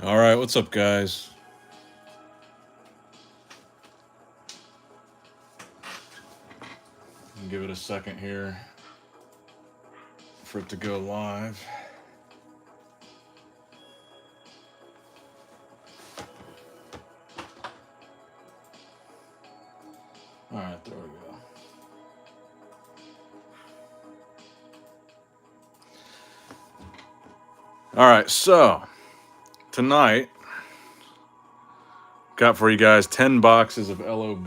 All right, what's up, guys? Give it a second here for it to go live. All right, there we go. All right, so tonight, got for you guys 10 boxes of LOB,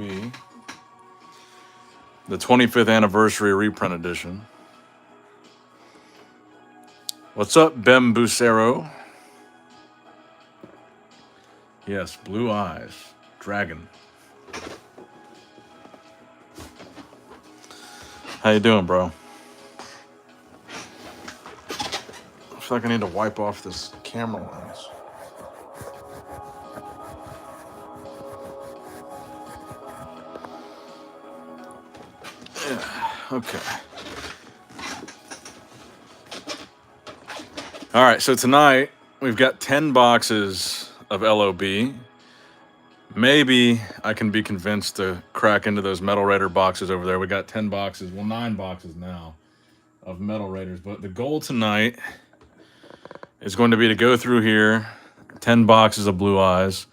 the 25th anniversary reprint edition. What's up, Bem Bucero? Yes, Blue Eyes, Dragon. How you doing, bro? I feel like I need to wipe off this camera lens. Yeah, okay. All right, so tonight we've got 10 boxes of LOB. Maybe I can be convinced to crack into those Metal Raider boxes over there. We got 10 boxes, well, 9 boxes now of Metal Raiders. But the goal tonight is going to be to go through here, 10 boxes of Blue Eyes,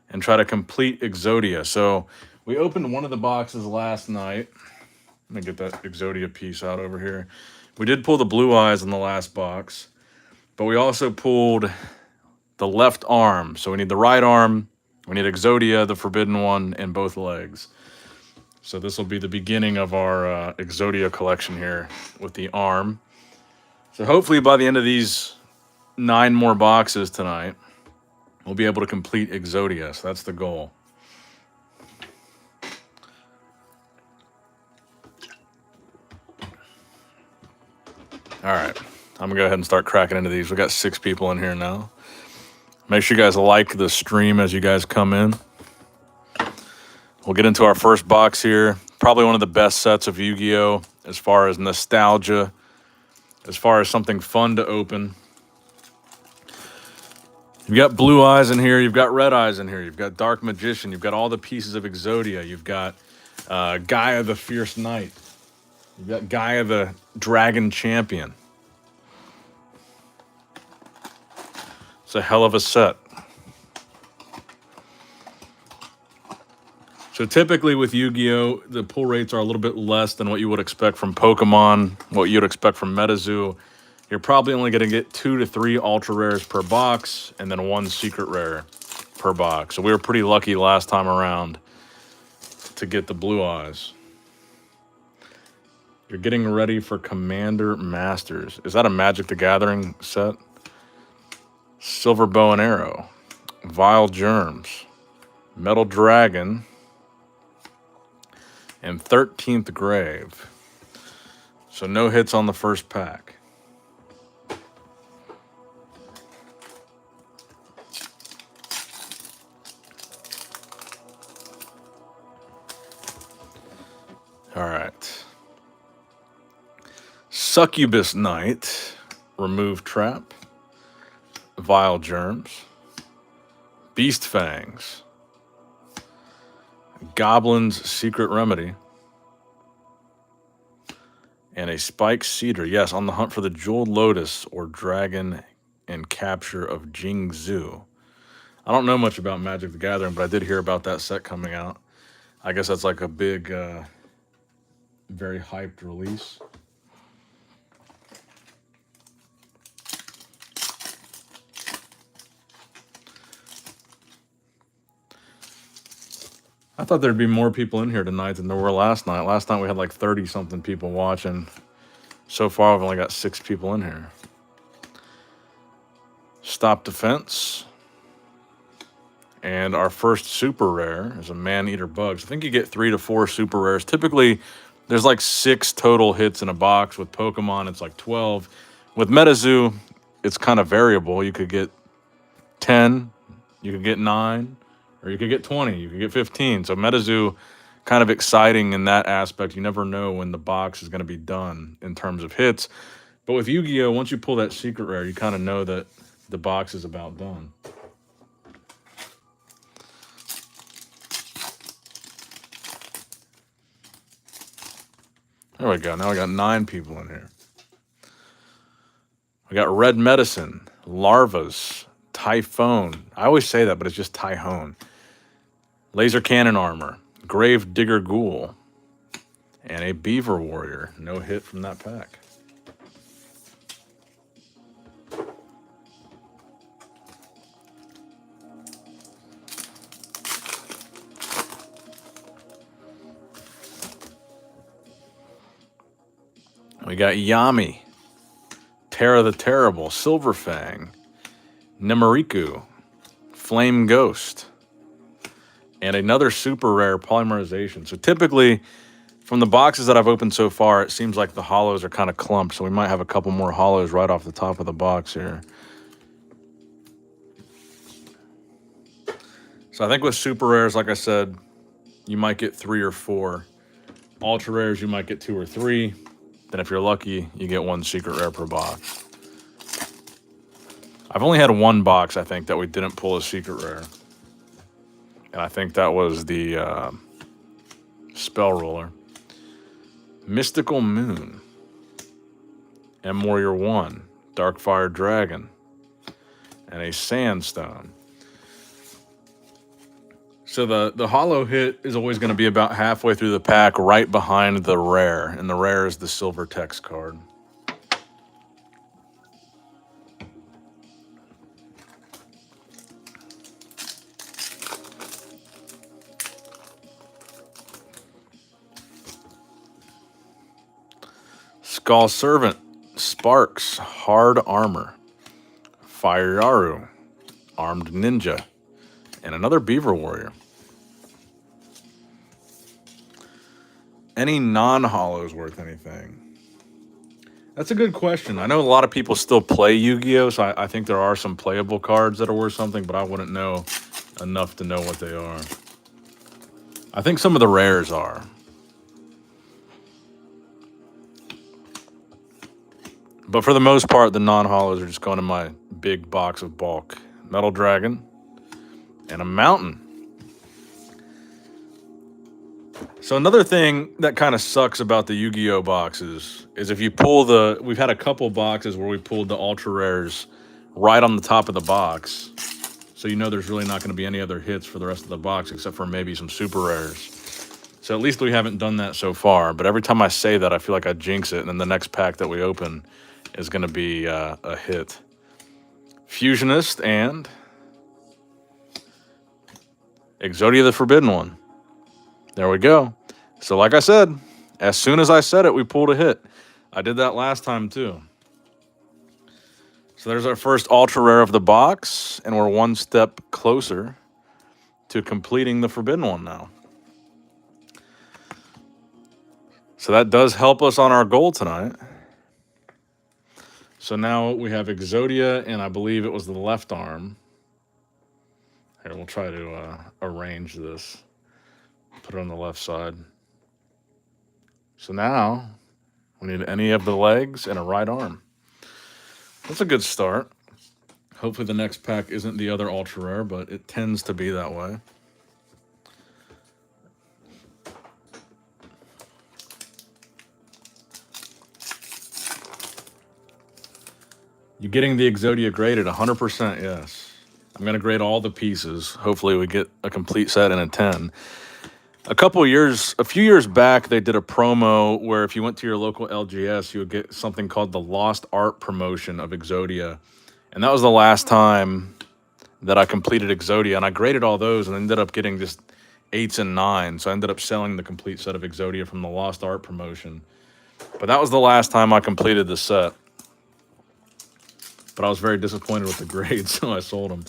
and try to complete Exodia. So we opened one of the boxes last night. Let me get that Exodia piece out over here. We did pull the Blue Eyes in the last box, but we also pulled the left arm. So we need the right arm, we need Exodia, the forbidden one, and both legs. So this will be the beginning of our Exodia collection here with the arm. So hopefully by the end of these 9 more boxes tonight, we'll be able to complete Exodia. So that's the goal. All right, I'm gonna go ahead and start cracking into these. We got 6 people in here now. Make sure you guys like the stream as you guys come in. We'll get into our first box here. Probably one of the best sets of Yu-Gi-Oh! As far as nostalgia, as far as something fun to open. You've got Blue Eyes in here. You've got Red Eyes in here. You've got Dark Magician. You've got all the pieces of Exodia. You've got Gaia the Fierce Knight. You've got Gaia the Dragon Champion. It's a hell of a set. So typically with Yu-Gi-Oh, the pull rates are a little bit less than what you would expect from Pokemon, what you'd expect from MetaZoo. You're probably only going to get 2 to 3 ultra rares per box and then 1 secret rare per box. So we were pretty lucky last time around to get the Blue Eyes. You're getting ready for Commander Masters. Is that a Magic the Gathering set? Silver Bow and Arrow. Vile Germs. Metal Dragon. And 13th Grave. So no hits on the first pack. All right. Succubus Knight. Remove Trap. Vile Germs. Beast Fangs. Goblin's Secret Remedy. And a Spike Cedar. Yes, on the hunt for the Jeweled Lotus or Dragon and Capture of Jingzhou. I don't know much about Magic the Gathering, but I did hear about that set coming out. I guess that's like a big, very hyped release. I thought there'd be more people in here tonight than there were last night. Last night we had like 30-something people watching. So far, I've only got 6 people in here. Stop Defense. And our first super rare is a Man-Eater Bugs. I think you get 3 to 4 super rares. Typically, there's like 6 total hits in a box. With Pokemon, it's like 12. With MetaZoo, it's kind of variable. You could get 10, you could get 9, or you could get 20, you could get 15. So MetaZoo, kind of exciting in that aspect. You never know when the box is going to be done in terms of hits. But with Yu-Gi-Oh, once you pull that secret rare, you kind of know that the box is about done. There we go. Now we got 9 people in here. We got Red Medicine, Larvas, Typhone. I always say that, but it's just Typhone. Laser Cannon Armor, Grave Digger Ghoul, and a Beaver Warrior. No hit from that pack. We got Yami, Terra the Terrible, Silverfang, Nemariku, Flame Ghost, and another super rare polymerization. So typically, from the boxes that I've opened so far, it seems like the hollows are kind of clumped. So we might have a couple more hollows right off the top of the box here. So I think with super rares, like I said, you might get 3 or 4. Ultra rares, you might get 2 or 3. Then if you're lucky, you get 1 secret rare per box. I've only had 1 box, I think, that we didn't pull a secret rare. And I think that was the Spell Roller. Mystical Moon. M Warrior 1. Darkfire Dragon. And a Sandstone. So the hollow hit is always going to be about halfway through the pack, right behind the rare. And the rare is the Silver Text card. Skull Servant, Sparks, Hard Armor, Fire Yaru, Armed Ninja, and another Beaver Warrior. Any non-hollows worth anything? That's a good question. I know a lot of people still play Yu-Gi-Oh, so I think there are some playable cards that are worth something, but I wouldn't know enough to know what they are. I think some of the rares are. But for the most part, the non-hollows are just going in my big box of bulk. Metal Dragon and a Mountain. So another thing that kind of sucks about the Yu-Gi-Oh boxes is if you pull the... We've had a couple boxes where we pulled the ultra rares right on the top of the box. So you know there's really not going to be any other hits for the rest of the box except for maybe some super rares. So at least we haven't done that so far. But every time I say that, I feel like I jinx it. And then the next pack that we open is going to be a hit. Fusionist and Exodia the Forbidden One. There we go. So like I said, as soon as I said it, we pulled a hit. I did that last time too. So there's our first ultra rare of the box, and we're 1 step closer to completing the Forbidden One now. So that does help us on our goal tonight. So now we have Exodia, and I believe it was the left arm. Here, we'll try to arrange this. Put it on the left side. So now we need any of the legs and a right arm. That's a good start. Hopefully the next pack isn't the other ultra rare, but it tends to be that way. You getting the Exodia graded? 100%, yes. I'm going to grade all the pieces. Hopefully we get a complete set in a 10. A few years back, they did a promo where if you went to your local LGS, you would get something called the Lost Art promotion of Exodia. And that was the last time that I completed Exodia. And I graded all those and ended up getting just 8s and 9s. So I ended up selling the complete set of Exodia from the Lost Art promotion. But that was the last time I completed the set. But I was very disappointed with the grades, so I sold them.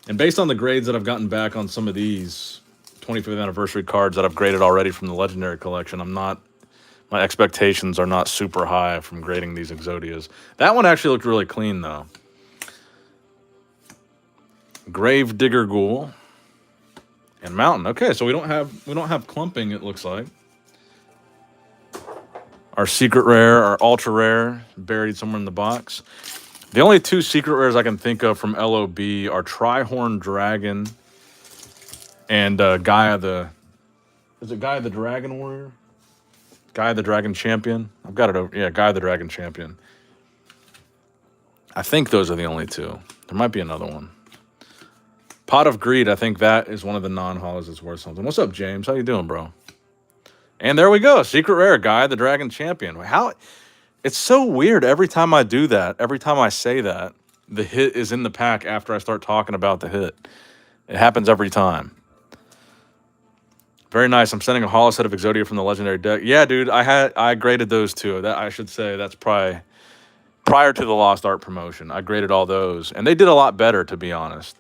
And based on the grades that I've gotten back on some of these 25th anniversary cards that I've graded already from the Legendary Collection, my expectations are not super high from grading these Exodias. That one actually looked really clean, though. Grave Digger Ghoul and Mountain. Okay, so we don't have clumping, it looks like. Our secret rare, our ultra rare, buried somewhere in the box. The only 2 secret rares I can think of from LOB are Trihorn Dragon and Gaia the... Is it Gaia the Dragon Warrior? Guy the Dragon Champion. I've got it over. Yeah, Guy the Dragon Champion. I think those are the only two. There might be another one. Pot of Greed. I think that is one of the non-hollows that's worth something. What's up, James? How you doing, bro? And there we go. Secret rare. Guy the Dragon Champion. How? It's so weird. Every time I do that, every time I say that, the hit is in the pack after I start talking about the hit. It happens every time. Very nice. I'm sending a holo set of Exodia from the legendary deck. Yeah, dude, I graded those two. That I should say that's probably prior to the Lost Art promotion. I graded all those, and they did a lot better, to be honest.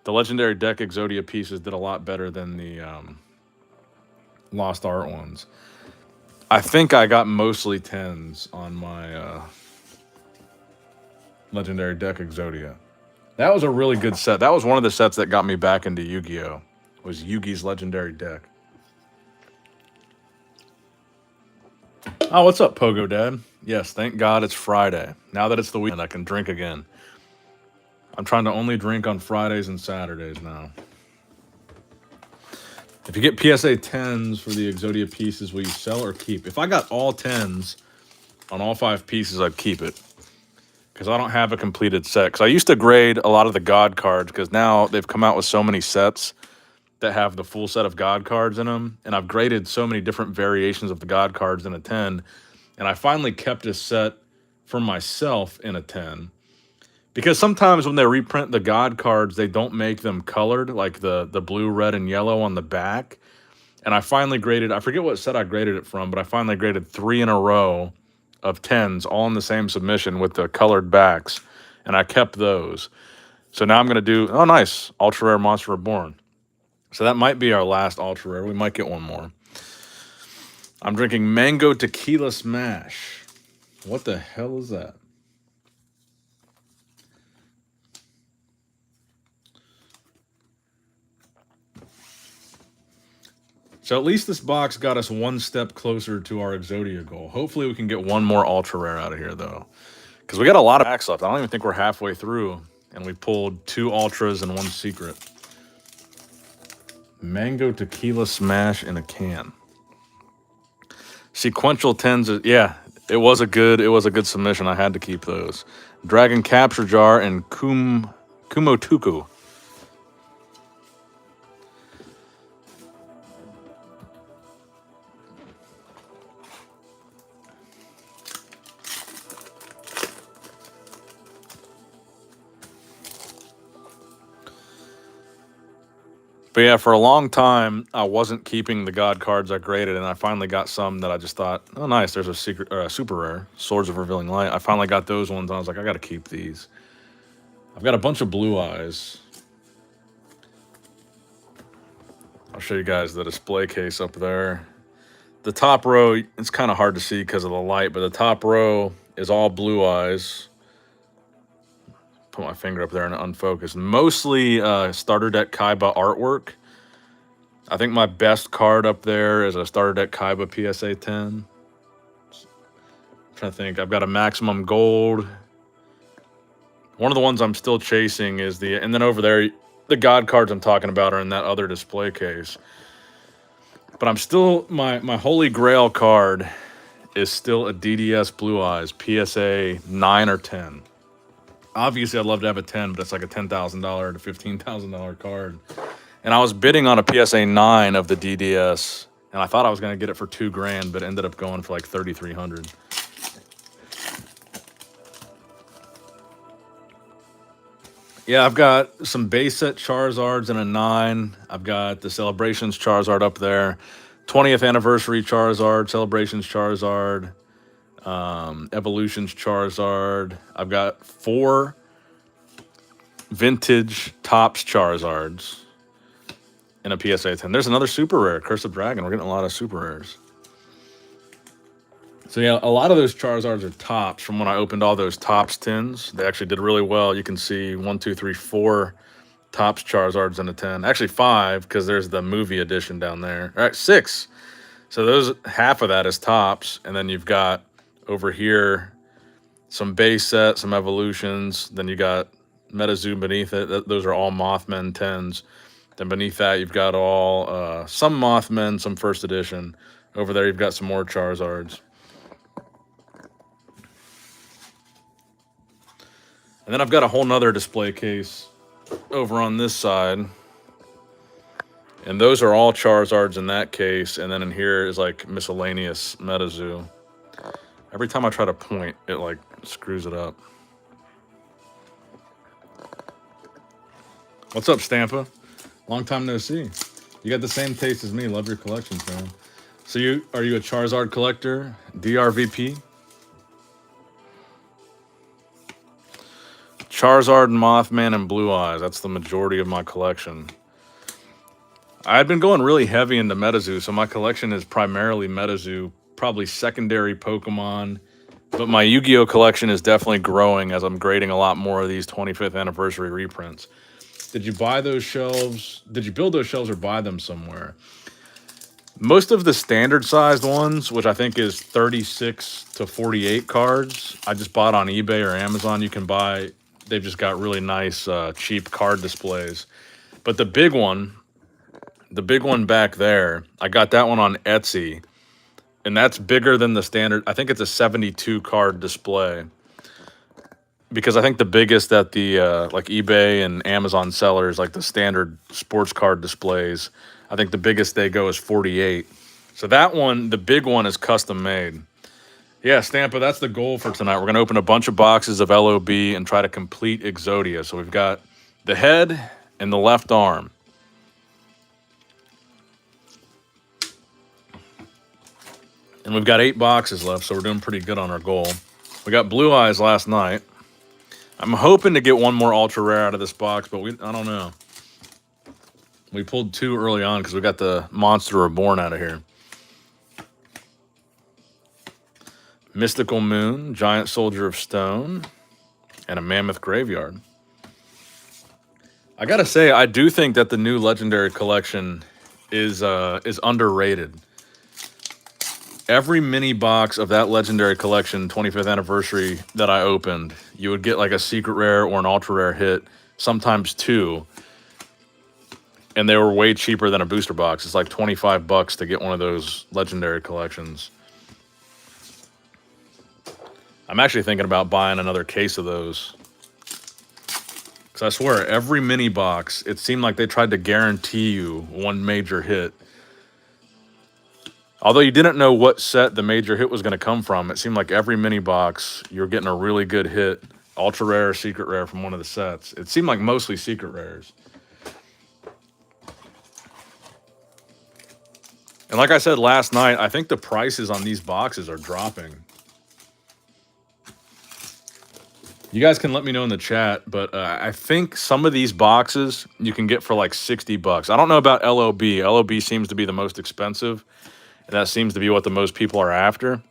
The legendary deck Exodia pieces did a lot better than the Lost Art ones. I think I got mostly 10s on my legendary deck Exodia. That was a really good set. That was one of the sets that got me back into Yu-Gi-Oh! Was Yugi's legendary deck. Oh, what's up, Pogo Dad? Yes, thank God it's Friday. Now that it's the weekend, I can drink again. I'm trying to only drink on Fridays and Saturdays now. If you get PSA 10s for the Exodia pieces, will you sell or keep? If I got all 10s on all 5 pieces, I'd keep it. Because I don't have a completed set. Because I used to grade a lot of the God cards, because now they've come out with so many sets that have the full set of God cards in them. And I've graded so many different variations of the God cards in a 10. And I finally kept a set for myself in a 10. Because sometimes when they reprint the God cards, they don't make them colored, like the blue, red, and yellow on the back. And I finally graded, I forget what set I graded it from, but I finally graded 3 in a row of 10s, all in the same submission with the colored backs. And I kept those. So now I'm going to do, oh, nice, Ultra Rare Monster Reborn. So that might be our last Ultra Rare. We might get one more. I'm drinking Mango Tequila Smash. What the hell is that? So at least this box got us one step closer to our Exodia goal. Hopefully we can get one more Ultra Rare out of here, though. Because we got a lot of packs left. I don't even think we're halfway through. And we pulled 2 Ultras and 1 Secret. Mango Tequila Smash in a can. Sequential 10s. Yeah, it was a good submission. I had to keep those. Dragon Capture Jar and Kumotuku. But yeah, for a long time, I wasn't keeping the God cards I graded, and I finally got some that I just thought, oh, nice, there's a secret, super rare, Swords of Revealing Light. I finally got those ones, and I was like, I got to keep these. I've got a bunch of Blue Eyes. I'll show you guys the display case up there. The top row, it's kind of hard to see because of the light, but the top row is all Blue Eyes. Put my finger up there and unfocused. Mostly starter deck Kaiba artwork. I think my best card up there is a starter deck Kaiba PSA 10. I'm trying to think. I've got a maximum gold. One of the ones I'm still chasing is the, and then over there, the God cards I'm talking about are in that other display case. But I'm still, my holy grail card is still a DDS Blue Eyes PSA 9 or 10. Obviously, I'd love to have a 10, but it's like a $10,000 to $15,000 card. And I was bidding on a PSA 9 of the DDS, and I thought I was going to get it for $2,000, but ended up going for like $3,300. Yeah, I've got some base set Charizards and a 9. I've got the Celebrations Charizard up there. 20th Anniversary Charizard, Celebrations Charizard, Evolutions Charizard. I've got 4 Vintage Topps Charizards in a PSA 10. There's another super rare, Curse of Dragon. We're getting a lot of super rares. So yeah, a lot of those Charizards are tops from when I opened all those Topps tins. They actually did really well. You can see 1, 2, 3, 4 Topps Charizards in a 10. Actually 5, because there's the movie edition down there. All right, 6. So those, half of that is Topps. And then you've got over here some base set, some evolutions. Then you got MetaZoo beneath it. Those are all Mothman 10s. Then beneath that, you've got all some Mothman, some first edition. Over there, you've got some more Charizards. And then I've got a whole nother display case over on this side. And those are all Charizards in that case. And then in here is like miscellaneous Metazoo. Every time I try to point, it like screws it up. What's up, Stampa? Long time no see. You got the same taste as me. Love your collections, man. So are you a Charizard collector? DRVP? Charizard, Mothman, and Blue Eyes. That's the majority of my collection. I had been going really heavy into Metazoo, so my collection is primarily Metazoo, probably secondary Pokemon. But my Yu-Gi-Oh collection is definitely growing as I'm grading a lot more of these 25th anniversary reprints. Did you buy those shelves? Did you build those shelves or buy them somewhere? Most of the standard sized ones, which I think is 36 to 48 cards, I just bought on eBay or Amazon. You can buy, they've just got really nice, cheap card displays. But the big one back there, I got that one on Etsy. And that's bigger than the standard. I think it's a 72 card display. Because I think the biggest that the like eBay and Amazon sellers, like the standard sports card displays, I think the biggest they go is 48. So that one, the big one, is custom made. Yeah, Stampa, that's the goal for tonight. We're going to open a bunch of boxes of LOB and try to complete Exodia. So we've got the head and the left arm. And we've got 8 boxes left, so we're doing pretty good on our goal. We got Blue Eyes last night. I'm hoping to get one more ultra rare out of this box, but I don't know. We pulled 2 early on because we got the Monster Reborn out of here. Mystical Moon, Giant Soldier of Stone, and a Mammoth Graveyard. I gotta say, I do think that the new Legendary Collection is underrated. Every mini box of that Legendary Collection 25th anniversary that I opened, you would get like a secret rare or an ultra rare hit, sometimes 2. And they were way cheaper than a booster box. It's like $25 to get one of those Legendary Collections. I'm actually thinking about buying another case of those. Because I swear, every mini box, it seemed like they tried to guarantee you one major hit. Although you didn't know what set the major hit was going to come from, it seemed like every mini box, you're getting a really good hit. Ultra rare or secret rare from one of the sets. It seemed like mostly secret rares. And like I said last night, I think the prices on these boxes are dropping. You guys can let me know in the chat, but I think some of these boxes you can get for like $60. I don't know about LOB. LOB seems to be the most expensive, and that seems to be what the most people are after.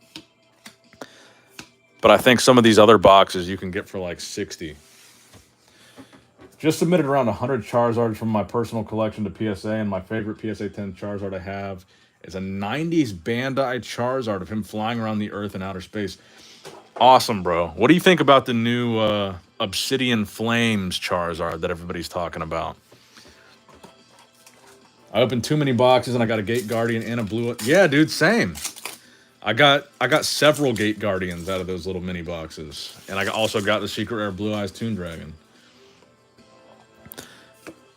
But I think some of these other boxes you can get for like $60. Just submitted around 100 Charizards from my personal collection to PSA, and my favorite PSA 10 Charizard I have is a 90s Bandai Charizard of him flying around the Earth in outer space. Awesome, bro. What do you think about the new Obsidian Flames Charizard that everybody's talking about? I opened too many boxes and I got a Gate Guardian and a blue. Yeah, dude, same. I got several Gate Guardians out of those little mini boxes, and I also got the secret rare Blue Eyes Toon Dragon.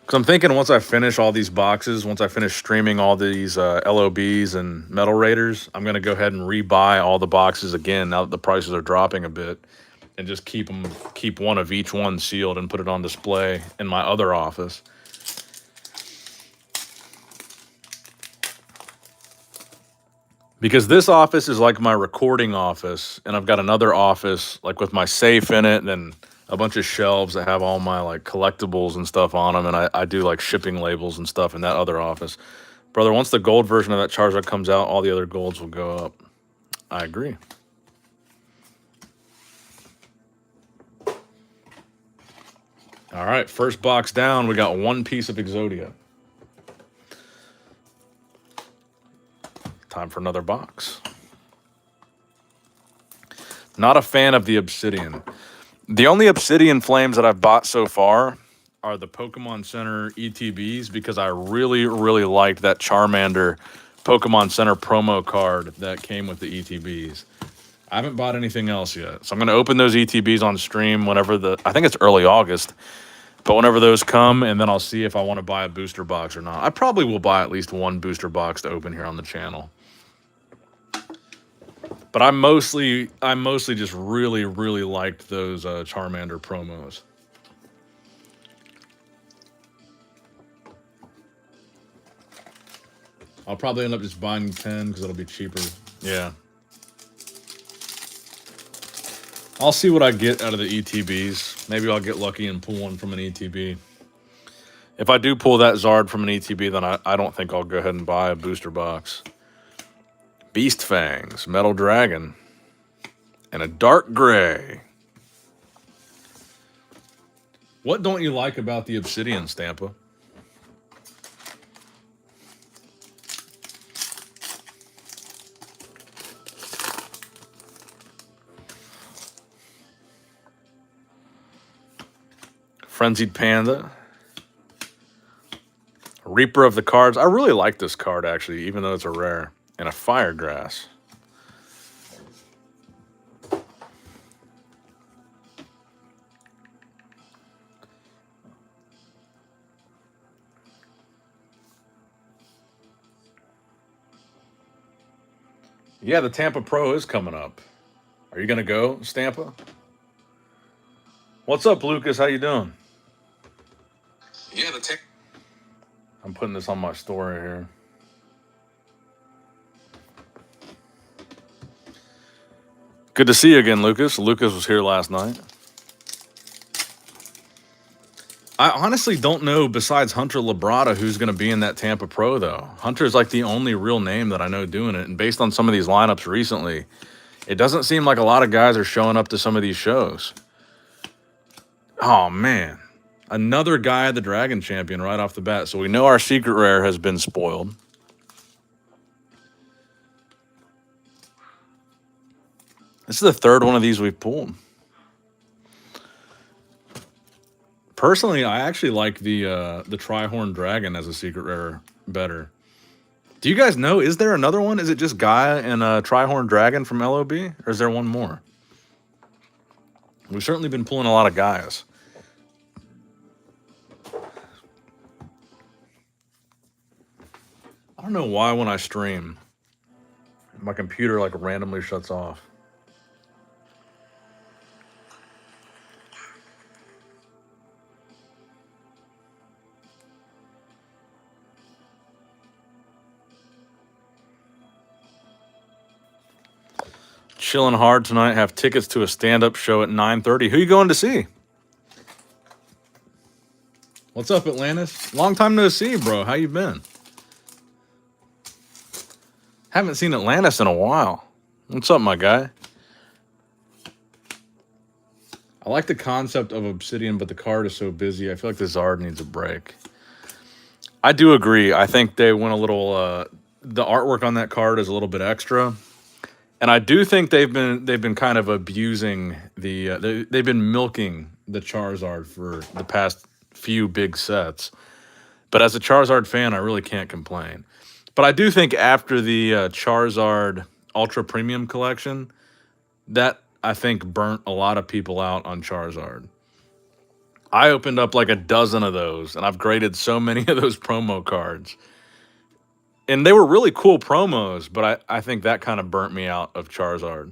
Because I'm thinking once I finish all these boxes, once I finish streaming all these LOBs and Metal Raiders, I'm going to go ahead and rebuy all the boxes again now that the prices are dropping a bit, and just keep one of each one sealed and put it on display in my other office. Because this office is like my recording office, and I've got another office like with my safe in it, and then a bunch of shelves that have all my like collectibles and stuff on them, and I do like shipping labels and stuff in that other office. Brother, once the gold version of that Charizard comes out, all the other golds will go up. I agree. All right, first box down, we got one piece of Exodia. Time for another box. Not a fan of the Obsidian. The only Obsidian Flames that I've bought so far are the Pokemon Center ETBs, because I really, really liked that Charmander Pokemon Center promo card that came with the ETBs. I haven't bought anything else yet. So I'm going to open those ETBs on stream whenever I think it's early August. But whenever those come, and then I'll see if I want to buy a booster box or not. I probably will buy at least one booster box to open here on the channel. But I mostly just really, really liked those Charmander promos. I'll probably end up just buying 10 because it'll be cheaper. Yeah. I'll see what I get out of the ETBs. Maybe I'll get lucky and pull one from an ETB. If I do pull that Zard from an ETB, then I don't think I'll go ahead and buy a booster box. Beast Fangs, Metal Dragon, and a Dark Gray. What don't you like about the Obsidian, Stampa? Frenzied Panda. Reaper of the Cards. I really like this card, actually, even though it's a rare. And a Firegrass. Yeah, the Tampa Pro is coming up. Are you going to go, Stampa? What's up, Lucas? How you doing? Yeah, I'm putting this on my story here. Good to see you again, Lucas. Lucas was here last night. I honestly don't know, besides Hunter Labrada, who's going to be in that Tampa Pro, though. Hunter's like the only real name that I know doing it. And based on some of these lineups recently, it doesn't seem like a lot of guys are showing up to some of these shows. Oh, man. Another guy, the Dragon Champion, right off the bat. So we know our secret rare has been spoiled. This is the third one of these we've pulled. Personally, I actually like the Trihorn Dragon as a secret rare better. Do you guys know, is there another one? Is it just Gaia and Trihorn Dragon from LOB? Or is there one more? We've certainly been pulling a lot of Gaias. I don't know why when I stream, my computer like randomly shuts off. Chilling hard tonight. Have tickets to a stand-up show at 9:30. Who you going to see? What's up, Atlantis? Long time no see, bro. How you been? Haven't seen Atlantis in a while. What's up, my guy? I like the concept of Obsidian, but the card is so busy. I feel like the Zard needs a break. I do agree. I think they went a little... the artwork on that card is a little bit extra. And I do think they've been kind of abusing they've been milking the Charizard for the past few big sets. But as a Charizard fan, I really can't complain. But I do think after the Charizard Ultra Premium Collection, that I think burnt a lot of people out on Charizard. I opened up like a dozen of those, and I've graded so many of those promo cards. And they were really cool promos, but I think that kind of burnt me out of Charizard.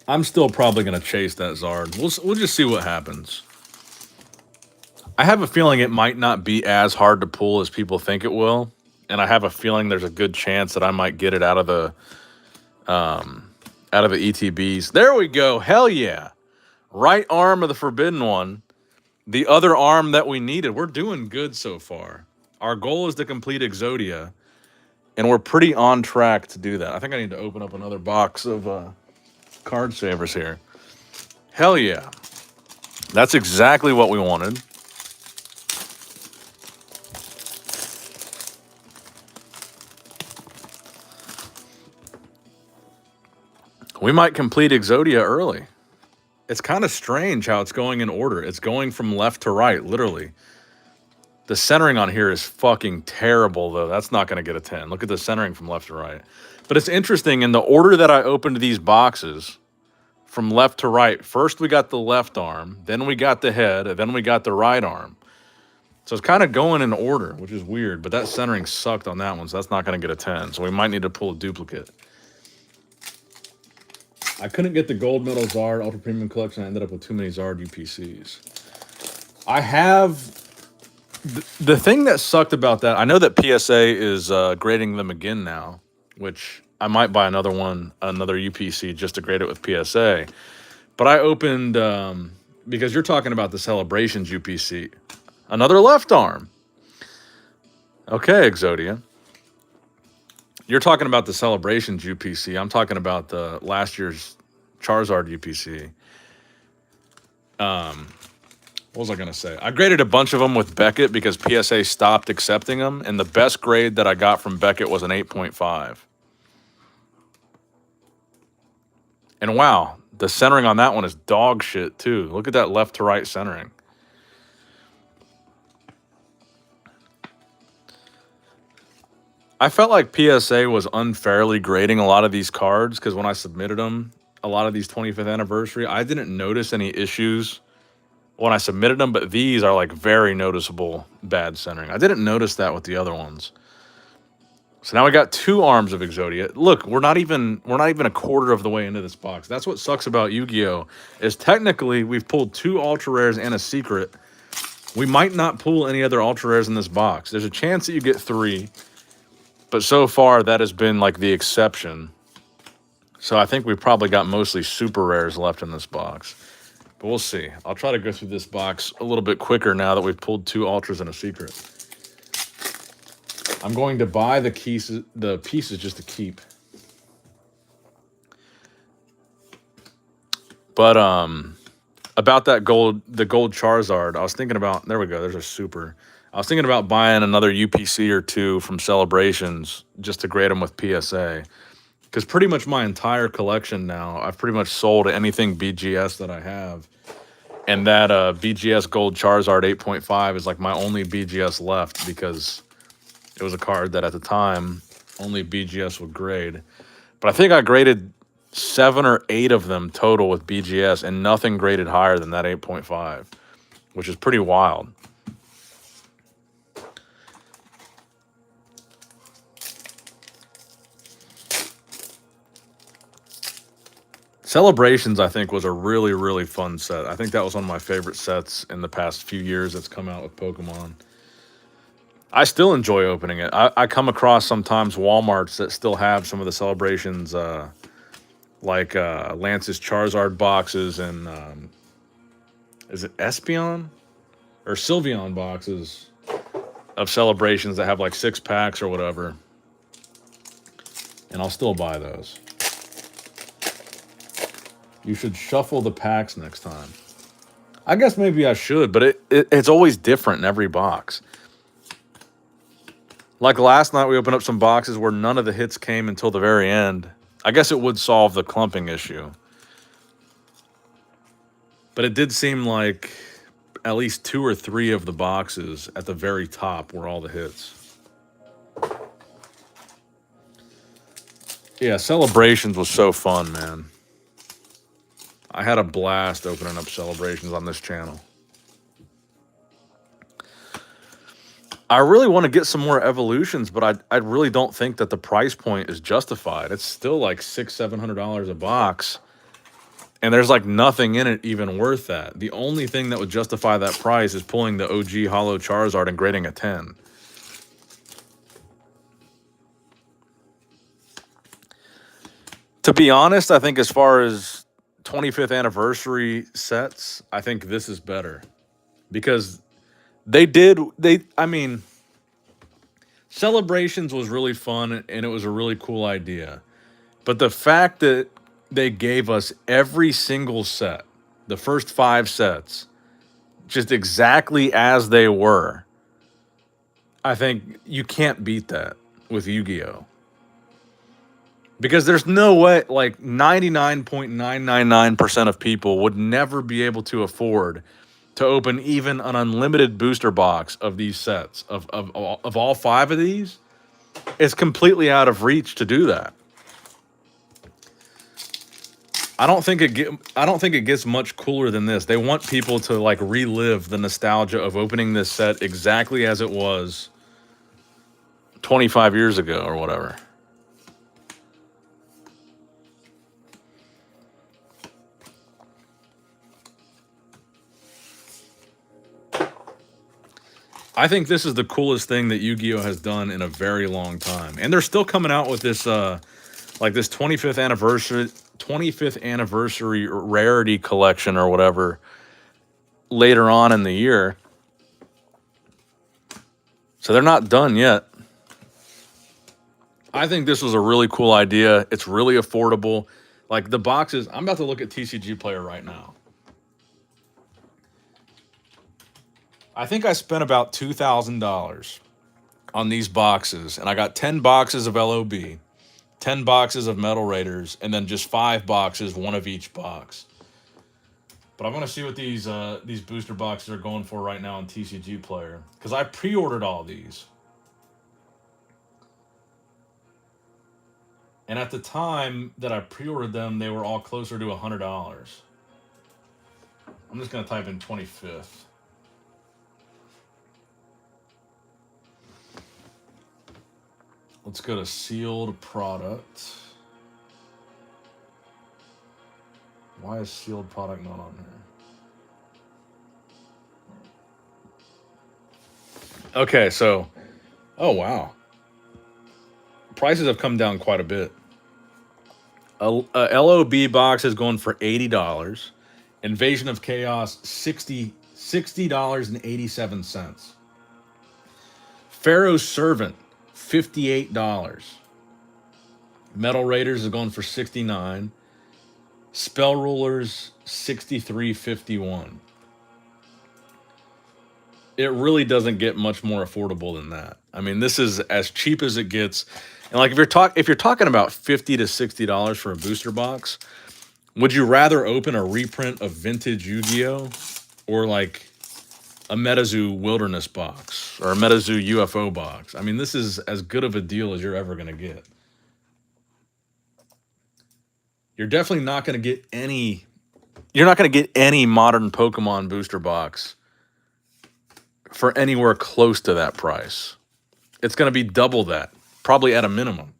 I'm still probably going to chase that Zard. We'll just see what happens. I have a feeling it might not be as hard to pull as people think it will. And I have a feeling there's a good chance that I might get it out of the ETBs. There we go. Hell yeah. Right arm of the Forbidden One. The other arm that we needed. We're doing good so far. Our goal is to complete Exodia. And we're pretty on track to do that. I think I need to open up another box of card savers here. Hell yeah. That's exactly what we wanted. We might complete Exodia early. It's kind of strange how it's going in order. It's going from left to right, literally. The centering on here is fucking terrible, though. That's not going to get a 10. Look at the centering from left to right. But it's interesting, in the order that I opened these boxes, from left to right, first we got the left arm, then we got the head, and then we got the right arm. So it's kind of going in order, which is weird. But that centering sucked on that one, so that's not going to get a 10. So we might need to pull a duplicate. I couldn't get the gold medal Zard Ultra Premium Collection. I ended up with too many Zard UPCs. I have... The thing that sucked about that, I know that PSA is grading them again now, which I might buy another one, another UPC, just to grade it with PSA. But I opened, because you're talking about the Celebrations UPC, another left arm. Okay, Exodia. You're talking about the Celebrations UPC. I'm talking about the last year's Charizard UPC. What was I going to say? I graded a bunch of them with Beckett because PSA stopped accepting them, and the best grade that I got from Beckett was an 8.5. And wow, the centering on that one is dog shit too. Look at that left to right centering. I felt like PSA was unfairly grading a lot of these cards because when I submitted them, a lot of these 25th anniversary, I didn't notice any issues when I submitted them, but these are like very noticeable bad centering. I didn't notice that with the other ones. So now we got 2 arms of Exodia. Look, we're not even a quarter of the way into this box. That's what sucks about Yu-Gi-Oh! Is technically we've pulled 2 ultra rares and a secret. We might not pull any other ultra rares in this box. There's a chance that you get 3, but so far that has been like the exception. So I think we've probably got mostly super rares left in this box. But we'll see. I'll try to go through this box a little bit quicker now that we've pulled 2 ultras and a secret. I'm going to buy the pieces just to keep. But about that the gold Charizard, I was thinking about, there we go, there's a super. I was thinking about buying another UPC or 2 from Celebrations just to grade them with PSA. Because pretty much my entire collection now, I've pretty much sold anything BGS that I have. And that BGS Gold Charizard 8.5 is like my only BGS left because it was a card that at the time only BGS would grade. But I think I graded 7 or 8 of them total with BGS and nothing graded higher than that 8.5, which is pretty wild. Celebrations, I think, was a really, really fun set. I think that was one of my favorite sets in the past few years that's come out with Pokemon. I still enjoy opening it. I come across sometimes Walmarts that still have some of the Celebrations, like Lance's Charizard boxes and, is it Espeon? Or Sylveon boxes of Celebrations that have like 6 packs or whatever. And I'll still buy those. You should shuffle the packs next time. I guess maybe I should, but it's always different in every box. Like last night, we opened up some boxes where none of the hits came until the very end. I guess it would solve the clumping issue. But it did seem like at least 2 or 3 of the boxes at the very top were all the hits. Yeah, Celebrations was so fun, man. I had a blast opening up Celebrations on this channel. I really want to get some more evolutions, but I really don't think that the price point is justified. It's still like $600-700 a box, and there's like nothing in it even worth that. The only thing that would justify that price is pulling the OG Holo Charizard and grading a 10. To be honest, I think as far as 25th anniversary sets, I think this is better because I mean, Celebrations was really fun and it was a really cool idea. But the fact that they gave us every single set, the first 5 sets, just exactly as they were, I think you can't beat that with Yu-Gi-Oh! Because there's no way, like 99.999% of people would never be able to afford to open even an unlimited booster box of these sets of all 5 of these. It's completely out of reach to do that. I don't think it gets much cooler than this. They want people to like relive the nostalgia of opening this set exactly as it was 25 years ago or whatever. I think this is the coolest thing that Yu-Gi-Oh has done in a very long time. And they're still coming out with this like this 25th anniversary rarity collection or whatever later on in the year. So they're not done yet. I think this was a really cool idea. It's really affordable. Like the boxes, I'm about to look at TCG Player right now. I think I spent about $2,000 on these boxes, and I got 10 boxes of LOB, 10 boxes of Metal Raiders, and then just 5 boxes, one of each box. But I'm gonna see what these booster boxes are going for right now on TCG Player, because I pre-ordered all these. And at the time that I pre-ordered them, they were all closer to $100. I'm just gonna type in 25th. Let's go to sealed product. Why is sealed product not on there? Okay, so, oh wow. Prices have come down quite a bit. A LOB box is going for $80. Invasion of Chaos, $60.87. Pharaoh's Servant, $58. Metal Raiders is going for $69. Spell Rulers, $63.51. It really doesn't get much more affordable than that. I mean, this is as cheap as it gets. And like if you're talking about $50 to $60 for a booster box, would you rather open a reprint of vintage Yu-Gi-Oh or like a MetaZoo Wilderness box or a MetaZoo UFO box? I mean, this is as good of a deal as you're ever going to get. You're definitely not going to get any. You're not going to get any modern Pokemon booster box for anywhere close to that price. It's going to be double that, probably at a minimum.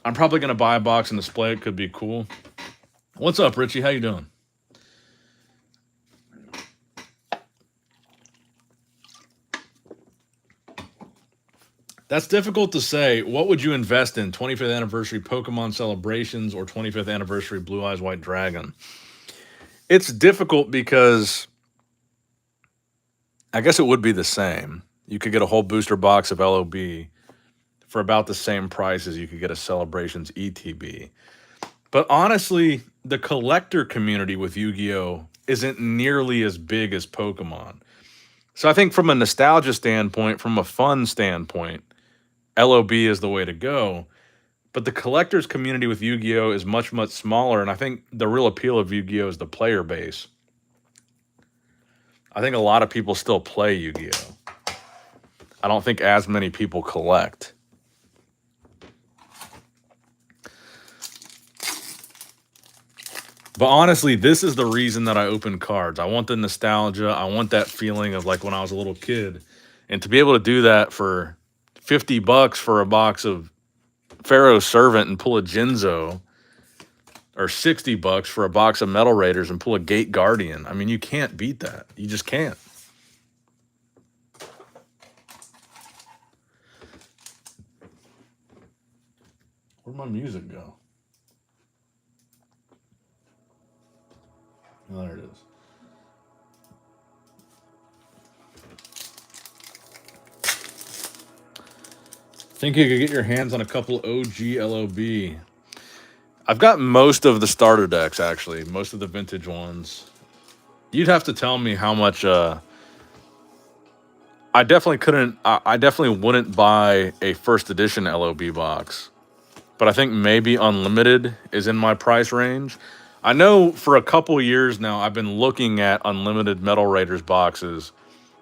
I'm probably going to buy a box and display it. Could be cool. What's up, Richie? How you doing? That's difficult to say. What would you invest in? 25th anniversary Pokemon celebrations or 25th anniversary Blue Eyes White Dragon? It's difficult because I guess it would be the same. You could get a whole booster box of LOB for about the same price as you could get a Celebrations ETB. But honestly, the collector community with Yu-Gi-Oh! Isn't nearly as big as Pokemon. So I think from a nostalgia standpoint, from a fun standpoint, LOB is the way to go. But the collectors community with Yu-Gi-Oh! Is much, much smaller. And I think the real appeal of Yu-Gi-Oh! Is the player base. I think a lot of people still play Yu-Gi-Oh! I don't think as many people collect. But honestly, this is the reason that I open cards. I want the nostalgia. I want that feeling of like when I was a little kid. And to be able to do that for $50 for a box of Pharaoh's Servant and pull a Jinzo, or $60 for a box of Metal Raiders and pull a Gate Guardian. I mean, you can't beat that. You just can't. Where'd my music go? Oh, there it is. Think you could get your hands on a couple OG LOB? I've got most of the starter decks, actually. Most of the vintage ones. You'd have to tell me how much I definitely couldn't. I definitely wouldn't buy a first edition LOB box, but I think maybe unlimited is in my price range. I know for a couple years now I've been looking at unlimited Metal Raiders boxes,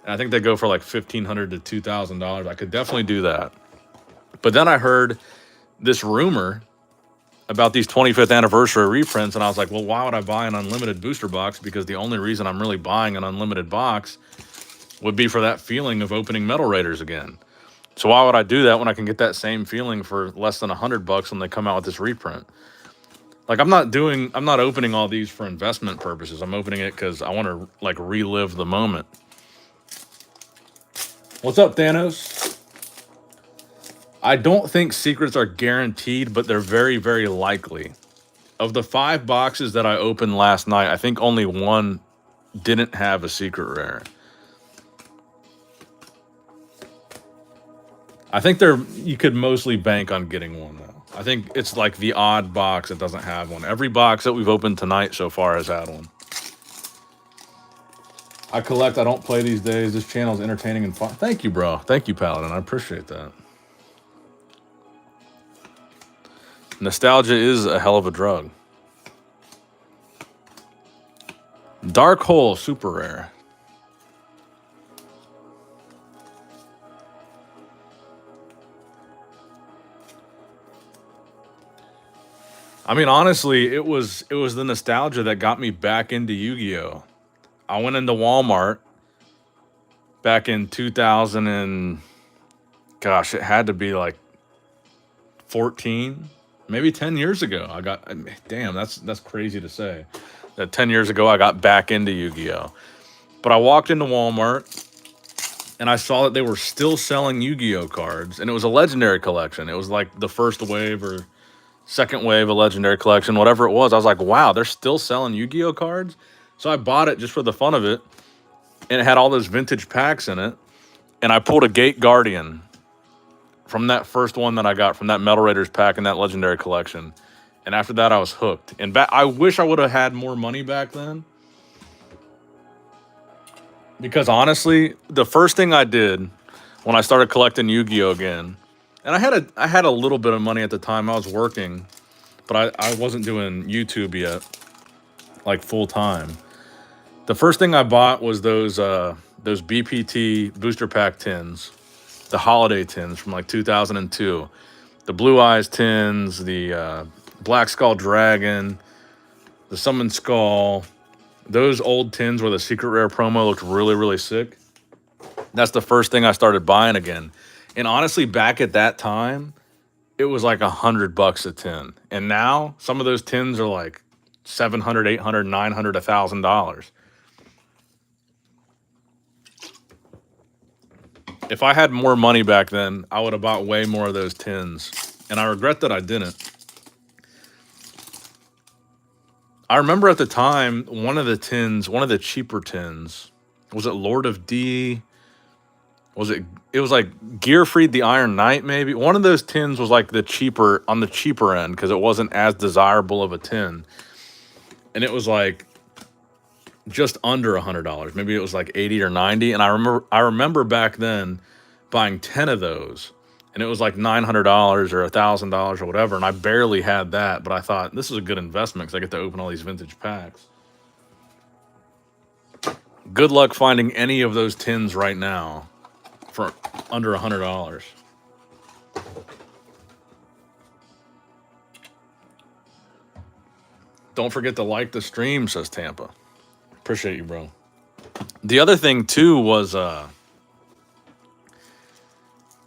and I think they go for like $1,500 to $2,000. I could definitely do that. But then I heard this rumor about these 25th anniversary reprints, and I was like, well, why would I buy an unlimited booster box? Because the only reason I'm really buying an unlimited box would be for that feeling of opening Metal Raiders again. So why would I do that when I can get that same feeling for less than $100 when they come out with this reprint? Like I'm not opening all these for investment purposes. I'm opening it because I want to like relive the moment. What's up, Thanos? I don't think secrets are guaranteed, but they're very, very likely. Of the 5 boxes that I opened last night, I think only one didn't have a secret rare. I think you could mostly bank on getting one though. I think it's like the odd box that doesn't have one. Every box that we've opened tonight so far has had one. I collect, I don't play these days. This channel is entertaining and fun. Thank you, bro. Thank you, Paladin. I appreciate that. Nostalgia is a hell of a drug. Dark Hole, super rare. I mean, honestly, it was the nostalgia that got me back into Yu-Gi-Oh! I went into Walmart back in 2000 and gosh, it had to be like 14, maybe 10 years ago. Damn, that's crazy to say. That 10 years ago I got back into Yu-Gi-Oh! But I walked into Walmart and I saw that they were still selling Yu-Gi-Oh! Cards, and it was a legendary collection. It was like the first wave or second wave of legendary collection, whatever it was. I was like, wow, they're still selling Yu-Gi-Oh! Cards? So I bought it just for the fun of it, and it had all those vintage packs in it, and I pulled a Gate Guardian from that first one that I got from that Metal Raiders pack in that legendary collection. And after that, I was hooked. And I wish I would have had more money back then, because honestly, the first thing I did when I started collecting Yu-Gi-Oh! Again, and I had a little bit of money at the time. I was working, but I wasn't doing YouTube yet, like full time. The first thing I bought was those BPT booster pack tins, the holiday tins from like 2002, the Blue Eyes tins, the Black Skull Dragon, the Summon Skull. Those old tins where the secret rare promo looked really, really sick. That's the first thing I started buying again. And honestly, back at that time, it was like $100 a tin. And now some of those tins are like $700, $800, $900, $1,000. If I had more money back then, I would have bought way more of those tins. And I regret that I didn't. I remember at the time, one of the cheaper tins, was it Lord of D? It was like Gearfried the Iron Knight, maybe? One of those tins was like on the cheaper end, because it wasn't as desirable of a tin. And it was like just under $100. Maybe it was like 80 or 90. And I remember back then buying 10 of those, and it was like $900 or $1,000 or whatever. And I barely had that, but I thought this is a good investment because I get to open all these vintage packs. Good luck finding any of those tins right now for under $100. Don't forget to like the stream, says Tampa. Appreciate you, bro. The other thing too was I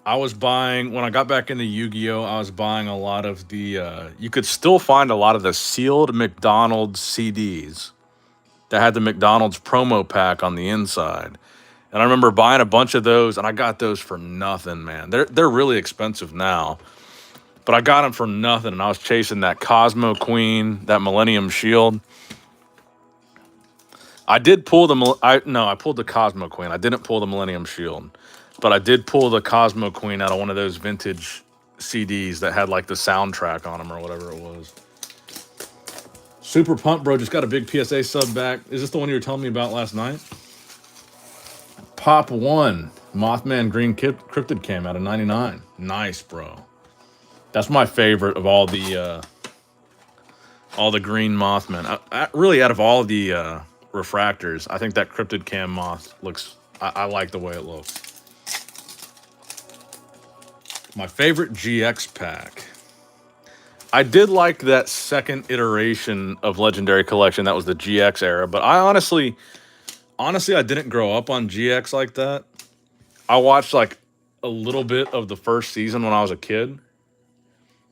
was buying, when I got back into Yu-Gi-Oh, I was buying a lot of the you could still find a lot of the sealed McDonald's CDs that had the McDonald's promo pack on the inside. And I remember buying a bunch of those, and I got those for nothing, man. They're really expensive now, but I got them for nothing, and I was chasing that Cosmo Queen, that Millennium Shield. I did pull I pulled the Cosmo Queen. I didn't pull the Millennium Shield, but I did pull the Cosmo Queen out of one of those vintage CDs that had like the soundtrack on them or whatever it was. Super Pump, bro, just got a big PSA sub back. Is this the one you were telling me about last night? Pop 1. Mothman Green Cryptid Cam out of 99. Nice, bro. That's my favorite of all the green Mothman. Really, out of all the refractors, I think that Cryptid Cam Moth looks. I like the way it looks. My favorite GX pack. I did like that second iteration of Legendary Collection. That was the GX era. But I honestly, I didn't grow up on GX like that. I watched like a little bit of the first season when I was a kid.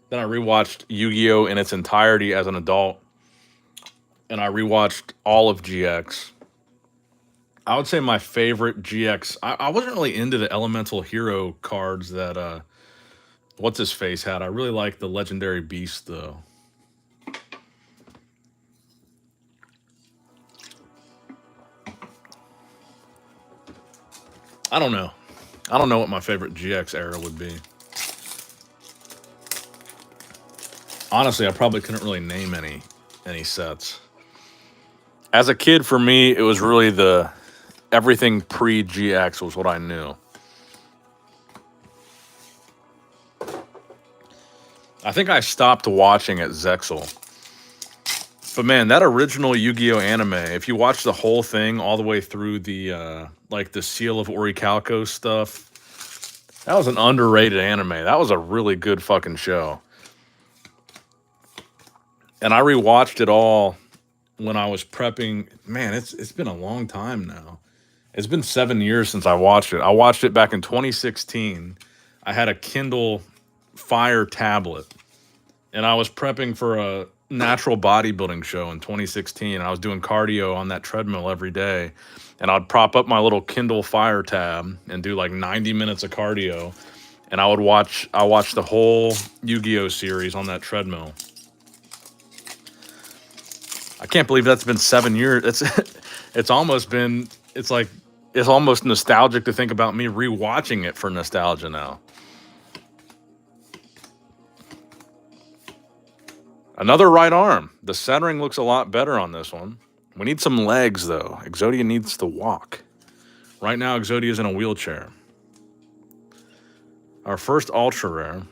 Then I rewatched Yu-Gi-Oh! In its entirety as an adult. And I rewatched all of GX. I would say my favorite GX. I wasn't really into the Elemental Hero cards that what's his face had. I really like the Legendary Beast though. I don't know. I don't know what my favorite GX era would be. Honestly, I probably couldn't really name any sets. As a kid, for me, it was really the everything pre-GX was what I knew. I think I stopped watching at Zexal. But man, that original Yu-Gi-Oh anime, if you watch the whole thing all the way through the like the Seal of Orichalco stuff, that was an underrated anime. That was a really good fucking show. And I rewatched it all when I was prepping. Man, it's been a long time now. It's been 7 years since I watched it. I watched it back in 2016. I had a Kindle Fire tablet, and I was prepping for a natural bodybuilding show in 2016. I was doing cardio on that treadmill every day, and I'd prop up my little Kindle Fire tab and do like 90 minutes of cardio, and I watched the whole Yu-Gi-Oh series on that treadmill. I can't believe that's been 7 years. It's almost been. It's almost nostalgic to think about me rewatching it for nostalgia now. Another right arm. The centering looks a lot better on this one. We need some legs, though. Exodia needs to walk. Right now, Exodia's in a wheelchair. Our first ultra rare.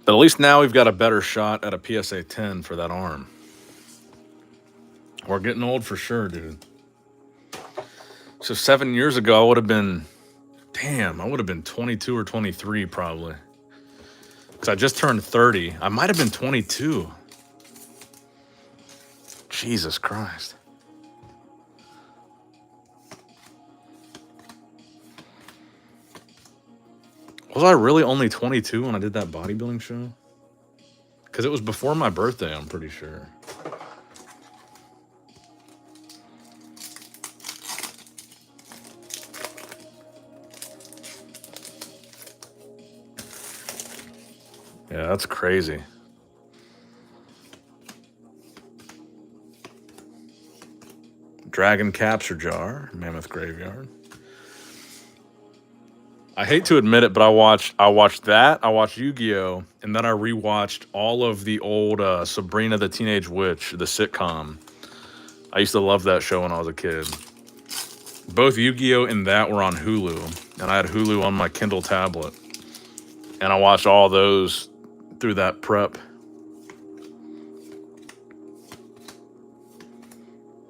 But at least now we've got a better shot at a PSA 10 for that arm. We're getting old for sure, dude. So 7 years ago, I would have been 22 or 23 probably. Because I just turned 30. I might have been 22. Jesus Christ. Was I really only 22 when I did that bodybuilding show? Because it was before my birthday, I'm pretty sure. Yeah, that's crazy. Dragon Capture Jar, Mammoth Graveyard. I hate to admit it, but I watched that. I watched Yu-Gi-Oh, and then I rewatched all of the old Sabrina the Teenage Witch, the sitcom. I used to love that show when I was a kid. Both Yu-Gi-Oh and that were on Hulu, and I had Hulu on my Kindle tablet. And I watched all those through that prep.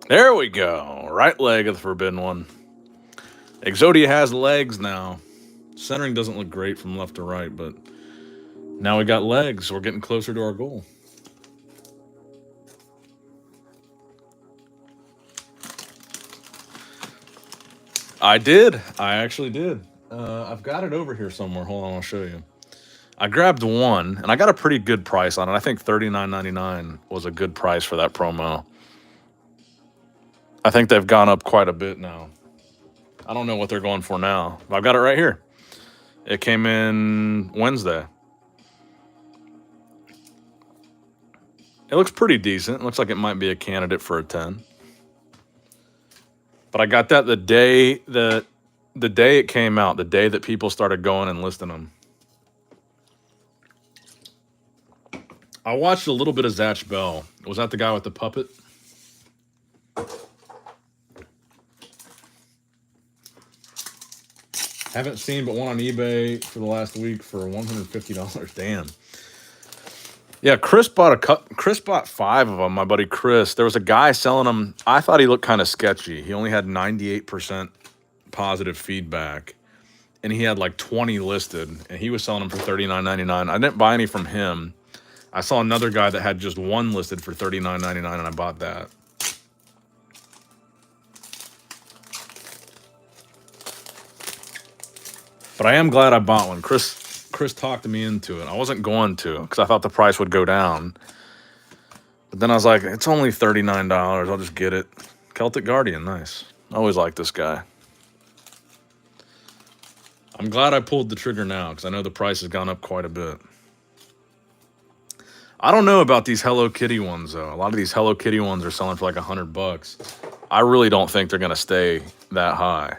There we go. Right leg of the Forbidden One. Exodia has legs now. Centering doesn't look great from left to right, but now we got legs. We're getting closer to our goal. I did. I actually did. I've got it over here somewhere. Hold on, I'll show you. I grabbed one, and I got a pretty good price on it. I think $39.99 was a good price for that promo. I think they've gone up quite a bit now. I don't know what they're going for now. But I've got it right here. It came in Wednesday. It looks pretty decent. It looks like it might be a candidate for a 10. But I got that the day it came out, the day that people started going and listing them. I watched a little bit of Zatch Bell. Was that the guy with the puppet? Haven't seen but one on eBay for the last week for $150. Damn. Yeah, Chris bought 5 of them. My buddy Chris. There was a guy selling them. I thought he looked kind of sketchy. He only had 98% positive feedback, and he had like 20 listed, and he was selling them for $39.99. I didn't buy any from him. I saw another guy that had just one listed for $39.99, and I bought that. But I am glad I bought one. Chris talked me into it. I wasn't going to because I thought the price would go down. But then I was like, it's only $39. I'll just get it. Celtic Guardian, nice. I always liked this guy. I'm glad I pulled the trigger now because I know the price has gone up quite a bit. I don't know about these Hello Kitty ones, though. A lot of these Hello Kitty ones are selling for like $100. I really don't think they're going to stay that high.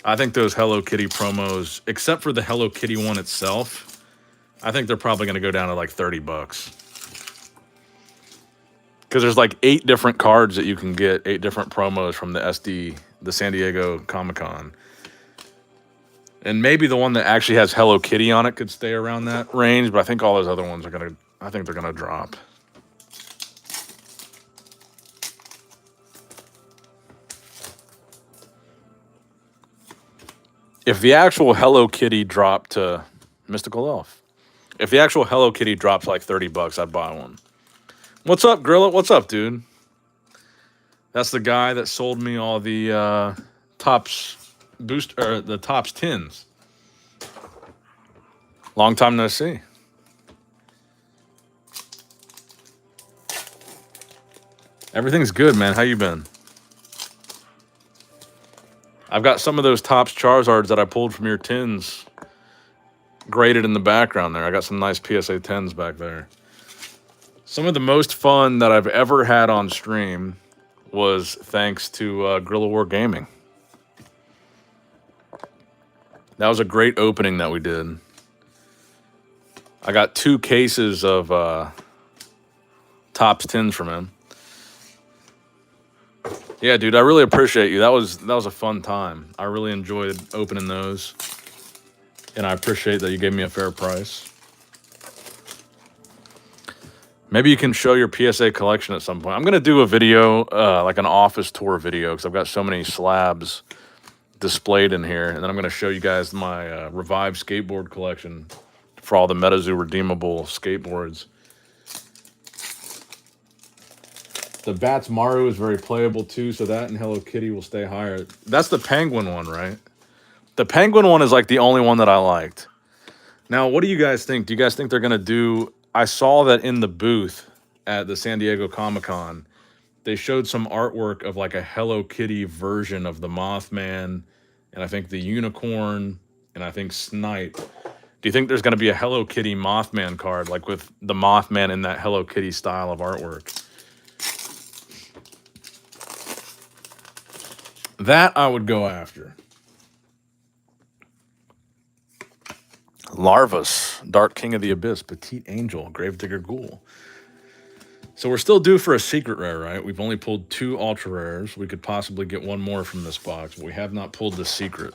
I think those Hello Kitty promos, except for the Hello Kitty one itself, I think they're probably going to go down to like $30. Because there's like 8 different cards that you can get, 8 different promos from the San Diego Comic-Con. And maybe the one that actually has Hello Kitty on it could stay around that range, but I think all those other ones I think they're gonna drop. If the actual Hello Kitty dropped to Mystical Elf, if the actual Hello Kitty drops like $30, I'd buy one. What's up, Grilla? What's up, dude? That's the guy that sold me all the Topps the Topps tins. Long time no see. Everything's good, man. How you been? I've got some of those Topps Charizards that I pulled from your tins graded in the background there. I got some nice PSA 10s back there. Some of the most fun that I've ever had on stream was thanks to Guerrilla War Gaming. That was a great opening that we did. I got 2 cases of Topps tins from him. Yeah, dude, I really appreciate you. That was a fun time. I really enjoyed opening those, and I appreciate that you gave me a fair price. Maybe you can show your PSA collection at some point. I'm gonna do a video, like an office tour video, because I've got so many slabs displayed in here, and then I'm gonna show you guys my revived skateboard collection for all the MetaZoo redeemable skateboards. The Bats Maru is very playable too, so that and Hello Kitty will stay higher. That's the Penguin one, right? The Penguin one is like the only one that I liked. Now, what do you guys think? Do you guys think they're going to do... I saw that in the booth at the San Diego Comic-Con, they showed some artwork of like a Hello Kitty version of the Mothman, and I think the Unicorn, and I think Snipe. Do you think there's going to be a Hello Kitty Mothman card, like with the Mothman in that Hello Kitty style of artwork? That I would go after. Larvas, Dark King of the Abyss, Petite Angel, Gravedigger Ghoul. So we're still due for a secret rare, right? We've only pulled 2 ultra rares. We could possibly get one more from this box, but we have not pulled the secret.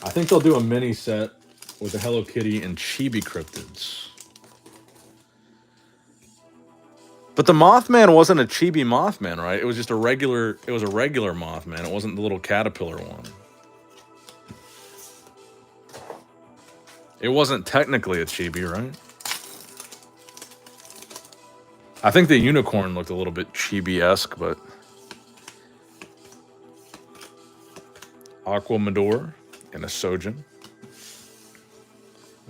I think they'll do a mini set with the Hello Kitty and Chibi cryptids. But the Mothman wasn't a Chibi Mothman, right? It was just a regular Mothman. It wasn't the little caterpillar one. It wasn't technically a Chibi, right? I think the Unicorn looked a little bit Chibi-esque, but... Aquamador and a Sojin.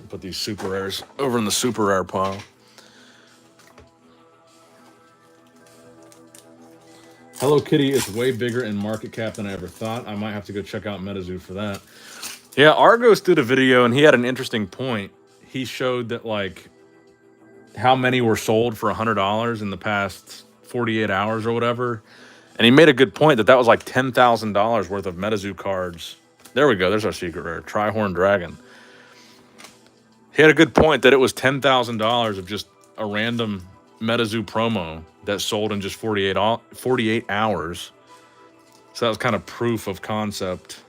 Put these super rares over in the super rare pile. Hello Kitty is way bigger in market cap than I ever thought. I might have to go check out MetaZoo for that. Yeah, Argos did a video, and he had an interesting point. He showed that, like, how many were sold for $100 in the past 48 hours or whatever. And he made a good point that that was like $10,000 worth of MetaZoo cards. There we go. There's our secret rare. Trihorn Dragon. He had a good point that it was $10,000 of just a random MetaZoo promo that sold in just 48 hours. So that was kind of proof of concept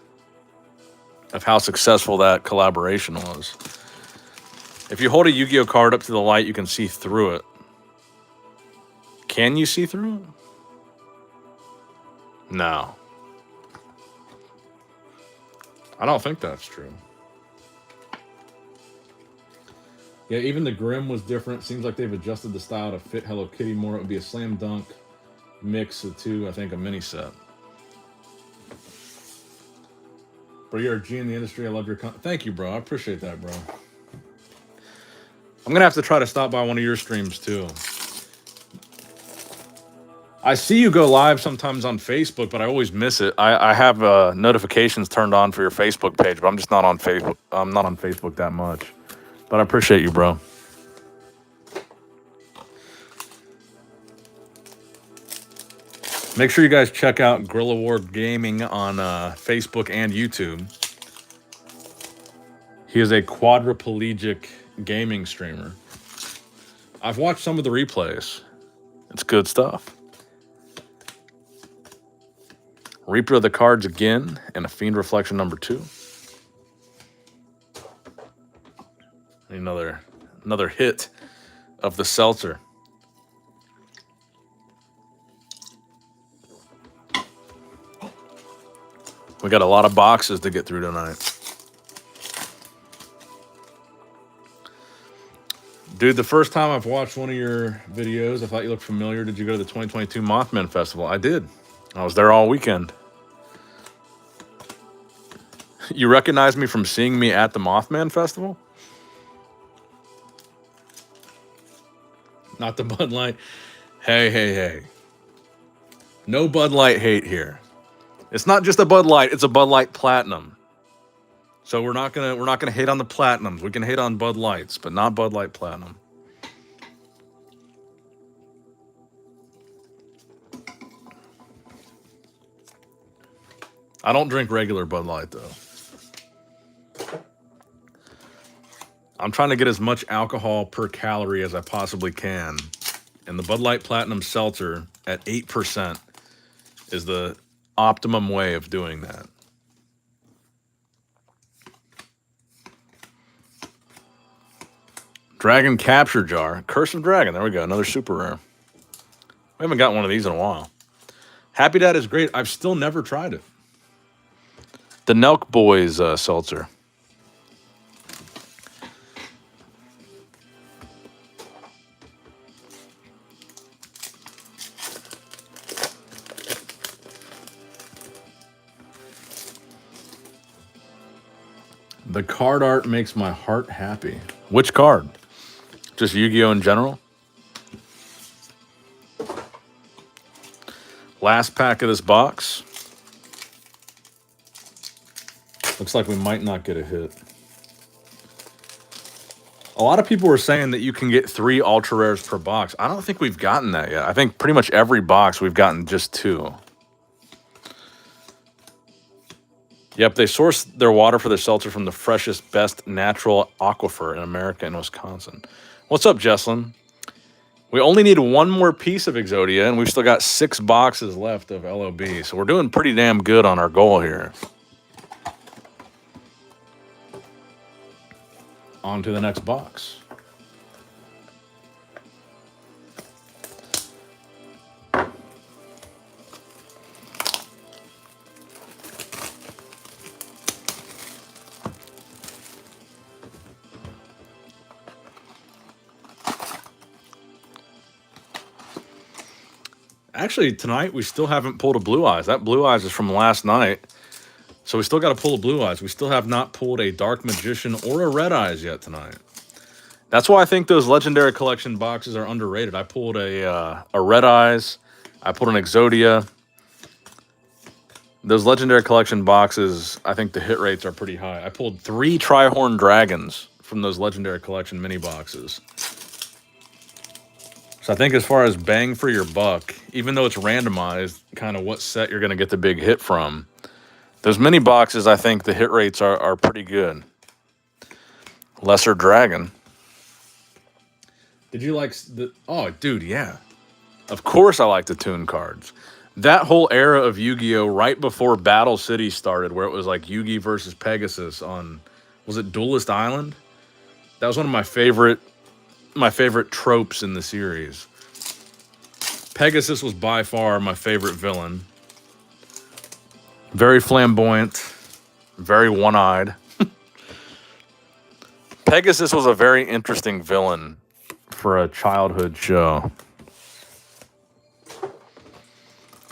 of how successful that collaboration was. If you hold a Yu-Gi-Oh card up to the light, you can see through it. Can you see through it? No. I don't think that's true. Yeah, even the Grim was different. Seems like they've adjusted the style to fit Hello Kitty more. It would be a slam dunk mix of two, I think, a mini set. Bro, you're a G in the industry. I love your thank you, bro. I appreciate that, bro. I'm gonna have to try to stop by one of your streams too. I see you go live sometimes on Facebook, but I always miss it. I have notifications turned on for your Facebook page, but I'm just not on Facebook. I'm not on Facebook that much. But I appreciate you, bro. Make sure you guys check out Gorilla War Gaming on Facebook and YouTube. He is a quadriplegic gaming streamer. I've watched some of the replays. It's good stuff. Reaper of the Cards again, and a Fiend Reflection number 2. Another hit of the seltzer. We got a lot of boxes to get through tonight. Dude, the first time I've watched one of your videos, I thought you looked familiar. Did you go to the 2022 Mothman Festival? I did. I was there all weekend. You recognize me from seeing me at the Mothman Festival? Not the Bud Light. Hey. No Bud Light hate here. It's not just a Bud Light, it's a Bud Light Platinum. So we're not gonna hate on the Platinums. We can hate on Bud Lights, but not Bud Light Platinum. I don't drink regular Bud Light though. I'm trying to get as much alcohol per calorie as I possibly can. And the Bud Light Platinum Seltzer at 8% is the optimum way of doing that. Dragon Capture Jar. Curse of Dragon. There we go. Another super rare. We haven't got one of these in a while. Happy Dad is great. I've still never tried it. The Nelk Boys seltzer. The card art makes my heart happy. Which card? Just Yu-Gi-Oh in general? Last pack of this box. Looks like we might not get a hit. A lot of people were saying that you can get 3 ultra rares per box. I don't think we've gotten that yet. I think pretty much every box we've gotten just 2. Yep, they source their water for their seltzer from the freshest, best natural aquifer in America and Wisconsin. What's up, Jesslyn? We only need one more piece of Exodia, and we've still got 6 boxes left of LOB. So we're doing pretty damn good on our goal here. On to the next box. Actually, tonight we still haven't pulled a Blue Eyes. That Blue Eyes is from last night. So we still got to pull a Blue Eyes. We still have not pulled a Dark Magician or a Red Eyes yet tonight. That's why I think those Legendary Collection boxes are underrated. I pulled a Red Eyes. I pulled an Exodia. Those Legendary Collection boxes, I think the hit rates are pretty high. I pulled 3 Trihorn Dragons from those Legendary Collection mini boxes. So I think as far as bang for your buck, even though it's randomized, kind of what set you're going to get the big hit from, those mini boxes, I think the hit rates are pretty good. Lesser Dragon. Did you like the... Oh, dude, yeah. Of course I like the Toon cards. That whole era of Yu-Gi-Oh! Right before Battle City started, where it was like Yugi versus Pegasus on... Was it Duelist Island? That was one of my favorite tropes in the series. Pegasus was by far my favorite villain. Very flamboyant, very one-eyed. Pegasus was a very interesting villain for a childhood show.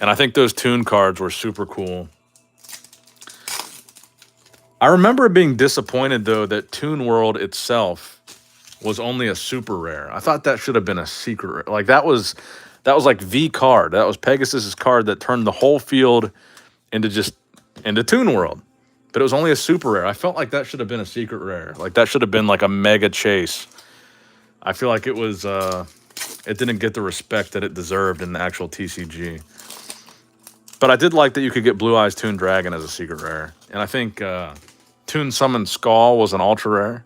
And I think those Toon cards were super cool. I remember being disappointed, though, that Toon World itself was only a super rare. I thought that should have been a secret. Like, that was like the card. That was Pegasus's card that turned the whole field into Toon World. But it was only a super rare. I felt like that should have been a secret rare. Like, that should have been like a mega chase. I feel like it was, it didn't get the respect that it deserved in the actual TCG. But I did like that you could get Blue Eyes Toon Dragon as a secret rare. And I think Toon Summon Skull was an ultra rare.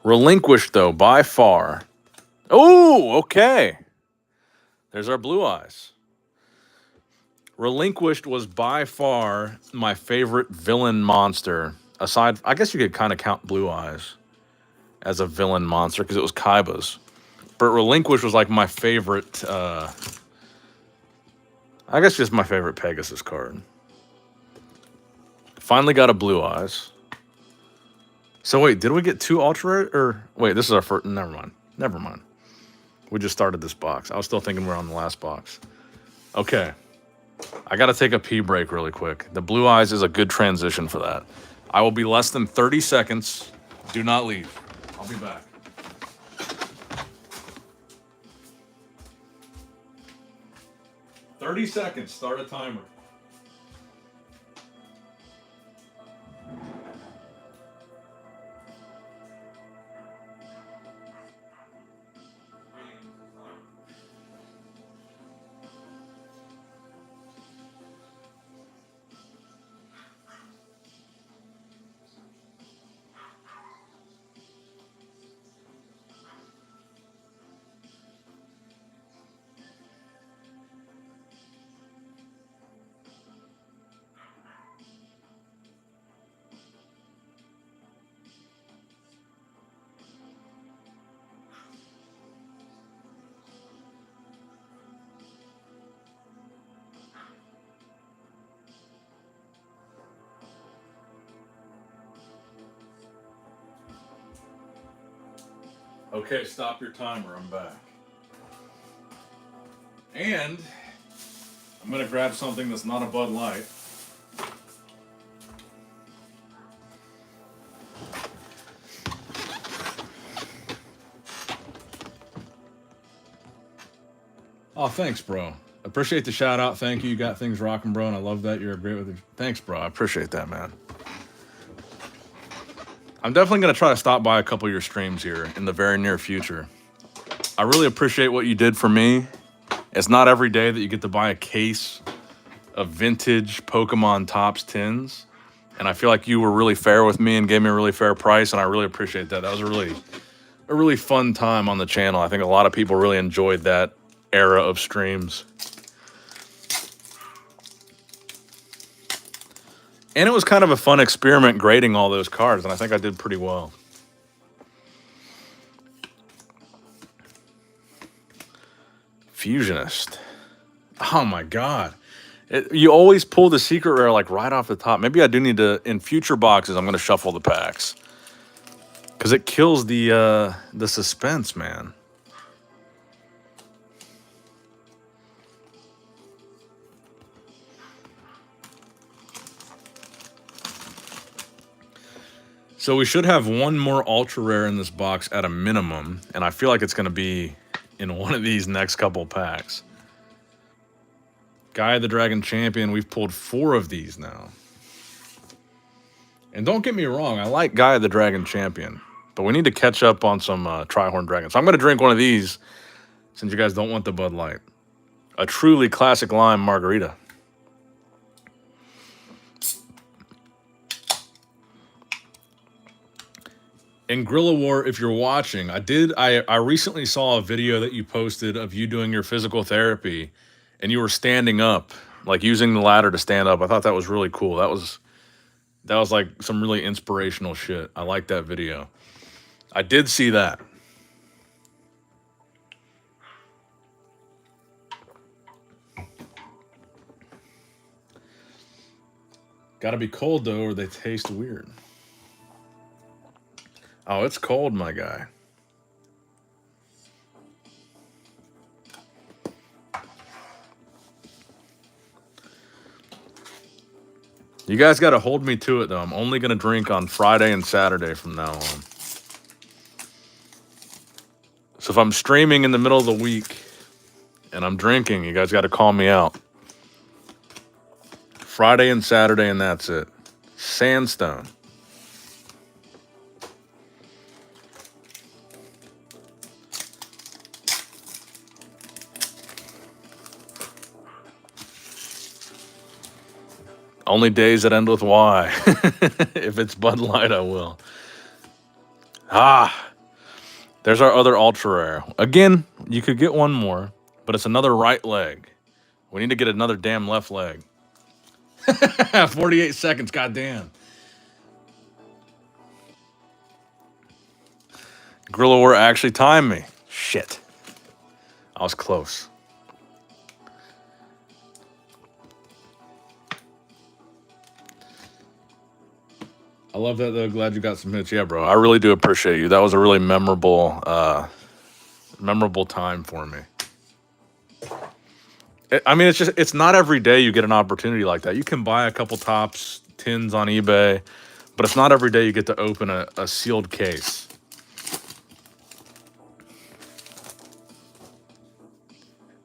Relinquished, though, by far. Oh, okay. There's our Blue Eyes. Relinquished was by far my favorite villain monster. Aside, I guess you could kind of count Blue Eyes as a villain monster because it was Kaiba's. But Relinquished was like my favorite, I guess just my favorite Pegasus card. Finally got a Blue Eyes. So wait, did we get two ultra rare? Or wait, this is our first. Never mind. We just started this box. I was still thinking we're on the last box. Okay. I got to take a pee break really quick. The Blue Eyes is a good transition for that. I will be less than 30 seconds. Do not leave. I'll be back. "30 seconds. Start a timer." Okay, stop your timer. I'm back. And I'm going to grab something that's not a Bud Light. Oh, thanks, bro. Appreciate the shout out. Thank you. You got things rocking, bro. And I love that. You're great with it. Thanks, bro. I appreciate that, man. I'm definitely going to try to stop by a couple of your streams here in the very near future. I really appreciate what you did for me. It's not every day that you get to buy a case of vintage Pokemon Topps tins. And I feel like you were really fair with me and gave me a really fair price. And I really appreciate that. That was a really fun time on the channel. I think a lot of people really enjoyed that era of streams. And it was kind of a fun experiment grading all those cards, and I think I did pretty well. Fusionist. Oh my god. You always pull the secret rare like right off the top. Maybe I do need to, in future boxes, I'm going to shuffle the packs. Because it kills the suspense, man. So we should have one more ultra rare in this box at a minimum, and I feel like it's going to be in one of these next couple packs. Guy the Dragon Champion, we've pulled 4 of these now. And don't get me wrong, I like Guy the Dragon Champion, but we need to catch up on some Trihorn Dragons. So I'm going to drink one of these since you guys don't want the Bud Light. A truly classic lime margarita. And Gorilla War, if you're watching, I recently saw a video that you posted of you doing your physical therapy and you were standing up, like using the ladder to stand up. I thought that was really cool. That was like some really inspirational shit. I like that video. I did see that. Gotta be cold though, or they taste weird. Oh, it's cold, my guy. You guys got to hold me to it, though. I'm only going to drink on Friday and Saturday from now on. So if I'm streaming in the middle of the week and I'm drinking, you guys got to call me out. Friday and Saturday, and that's it. Sandstone. Only days that end with Y. If it's Bud Light, I will. There's our other ultra rare. Again, you could get one more, but it's another right leg. We need to get another damn left leg. 48 seconds, goddamn. Gorilla War actually timed me. Shit. I was close. I love that, though. Glad you got some hits. Yeah, bro. I really do appreciate you. That was a really memorable time for me. I mean, it's not every day you get an opportunity like that. You can buy a couple tops, tins on eBay, but it's not every day you get to open a sealed case.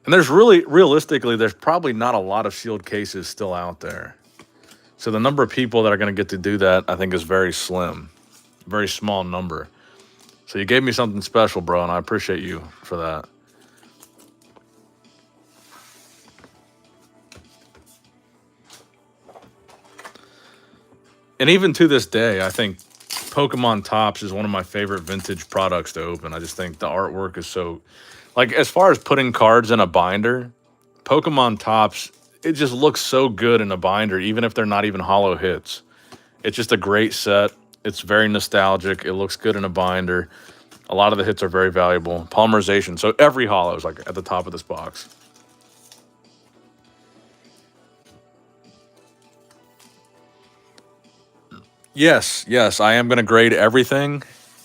And realistically, there's probably not a lot of sealed cases still out there. So the number of people that are going to get to do that, I think, is very slim. Very small number. So you gave me something special, bro, and I appreciate you for that. And even to this day, I think Pokemon Topps is one of my favorite vintage products to open. I just think the artwork is so... Like, as far as putting cards in a binder, Pokemon Topps, it just looks so good in a binder, even if they're not even hollow hits. It's just a great set. It's very nostalgic. It looks good in a binder. A lot of the hits are very valuable. Polymerization. So every hollow is like at the top of this box. Yes, I am going to grade everything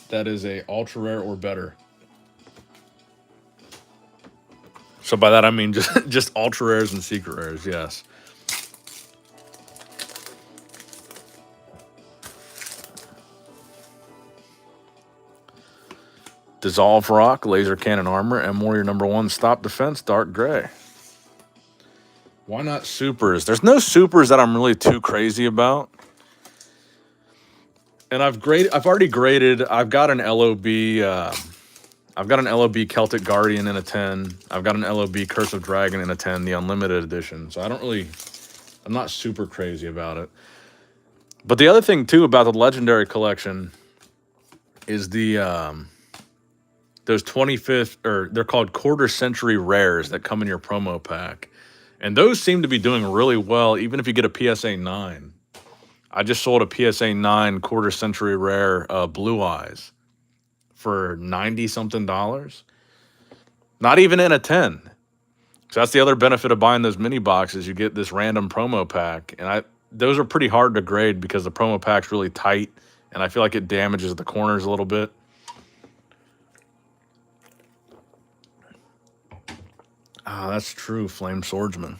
that is a ultra rare or better. So by that I mean just ultra rares and secret rares, yes. Dissolve Rock, Laser Cannon Armor, and Warrior #1, Stop Defense, Dark Gray. Why not supers? There's no supers that I'm really too crazy about. And I've already graded. I've got an LOB. I've got an LOB Celtic Guardian in a 10. I've got an LOB Curse of Dragon in a 10, the unlimited edition. So I'm not super crazy about it. But the other thing too about the Legendary Collection is those 25th, or they're called quarter century rares that come in your promo pack. And those seem to be doing really well, even if you get a PSA 9. I just sold a PSA 9 quarter century rare Blue Eyes for $90-something. Not even in a 10. So that's the other benefit of buying those mini boxes. You get this random promo pack. And those are pretty hard to grade because the promo pack's really tight. And I feel like it damages the corners a little bit. Ah, that's true, Flame Swordsman.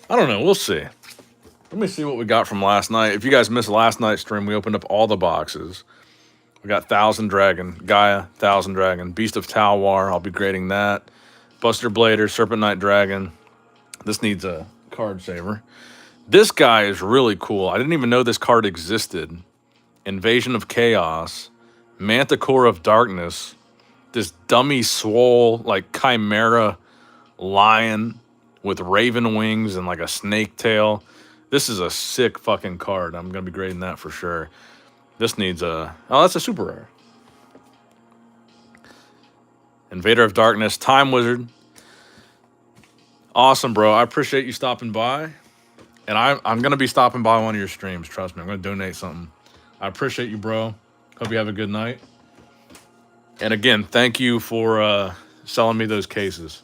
I don't know. We'll see. Let me see what we got from last night. If you guys missed last night's stream, we opened up all the boxes. We got Thousand Dragon, Gaia, Thousand Dragon, Beast of Talwar. I'll be grading that. Buster Blader, Serpent Knight Dragon. This needs a card saver. This guy is really cool. I didn't even know this card existed. Invasion of Chaos, Manticore of Darkness, this dummy swole, like, chimera lion with raven wings and, like, a snake tail. This is a sick fucking card. I'm going to be grading that for sure. This needs a... Oh, that's a super rare. Invader of Darkness, Time Wizard. Awesome, bro. I appreciate you stopping by. And I'm going to be stopping by one of your streams. Trust me. I'm going to donate something. I appreciate you, bro. Hope you have a good night. And again, thank you for selling me those cases.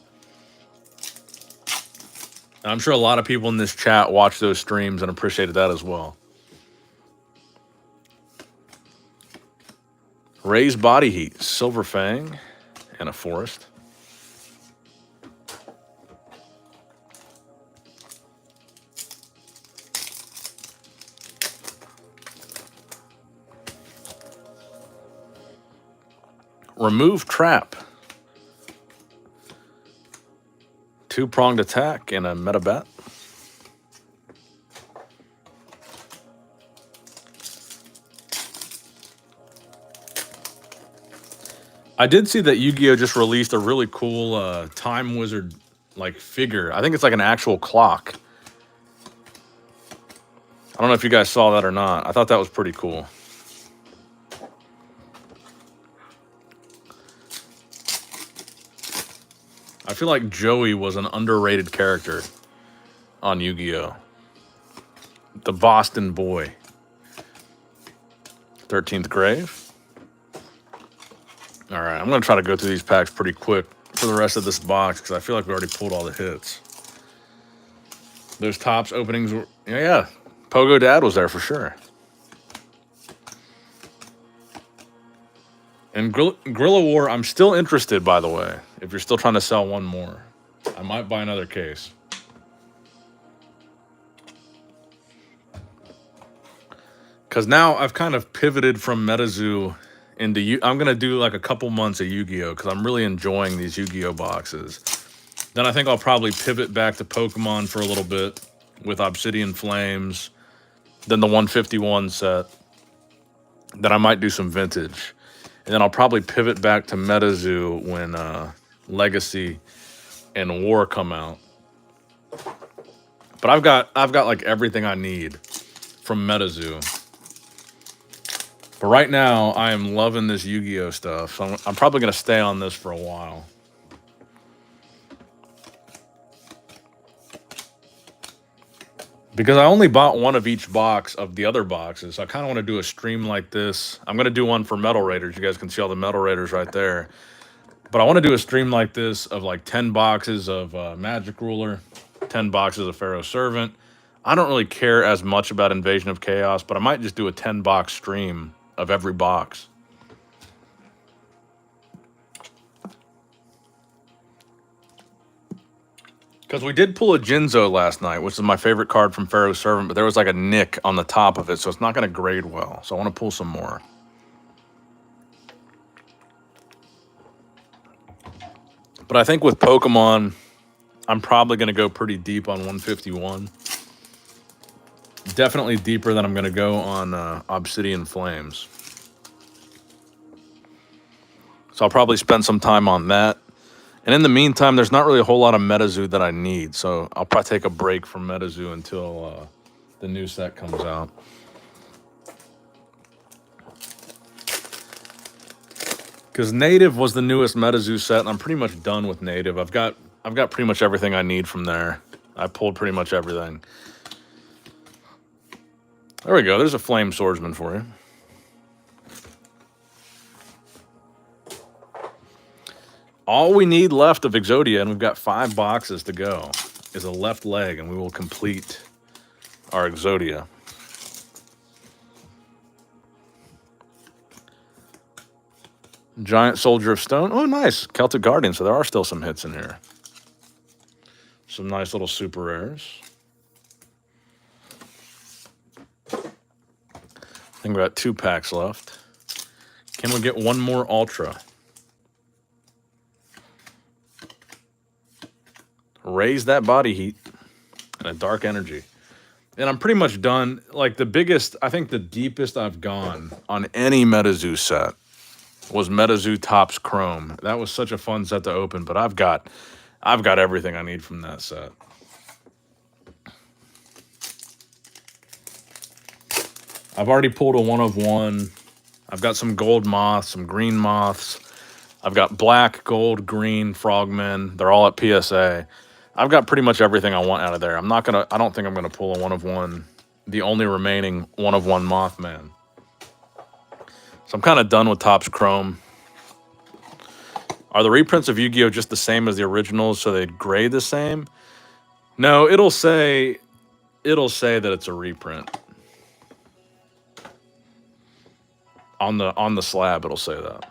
I'm sure a lot of people in this chat watch those streams and appreciated that as well. Raised Body Heat, Silver Fang, and a Forest. Remove Trap. Two-pronged attack and a meta bat. I did see that Yu-Gi-Oh just released a really cool Time Wizard like figure. I think it's like an actual clock. I don't know if you guys saw that or not. I thought that was pretty cool. I feel like Joey was an underrated character on Yu-Gi-Oh! The Boston boy. 13th Grave. All right, I'm going to try to go through these packs pretty quick for the rest of this box because I feel like we already pulled all the hits. Those tops openings were... Yeah. Pogo Dad was there for sure. And Gorilla War, I'm still interested, by the way. If you're still trying to sell one more, I might buy another case. Because now I've kind of pivoted from MetaZoo into... I'm going to do like a couple months of Yu-Gi-Oh! Because I'm really enjoying these Yu-Gi-Oh! Boxes. Then I think I'll probably pivot back to Pokemon for a little bit with Obsidian Flames. Then the 151 set. Then I might do some Vintage. And then I'll probably pivot back to MetaZoo when Legacy and War come out. But I've got like everything I need from MetaZoo. But right now, I am loving this Yu-Gi-Oh! Stuff. So I'm probably going to stay on this for a while. Because I only bought one of each box of the other boxes. So I kind of want to do a stream like this. I'm going to do one for Metal Raiders. You guys can see all the Metal Raiders right there. But I want to do a stream like this of like 10 boxes of Magic Ruler, 10 boxes of Pharaoh Servant. I don't really care as much about Invasion of Chaos, but I might just do a 10-box stream of every box. Because we did pull a Jinzo last night, which is my favorite card from Pharaoh Servant, but there was like a nick on the top of it, so it's not going to grade well. So I want to pull some more. But I think with Pokemon, I'm probably going to go pretty deep on 151. Definitely deeper than I'm going to go on Obsidian Flames. So I'll probably spend some time on that. And in the meantime, there's not really a whole lot of MetaZoo that I need. So I'll probably take a break from MetaZoo until the new set comes out. Because Native was the newest MetaZoo set, and I'm pretty much done with Native. I've got pretty much everything I need from there. I pulled pretty much everything. There we go. There's a Flame Swordsman for you. All we need left of Exodia, and we've got 5 boxes to go, is a left leg, and we will complete our Exodia. Giant Soldier of Stone. Oh, nice. Celtic Guardian. So there are still some hits in here. Some nice little super rares. I think we got 2 packs left. Can we get one more Ultra? Raise that body heat and a dark energy. And I'm pretty much done. Like the biggest, I think the deepest I've gone on any MetaZoo set was MetaZoo Topps Chrome. That was such a fun set to open, but I've got everything I need from that set. I've already pulled a 1 of 1. I've got some gold moths, some green moths. I've got black, gold, green frogmen. They're all at PSA. I've got pretty much everything I want out of there. I don't think I'm gonna pull a 1 of 1, the only remaining 1 of 1 Mothman. So I'm kind of done with Topps Chrome. Are the reprints of Yu-Gi-Oh just the same as the originals, so they grade the same? No, it'll say that it's a reprint. On the slab, it'll say that.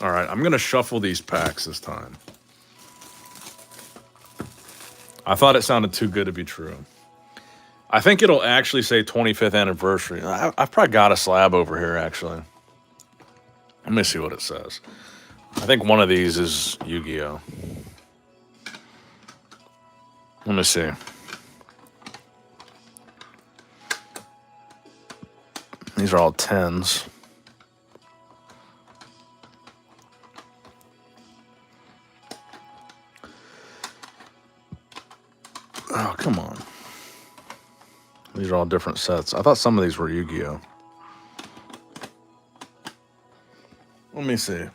All right, I'm gonna shuffle these packs this time. I thought it sounded too good to be true. I think it'll actually say 25th anniversary. I've probably got a slab over here, actually. Let me see what it says. I think one of these is Yu-Gi-Oh. Let me see. These are all 10s. Oh, come on. These are all different sets. I thought some of these were Yu-Gi-Oh. Let me see.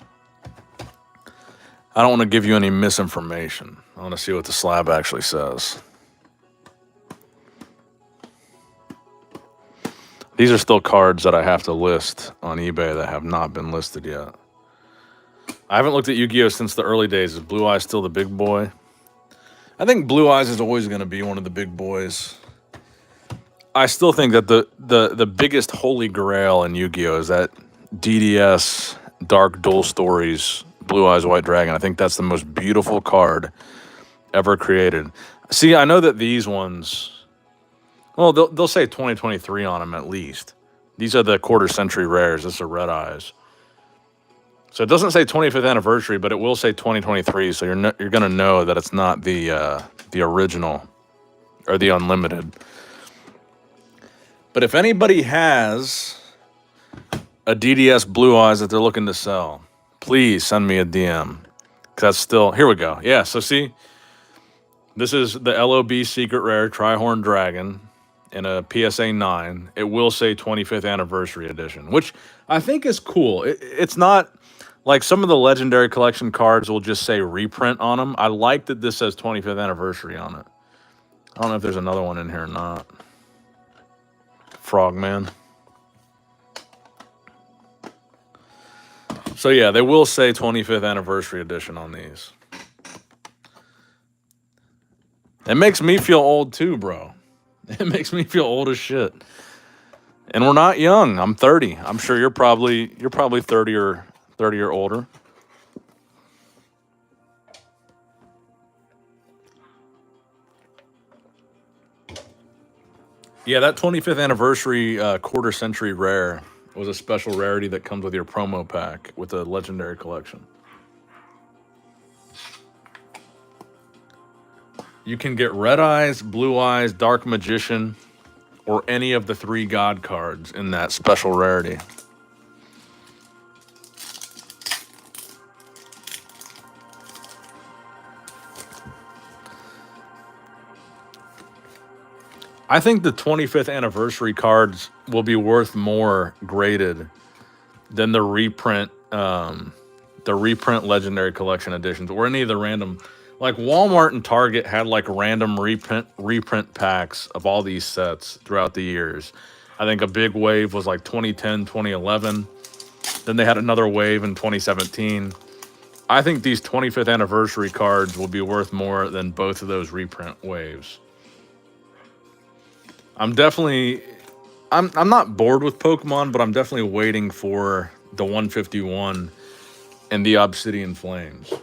I don't want to give you any misinformation. I want to see what the slab actually says. These are still cards that I have to list on eBay that have not been listed yet. I haven't looked at Yu-Gi-Oh since the early days. Is Blue Eyes still the big boy? I think Blue Eyes is always going to be one of the big boys. I still think that the biggest holy grail in Yu-Gi-Oh is that DDS Dark Duel Stories Blue Eyes White Dragon. I think that's the most beautiful card ever created. See, I know that these ones, well, they'll say 2023 on them at least. These are the quarter century rares. This are Red Eyes. So it doesn't say 25th anniversary, but it will say 2023. So you're gonna know that it's not the original or the unlimited. But if anybody has a DDS Blue Eyes that they're looking to sell, please send me a DM. Cause that's still, here we go. Yeah, so see, this is the LOB Secret Rare Trihorn Dragon in a PSA 9. It will say 25th Anniversary Edition, which I think is cool. It's not like some of the Legendary Collection cards will just say reprint on them. I like that this says 25th Anniversary on it. I don't know if there's another one in here or not. Frogman. So yeah, they will say 25th Anniversary Edition on these. It makes me feel old too, bro. It makes me feel old as shit. And we're not young. I'm 30. I'm sure you're probably 30 or older. Yeah, that 25th anniversary quarter century rare was a special rarity that comes with your promo pack with the Legendary Collection. You can get Red Eyes, Blue Eyes, Dark Magician, or any of the 3 God cards in that special rarity. I think the 25th anniversary cards will be worth more graded than the reprint Legendary Collection editions or any of the random. Like Walmart and Target had like random reprint packs of all these sets throughout the years. I think a big wave was like 2010, 2011. Then they had another wave in 2017. I think these 25th anniversary cards will be worth more than both of those reprint waves. I'm not bored with Pokemon, but I'm definitely waiting for the 151 and the Obsidian Flames.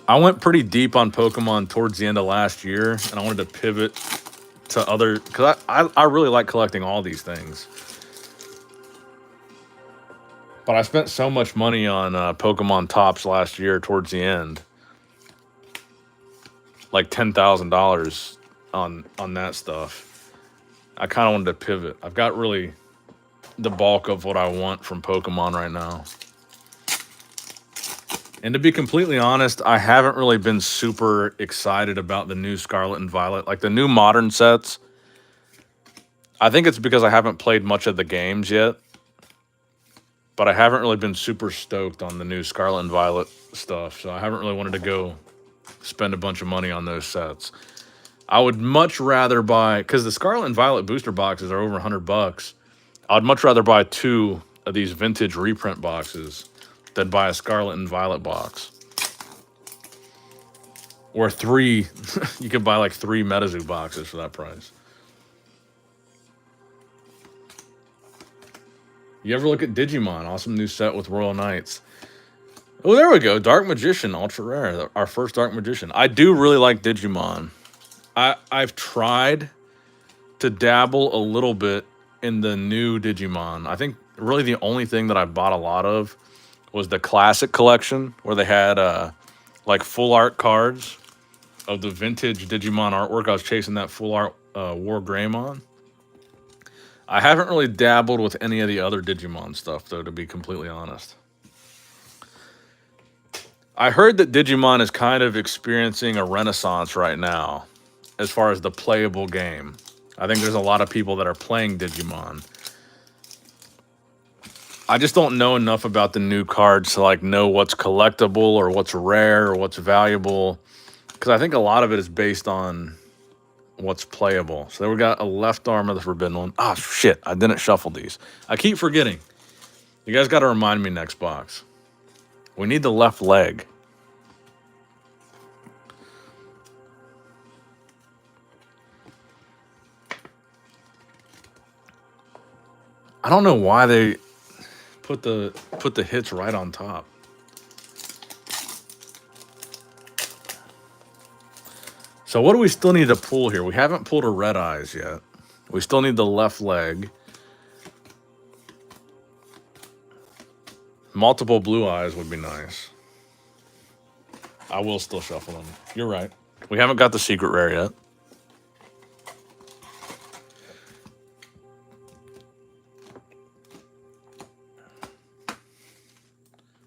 I went pretty deep on Pokemon towards the end of last year, and I wanted to pivot to other, because I really like collecting all these things. But I spent so much money on Pokemon Tops last year towards the end, like $10,000 on that stuff. I kind of wanted to pivot. I've got really the bulk of what I want from Pokemon right now. And to be completely honest, I haven't really been super excited about the new Scarlet and Violet, like the new modern sets. I think it's because I haven't played much of the games yet, but I haven't really been super stoked on the new Scarlet and Violet stuff, so I haven't really wanted to go spend a bunch of money on those sets. I would much rather buy, because the Scarlet and Violet booster boxes are over $100. I'd much rather buy 2 of these vintage reprint boxes than buy a Scarlet and Violet box. Or 3, you could buy like 3 MetaZoo boxes for that price. You ever look at Digimon? Awesome new set with Royal Knights. Oh, there we go. Dark Magician, ultra rare. Our first Dark Magician. I do really like Digimon. I've tried to dabble a little bit in the new Digimon. I think really the only thing that I bought a lot of was the classic collection where they had like full art cards of the vintage Digimon artwork. I was chasing that full art War Greymon. I haven't really dabbled with any of the other Digimon stuff, though, to be completely honest. I heard that Digimon is kind of experiencing a renaissance right now as far as the playable game. I think there's a lot of people that are playing Digimon. I just don't know enough about the new cards to like know what's collectible or what's rare or what's valuable, because I think a lot of it is based on what's playable. So we got a left arm of the Forbidden One. Ah, shit, I didn't shuffle these. I keep forgetting. You guys got to remind me next box. We need the left leg. I don't know why they put the hits right on top. So what do we still need to pull here? We haven't pulled a Red Eyes yet. We still need the left leg. Multiple Blue Eyes would be nice. I will still shuffle them. You're right. We haven't got the secret rare yet.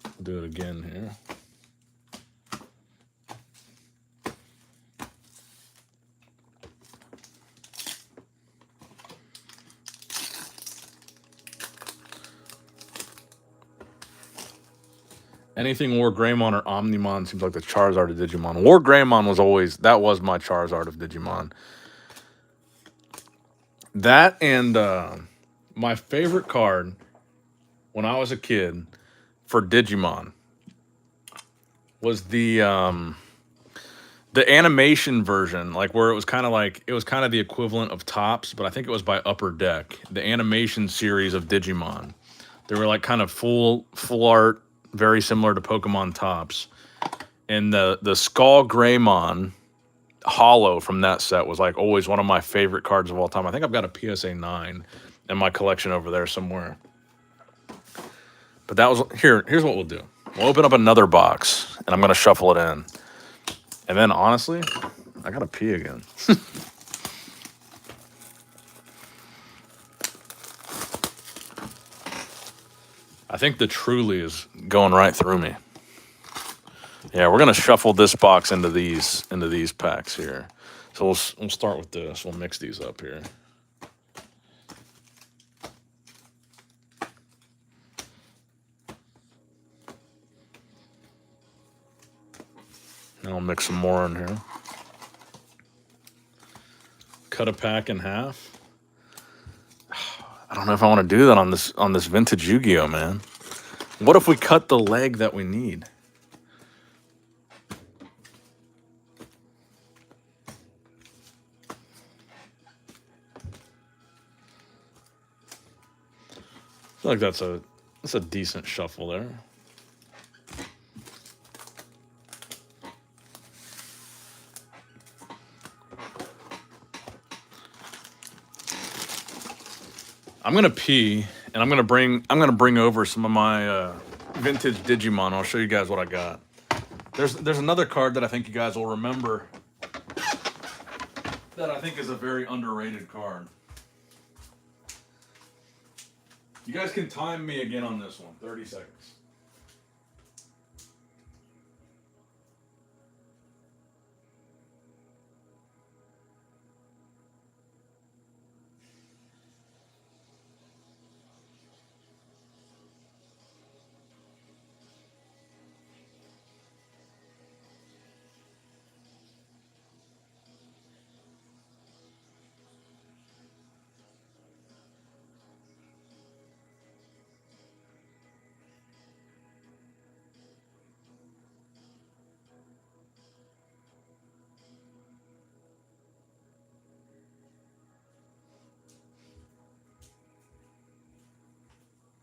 We'll do it again here. Anything War Greymon or Omnimon seems like the Charizard of Digimon. War Greymon was my Charizard of Digimon. That and my favorite card when I was a kid for Digimon was the animation version, like where it was kind of the equivalent of Tops, but I think it was by Upper Deck. The animation series of Digimon. They were like kind of full art, very similar to Pokemon Tops. And the Skull Greymon Hollow from that set was like always one of my favorite cards of all time. I think I've got a PSA 9 in my collection over there somewhere. But that was here's what we'll do. We'll open up another box and I'm gonna shuffle it in. And then honestly, I gotta pee again. I think the Truly is going right through me. Yeah, we're gonna shuffle this box into these packs here. So we'll start with this. We'll mix these up here. And I'll mix some more in here. Cut a pack in half. I don't know if I want to do that on this vintage Yu-Gi-Oh, man. What if we cut the leg that we need? I feel like that's a decent shuffle there. I'm gonna pee, And I'm gonna bring over some of my vintage Digimon. I'll show you guys what I got. There's another card that I think you guys will remember that I think is a very underrated card. You guys can time me again on this one. 30 seconds.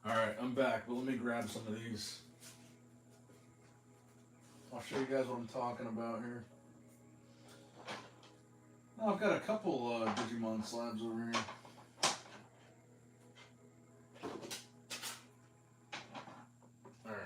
All right, I'm back, but let me grab some of these. I'll show you guys what I'm talking about here. Oh, I've got a couple Digimon slabs over here. All right.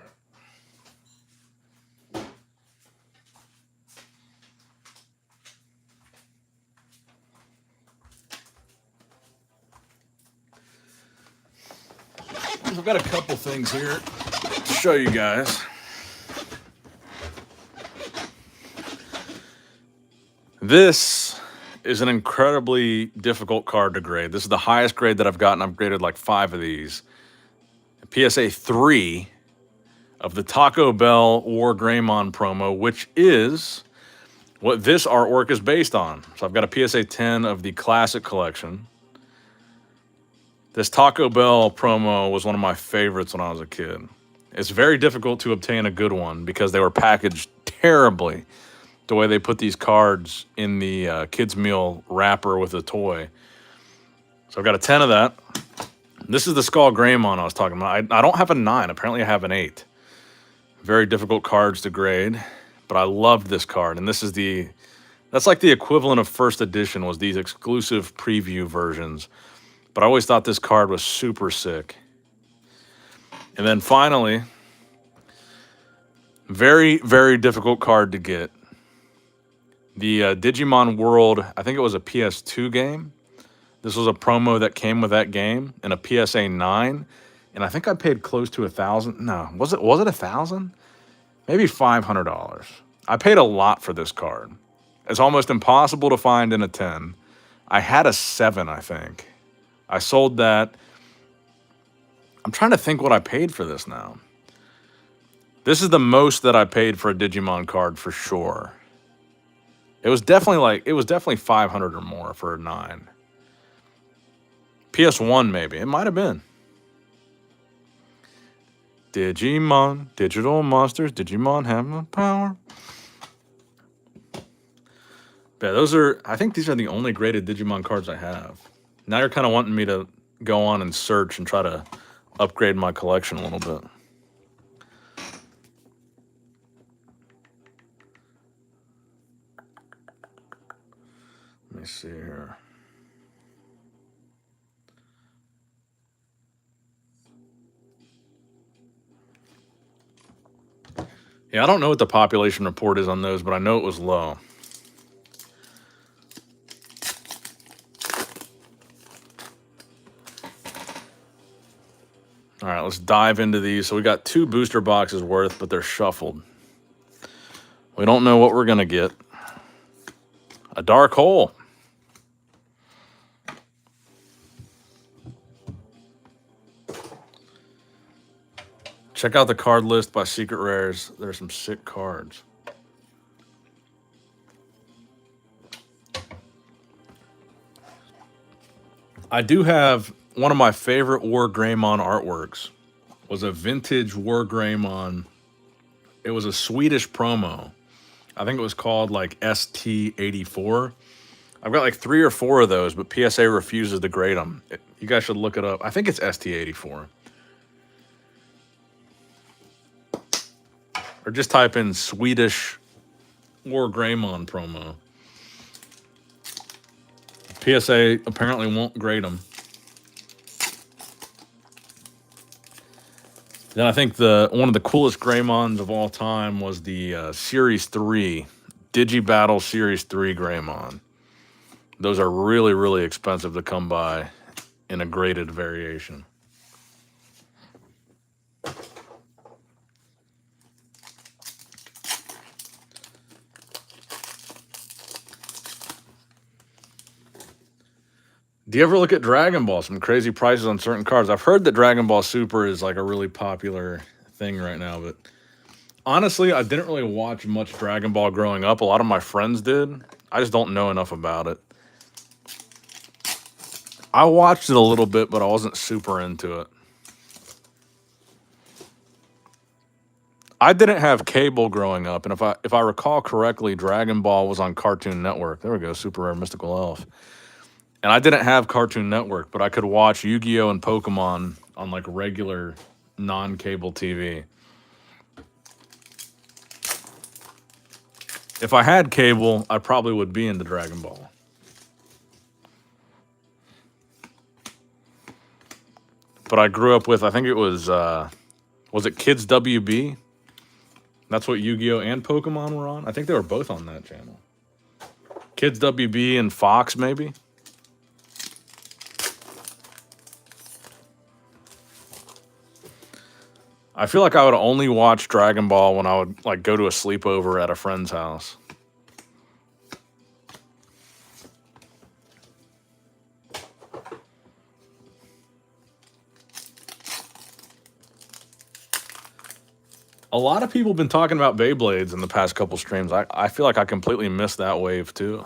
I've got a couple things here to show you guys. This is an incredibly difficult card to grade. This is the highest grade that I've gotten. I've graded like 5 of these. PSA 3 of the Taco Bell War Greymon promo, which is what this artwork is based on. So I've got a PSA 10 of the Classic Collection. This Taco Bell promo was one of my favorites when I was a kid. It's very difficult to obtain a good one because they were packaged terribly. The way they put these cards in the kids' meal wrapper with a toy. So I've got a 10 of that. This is the Skull Greymon I was talking about. I don't have a 9. Apparently I have an 8. Very difficult cards to grade. But I loved this card. And this is that's like the equivalent of first edition was these exclusive preview versions. But I always thought this card was super sick. And then finally, very, very difficult card to get. The Digimon World, I think it was a PS2 game. This was a promo that came with that game and a PSA 9. And I think I paid close to $1,000. No, was it 1,000? Maybe $500. I paid a lot for this card. It's almost impossible to find in a 10. I had a 7, I think. I sold that. I'm trying to think what I paid for this now. This is the most that I paid for a Digimon card for sure. It was definitely 500 or more for a 9. PS1 maybe. It might have been. Digimon, digital monsters, Digimon have the power. Yeah, I think these are the only graded Digimon cards I have. Now you're kind of wanting me to go on and search and try to upgrade my collection a little bit. Let me see here. Yeah, I don't know what the population report is on those, but I know it was low. All right, let's dive into these. So we got 2 booster boxes worth, but they're shuffled. We don't know what we're going to get. A dark hole. Check out the card list by Secret Rares. There's some sick cards. I do have one of my favorite War Greymon artworks. Was a vintage War Greymon. It was a Swedish promo. I think it was called like ST84. I've got like 3 or 4 of those, but PSA refuses to grade them. You guys should look it up. I think it's ST84. Or just type in Swedish War Greymon promo. PSA apparently won't grade them. Then I think one of the coolest Greymons of all time was the Series 3, Digibattle Series 3 Greymon. Those are really, really expensive to come by in a graded variation. Do you ever look at Dragon Ball? Some crazy prices on certain cards. I've heard that Dragon Ball Super is like a really popular thing right now, but honestly, I didn't really watch much Dragon Ball growing up. A lot of my friends did. I just don't know enough about it. I watched it a little bit, but I wasn't super into it. I didn't have cable growing up, and if I recall correctly, Dragon Ball was on Cartoon Network. There we go, Super Rare Mystical Elf. And I didn't have Cartoon Network, but I could watch Yu-Gi-Oh and Pokemon on like regular non-cable TV. If I had cable, I probably would be into Dragon Ball. But I grew up with, I think it was it Kids WB? That's what Yu-Gi-Oh and Pokemon were on. I think they were both on that channel. Kids WB and Fox, maybe. I feel like I would only watch Dragon Ball when I would like go to a sleepover at a friend's house. A lot of people have been talking about Beyblades in the past couple streams. I feel like I completely missed that wave too.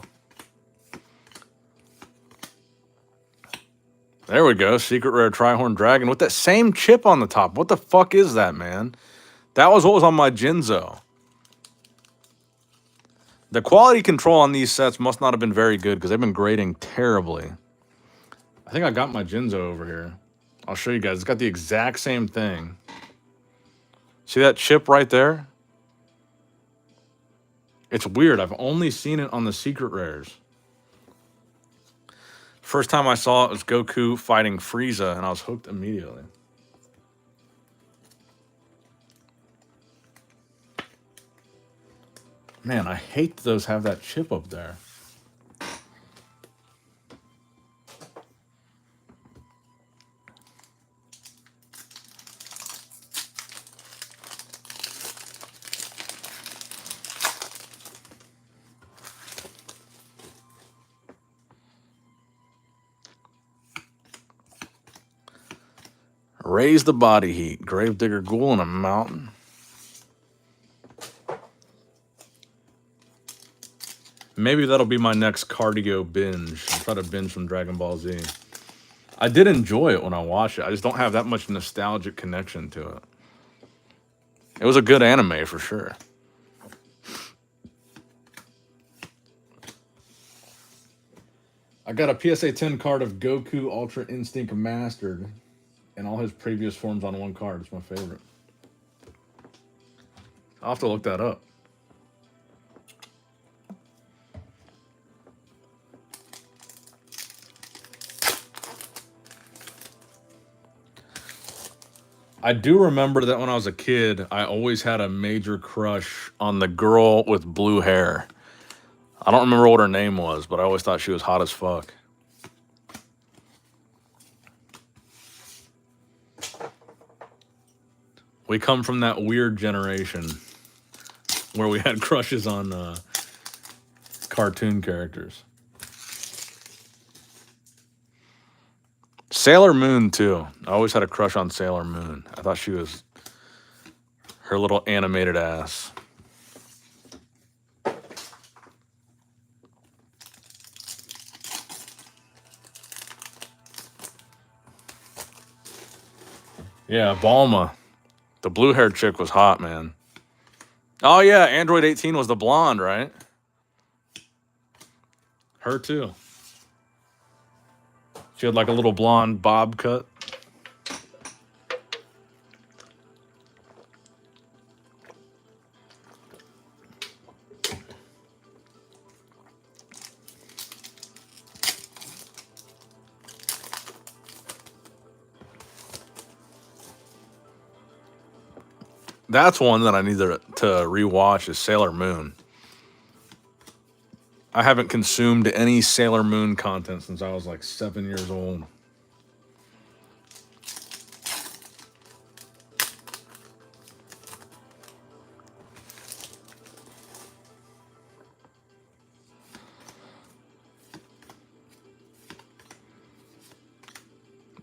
There we go. Secret Rare Trihorn Dragon with that same chip on the top. What the fuck is that, man? That was what was on my Jinzo. The quality control on these sets must not have been very good because they've been grading terribly. I think I got my Jinzo over here. I'll show you guys. It's got the exact same thing. See that chip right there? It's weird. I've only seen it on the Secret Rares. First time I saw it was Goku fighting Frieza, and I was hooked immediately. Man, I hate those have that chip up there. Raise the body heat. Gravedigger Ghoul in a mountain. Maybe that'll be my next cardio binge. I'll try to binge some Dragon Ball Z. I did enjoy it when I watched it. I just don't have that much nostalgic connection to it. It was a good anime for sure. I got a PSA 10 card of Goku Ultra Instinct Mastered and all his previous forms on one card. It's my favorite. I'll have to look that up. I do remember that when I was a kid, I always had a major crush on the girl with blue hair. I don't remember what her name was, but I always thought she was hot as fuck. We come from that weird generation where we had crushes on cartoon characters. Sailor Moon, too. I always had a crush on Sailor Moon. I thought she was her little animated ass. Yeah, Balma. The blue-haired chick was hot, man. Oh, yeah, Android 18 was the blonde, right? Her, too. She had like a little blonde bob cut. That's one that I need to rewatch is Sailor Moon. I haven't consumed any Sailor Moon content since I was like 7 years old.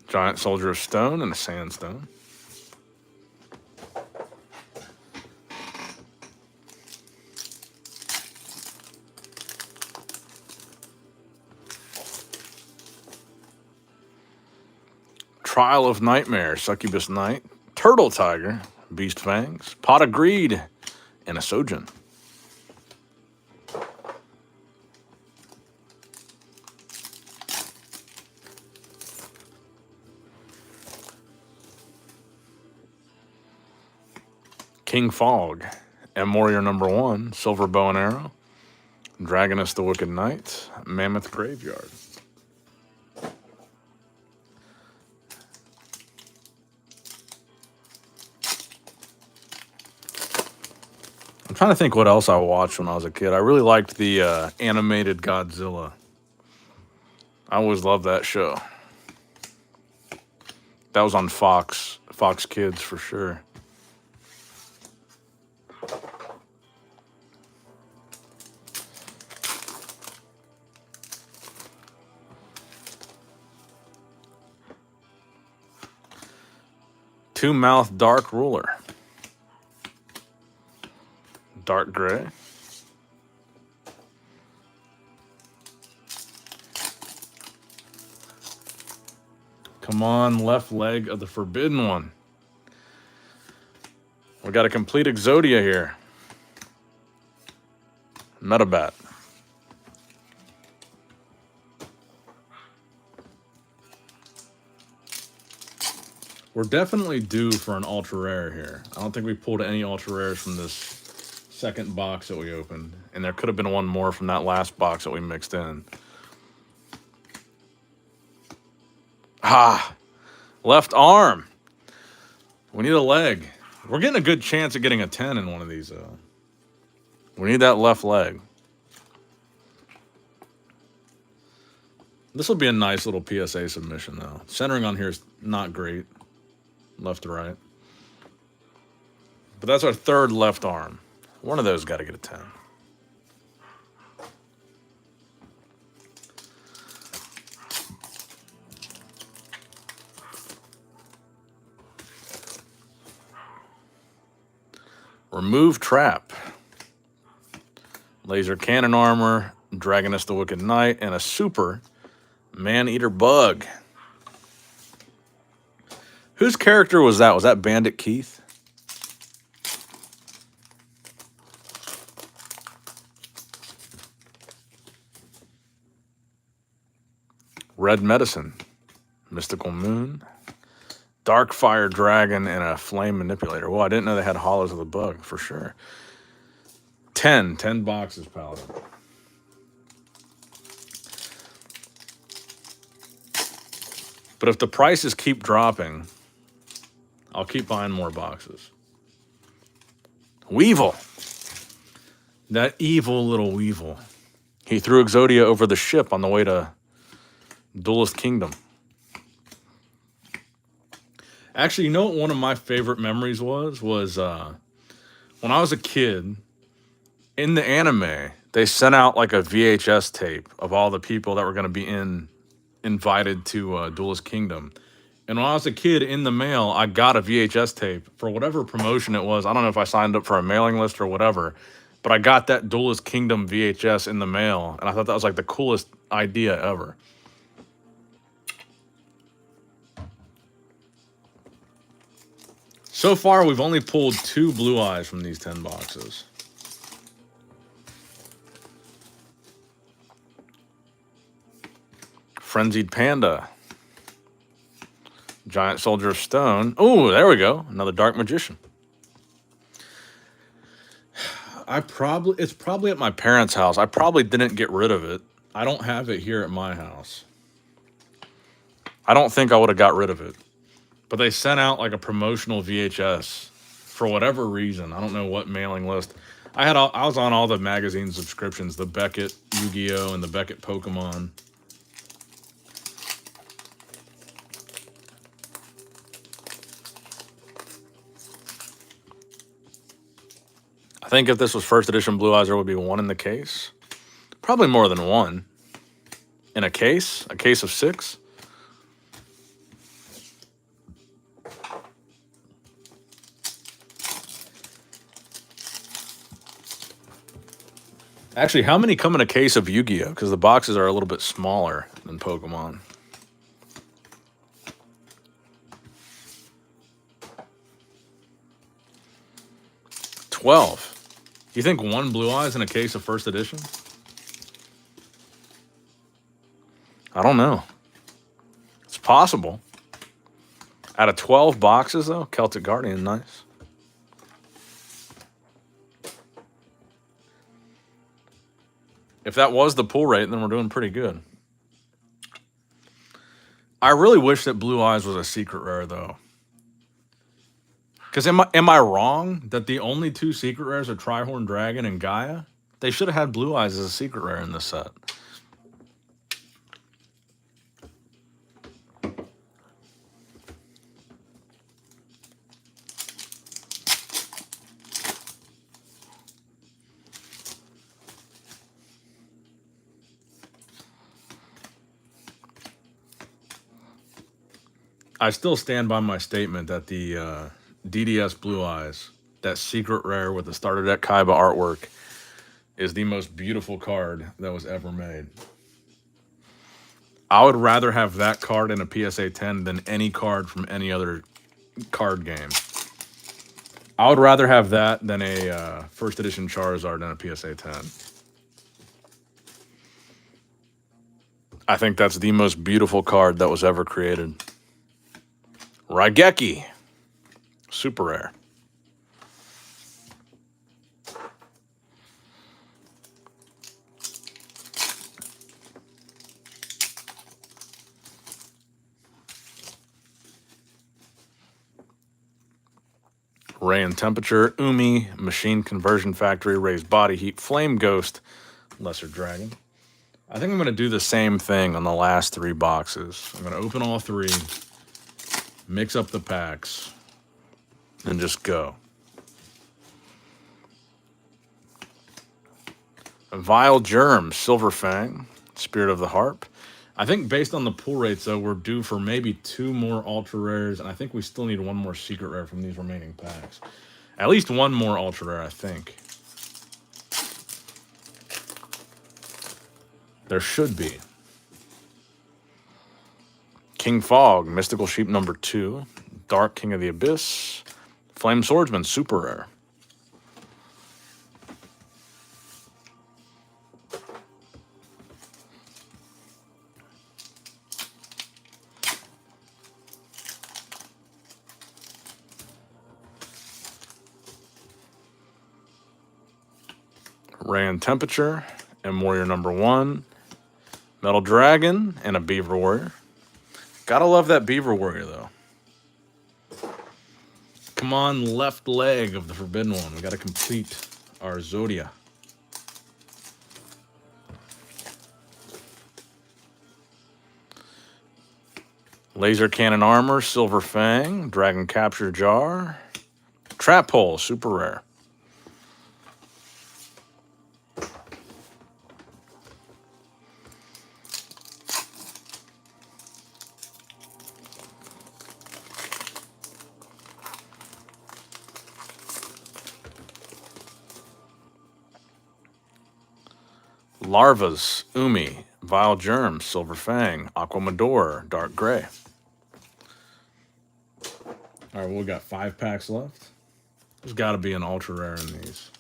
Giant Soldier of Stone and a Sandstone. Trial of Nightmare, Succubus Knight, Turtle Tiger, Beast Fangs, Pot of Greed, and a Sojin. King Fog, M Warrior #1, Silver Bow and Arrow, Dragoness the Wicked Knight, Mammoth Graveyard. I'm trying to think what else I watched when I was a kid. I really liked the animated Godzilla. I always loved that show. That was on Fox Kids for sure. Two Mouth Dark Ruler. Dark Gray. Come on, left leg of the Forbidden One. We got a complete Exodia here. Metabat. We're definitely due for an ultra rare here. I don't think we pulled any ultra rares from this second box that we opened. And there could have been one more from that last box that we mixed in. Ah, left arm. We need a leg. We're getting a good chance of getting a 10 in one of these. We need that left leg. This will be a nice little PSA submission, though. Centering on here is not great. Left to right. But that's our third left arm. One of those got to get a 10. Remove Trap. Laser Cannon Armor, Dragoness the Wicked Knight, and a super Man-Eater Bug. Whose character was that? Was that Bandit Keith? Red Medicine, Mystical Moon, Dark Fire Dragon, and a Flame Manipulator. Well, I didn't know they had Hollows of the Bug, for sure. 10 boxes, Paladin. But if the prices keep dropping, I'll keep buying more boxes. Weevil. That evil little Weevil. He threw Exodia over the ship on the way to Duelist Kingdom. Actually, you know what one of my favorite memories was when I was a kid, in the anime, they sent out like a VHS tape of all the people that were going to be invited to Duelist Kingdom. And when I was a kid, in the mail, I got a VHS tape for whatever promotion it was. I don't know if I signed up for a mailing list or whatever, but I got that Duelist Kingdom VHS in the mail, and I thought that was like the coolest idea ever. So far, we've only pulled 2 Blue Eyes from these 10 boxes. Frenzied Panda. Giant Soldier of Stone. Oh, there we go. Another Dark Magician. It's probably at my parents' house. I probably didn't get rid of it. I don't have it here at my house. I don't think I would have got rid of it. But they sent out like a promotional VHS for whatever reason. I don't know what mailing list. I was on all the magazine subscriptions, the Beckett Yu-Gi-Oh! And the Beckett Pokemon. I think if this was first edition Blue Eyes, there would be one in the case. Probably more than one. In a case of 6. Actually, how many come in a case of Yu-Gi-Oh? Because the boxes are a little bit smaller than Pokemon. 12. You think one Blue Eyes in a case of first edition? I don't know. It's possible. Out of 12 boxes, though, Celtic Guardian, nice. If that was the pull rate, then we're doing pretty good. I really wish that Blue Eyes was a secret rare, though. Because am I wrong that the only 2 secret rares are Trihorn Dragon and Gaia? They should have had Blue Eyes as a secret rare in this set. I still stand by my statement that the DDS Blue Eyes, that secret rare with the starter deck Kaiba artwork, is the most beautiful card that was ever made. I would rather have that card in a PSA 10 than any card from any other card game. I would rather have that than a first edition Charizard in a PSA 10. I think that's the most beautiful card that was ever created. Raigeki. Super rare. Ray and Temperature, Umi, Machine Conversion Factory, Raised Body Heat, Flame Ghost, Lesser Dragon. I think I'm going to do the same thing on the last 3 boxes. I'm going to open all 3, mix up the packs, and just go. Vile Germ, Silver Fang, Spirit of the Harp. I think based on the pull rates, though, we're due for maybe 2 more ultra rares, and I think we still need 1 more secret rare from these remaining packs. At least 1 more ultra rare, I think. There should be. King Fog, Mystical Sheep number 2, Dark King of the Abyss, Flame Swordsman, super rare. Ray and Temperature, M Warrior number 1, Metal Dragon, and a Beaver Warrior. Gotta love that Beaver Warrior, though. Come on, left leg of the Forbidden One. We gotta complete our Exodia. Laser Cannon Armor, Silver Fang, Dragon Capture Jar, Trap Hole, super rare. Larvas, Umi, Vile Germ, Silver Fang, Aquamador, Dark Gray. All right, well, we got 5 packs left. There's got to be an ultra rare in these.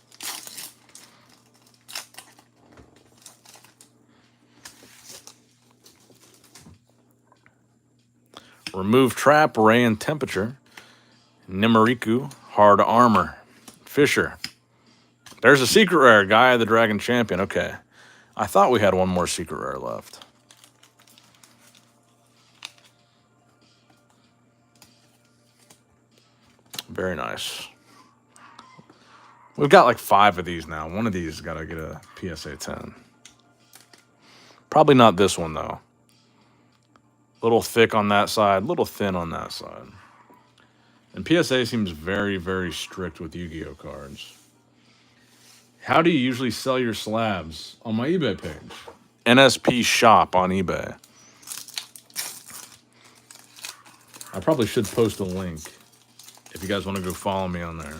Remove Trap, Ray and Temperature, Nimariku, Hard Armor, Fisher. There's a secret rare, Gaia the Dragon Champion. Okay. I thought we had 1 more secret rare left. Very nice. We've got like 5 of these now. One of these got to get a PSA 10. Probably not this one, though. Little thick on that side, little thin on that side. And PSA seems very, very strict with Yu-Gi-Oh cards. How do you usually sell your slabs? On my eBay page. NSP shop on eBay. I probably should post a link if you guys want to go follow me on there.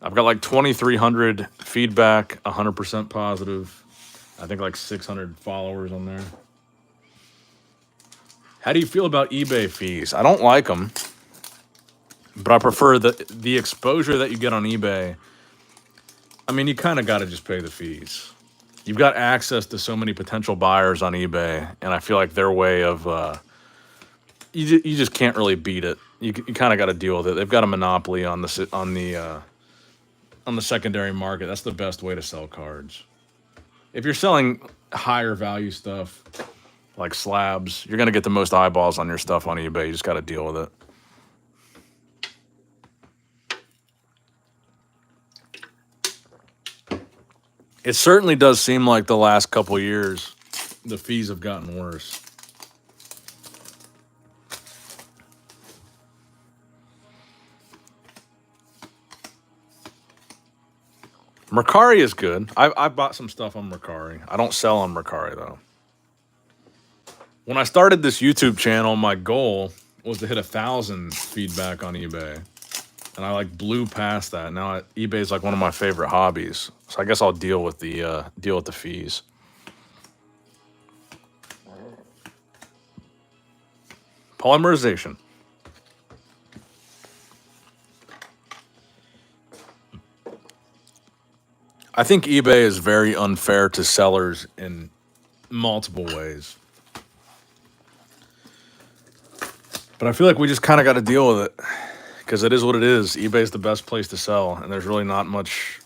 I've got like 2,300 feedback, 100% positive. I think like 600 followers on there. How do you feel about eBay fees? I don't like them, but I prefer the exposure that you get on eBay. I mean, you kind of got to just pay the fees. You've got access to so many potential buyers on eBay, and I feel like their way of you just can't really beat it. You kind of got to deal with it. They've got a monopoly on the secondary market. That's the best way to sell cards. If you're selling higher value stuff like slabs, you're gonna get the most eyeballs on your stuff on eBay. You just got to deal with it. It certainly does seem like the last couple years, the fees have gotten worse. Mercari is good. I've bought some stuff on Mercari. I don't sell on Mercari, though. When I started this YouTube channel, my goal was to hit 1,000 feedback on eBay. And I like blew past that. Now eBay is like one of my favorite hobbies. So I guess I'll deal with the fees. Polymerization. I think eBay is very unfair to sellers in multiple ways. But I feel like we just kind of got to deal with it because it is what it is. eBay is the best place to sell, and there's really not much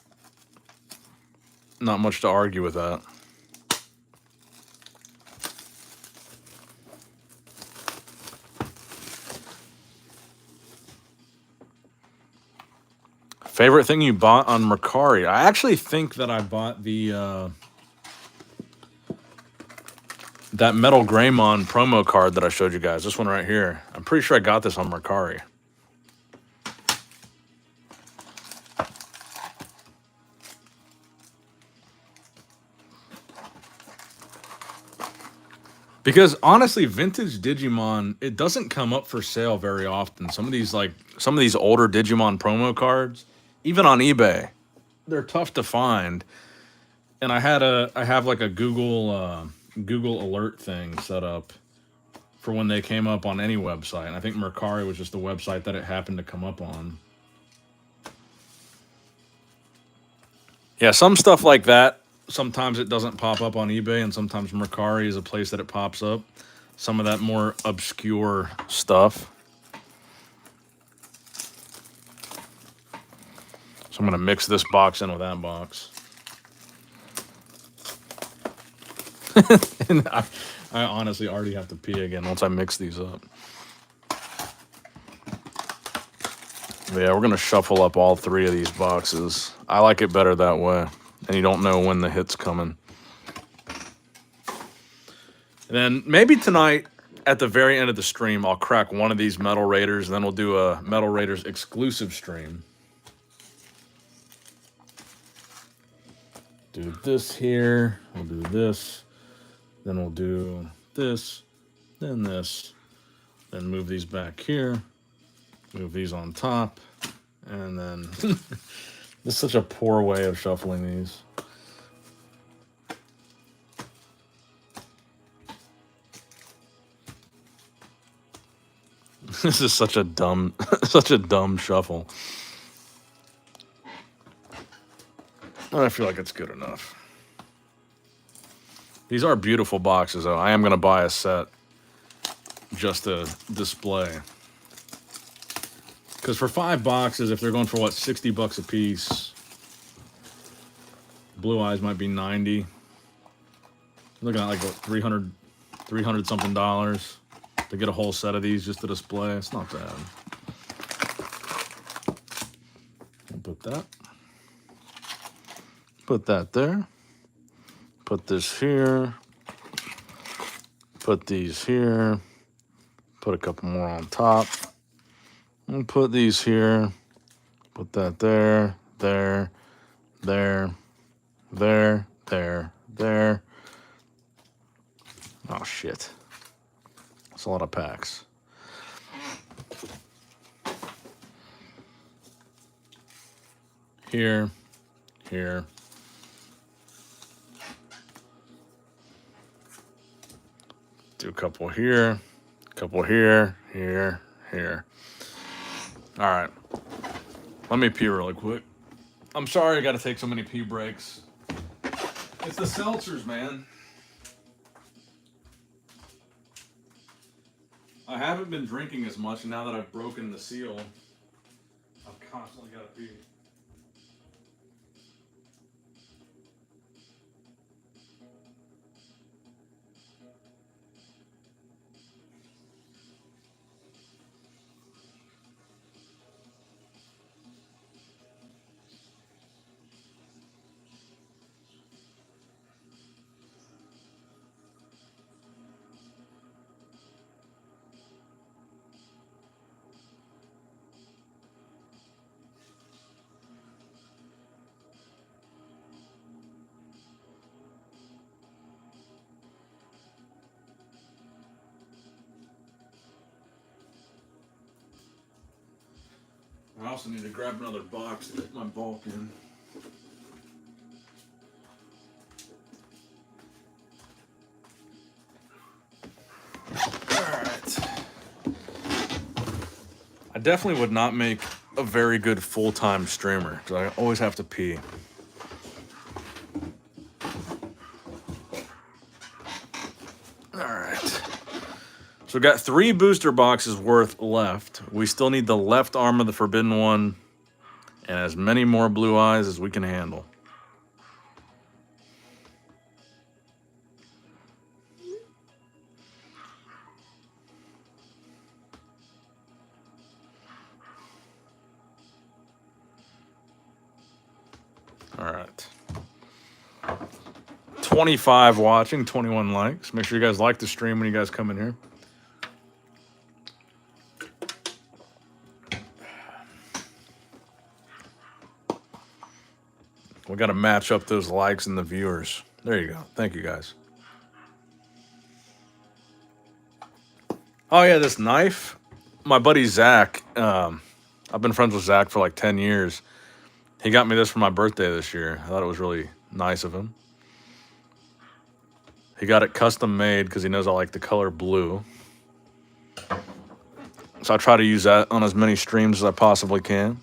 to argue with that. Favorite thing you bought on Mercari? I actually think that I bought that Metal Greymon promo card that I showed you guys. This one right here. I'm pretty sure I got this on Mercari. Because honestly, vintage Digimon, it doesn't come up for sale very often. Some of these older Digimon promo cards, even on eBay, they're tough to find. And I have like a Google alert thing set up for when they came up on any website. And I think Mercari was just the website that it happened to come up on. Yeah, some stuff like that, sometimes it doesn't pop up on eBay, and sometimes Mercari is a place that it pops up. Some of that more obscure stuff. So I'm going to mix this box in with that box. And I honestly already have to pee again once I mix these up. But yeah, we're going to shuffle up all 3 of these boxes. I like it better that way. And you don't know when the hit's coming. And then maybe tonight, at the very end of the stream, I'll crack one of these Metal Raiders, and then we'll do a Metal Raiders exclusive stream. Do this here, we'll do this, then we'll do this, then this, then move these back here, move these on top, and then this is such a poor way of shuffling these. This is such a dumb shuffle. I feel like it's good enough. These are beautiful boxes, though. I am going to buy a set just to display. Because for 5 boxes, if they're going for, what, $60 a piece, Blue Eyes might be 90. Looking at like what, $300 something dollars. to get a whole set of these just to display. It's not bad. I'll put that. Put that there. Put this here. Put these here. Put a couple more on top. And put these here. Put that there, there, there, there, there, there. Oh, shit. That's a lot of packs. Here, here. Do a couple here, here, here. All right. Let me pee really quick. I'm sorry I got to take so many pee breaks. It's the seltzers, man. I haven't been drinking as much, and now that I've broken the seal, I've constantly got to pee. I also need to grab another box to put my bulk in. Alright. I definitely would not make a very good full-time streamer, because I always have to pee. Alright. So we got 3 booster boxes worth left. We still need the left arm of the Forbidden One and as many more blue eyes as we can handle. Alright. 25 watching, 21 likes. Make sure you guys like the stream when you guys come in here. We got to match up those likes and the viewers. There you go. Thank you, guys. Oh, yeah, this knife. My buddy Zach, I've been friends with Zach for like 10 years. He got me this for my birthday this year. I thought it was really nice of him. He got it custom made because he knows I like the color blue. So I try to use that on as many streams as I possibly can.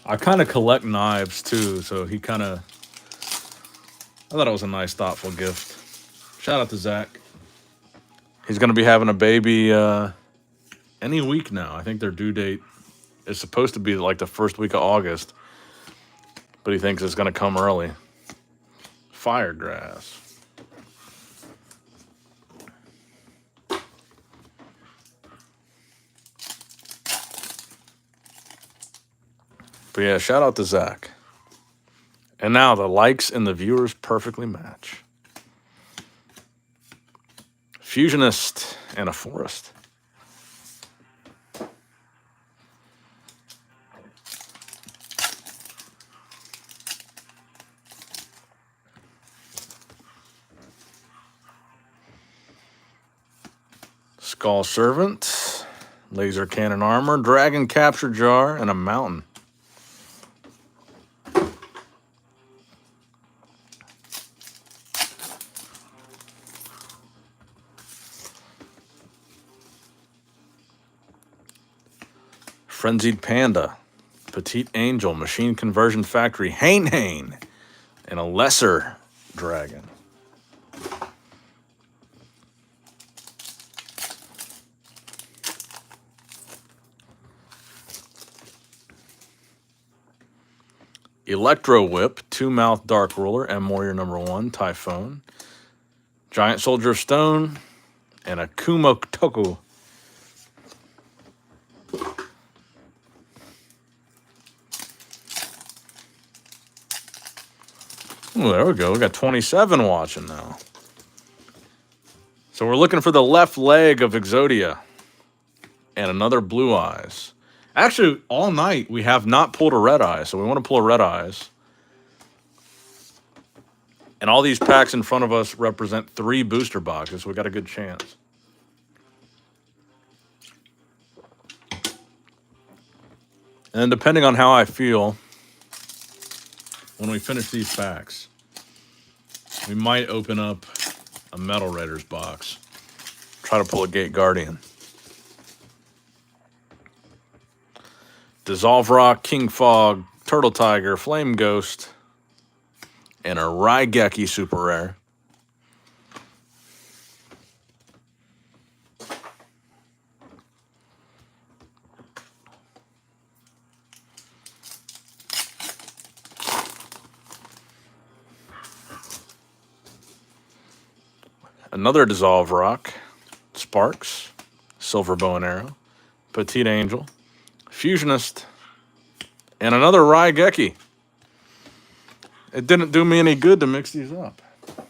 I kind of collect knives too, so he kind of... I thought it was a nice, thoughtful gift. Shout out to Zach. He's going to be having a baby any week now. I think their due date is supposed to be like the first week of August, but he thinks it's going to come early. Firegrass. But yeah, shout out to Zach. And now the likes and the viewers perfectly match. Fusionist and a forest. Skull Servant. Laser Cannon Armor. Dragon Capture Jar. And a Mountain. Frenzied Panda, Petite Angel, Machine Conversion Factory, Hane, and a Lesser Dragon. Electro Whip, Two Mouth Dark Ruler, M Warrior #1, Typhoon, Giant Soldier of Stone, and a Kumotoku. Oh, there we go. We got 27 watching now. So we're looking for the left leg of Exodia and another Blue Eyes. Actually, all night we have not pulled a Red Eye, so we want to pull a Red Eyes. And all these packs in front of us represent 3 booster boxes, so we got a good chance. And depending on how I feel when we finish these packs, we might open up a Metal Raiders box. Try to pull a Gate Guardian. Dissolve Rock, King Fog, Turtle Tiger, Flame Ghost, and a Raigeki super rare. Another Dissolve Rock, Sparks, Silver Bow and Arrow, Petite Angel, Fusionist, and another Raigeki. It didn't do me any good to mix these up.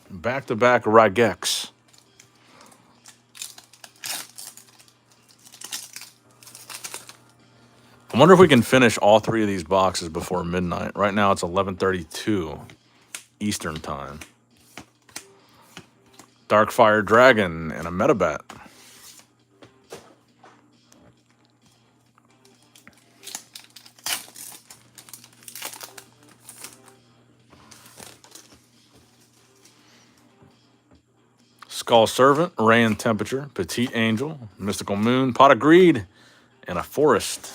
Back-to-back Raigeks. I wonder if we can finish all 3 of these boxes before midnight. Right now it's 11:32 Eastern Time. Darkfire Dragon and a Metabat. Skull Servant, Ray and Temperature, Petite Angel, Mystical Moon, Pot of Greed, and a Forest.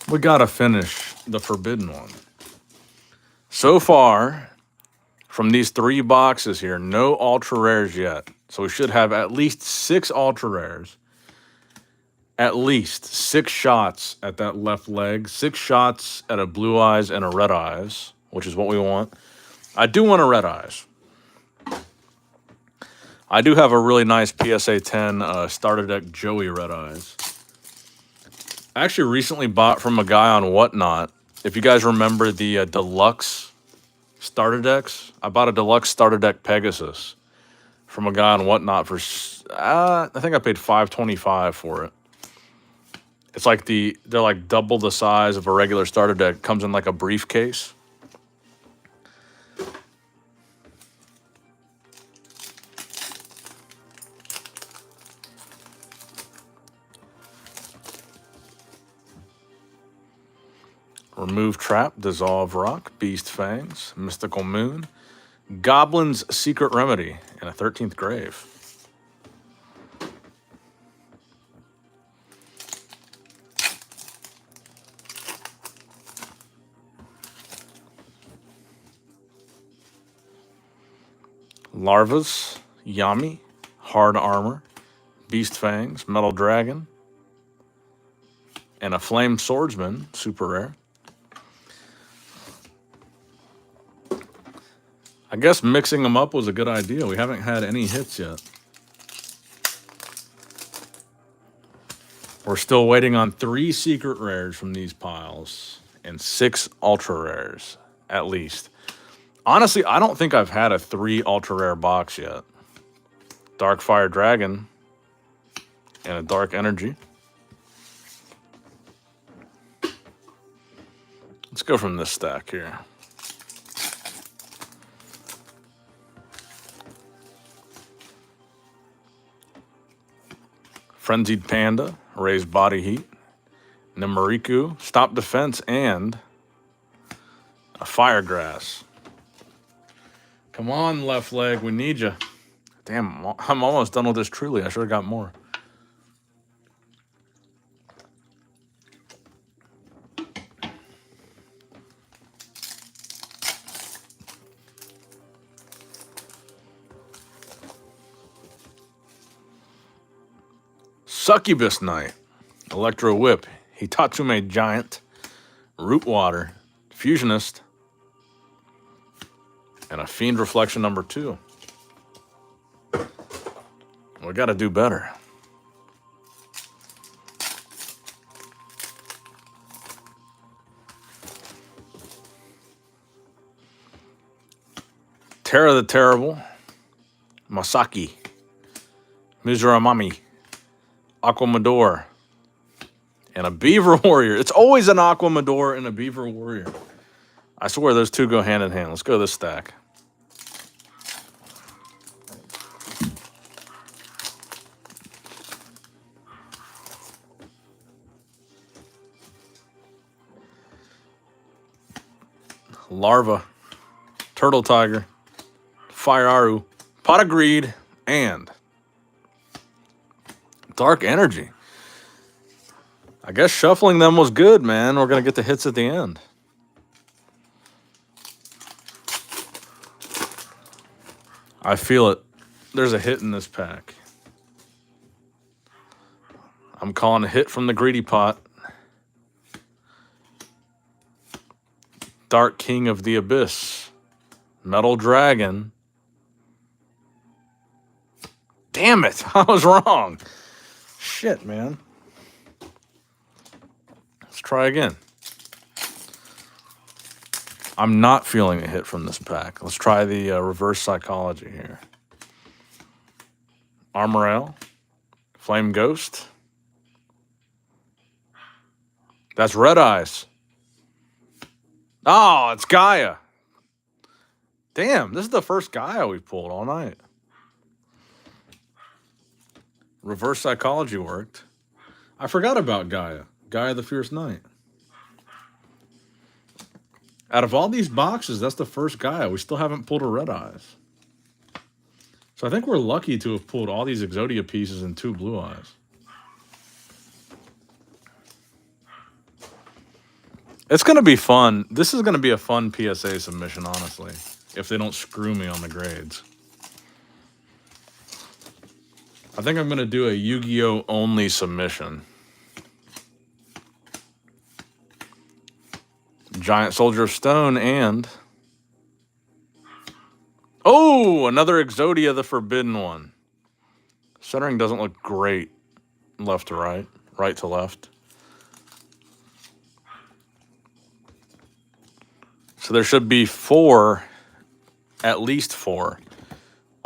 We gotta finish the Forbidden one. So far, from these 3 boxes here, no Ultra Rares yet. So we should have at least 6 Ultra Rares. At least 6 shots at that left leg, 6 shots at a Blue Eyes and a Red Eyes, which is what we want. I do want a Red Eyes. I do have a really nice PSA 10 starter deck Joey Red Eyes. I actually recently bought from a guy on Whatnot. If you guys remember the deluxe starter decks, I bought a deluxe starter deck Pegasus from a guy on Whatnot for, I think I paid $5.25 for it. It's like they're like double the size of a regular starter deck. Comes in like a briefcase. Remove Trap, Dissolve Rock, Beast Fangs, Mystical Moon, Goblin's Secret Remedy, and a 13th Grave. Larvas, Yami, Hard Armor, Beast Fangs, Metal Dragon, and a Flame Swordsman, super rare. I guess mixing them up was a good idea. We haven't had any hits yet. We're still waiting on 3 secret rares from these piles and 6 ultra rares, at least. Honestly, I don't think I've had a 3 ultra rare box yet. Darkfire Dragon and a Dark Energy. Let's go from this stack here. Frenzied Panda, Raise Body Heat, Nemariku, Stop Defense, and a Firegrass. Come on, left leg, we need you. Damn, I'm almost done with this truly. I should have got more. Succubus Knight, Electro Whip, Hitatsume Giant, Root Water, Fusionist, and a Fiend Reflection number 2. We got to do better. Terra the Terrible, Masaki, Mizuramami, Aquamador, and a Beaver Warrior. It's always an Aquamador and a Beaver Warrior. I swear those two go hand in hand. Let's go this stack. Larva, Turtle Tiger, Fire Aru, Pot of Greed, and Dark Energy. I guess shuffling them was good, man. We're going to get the hits at the end. I feel it. There's a hit in this pack. I'm calling a hit from the Greedy Pot. Dark King of the Abyss, Metal Dragon. Damn it, I was wrong. Shit, man. Let's try again. I'm not feeling a hit from this pack. Let's try the reverse psychology here. Armorel, Flame Ghost. That's Red Eyes. Oh, it's Gaia. Damn, this is the first Gaia we've pulled all night. Reverse psychology worked. I forgot about Gaia. Gaia the Fierce Knight. Out of all these boxes, that's the first Gaia. We still haven't pulled a Red Eyes. So I think we're lucky to have pulled all these Exodia pieces and 2 Blue Eyes. It's going to be fun. This is going to be a fun PSA submission, honestly, if they don't screw me on the grades. I think I'm going to do a Yu-Gi-Oh! Only submission. Giant Soldier of Stone and... Oh, another Exodia, the Forbidden One. Centering doesn't look great left to right, right to left. So there should be 4, at least 4,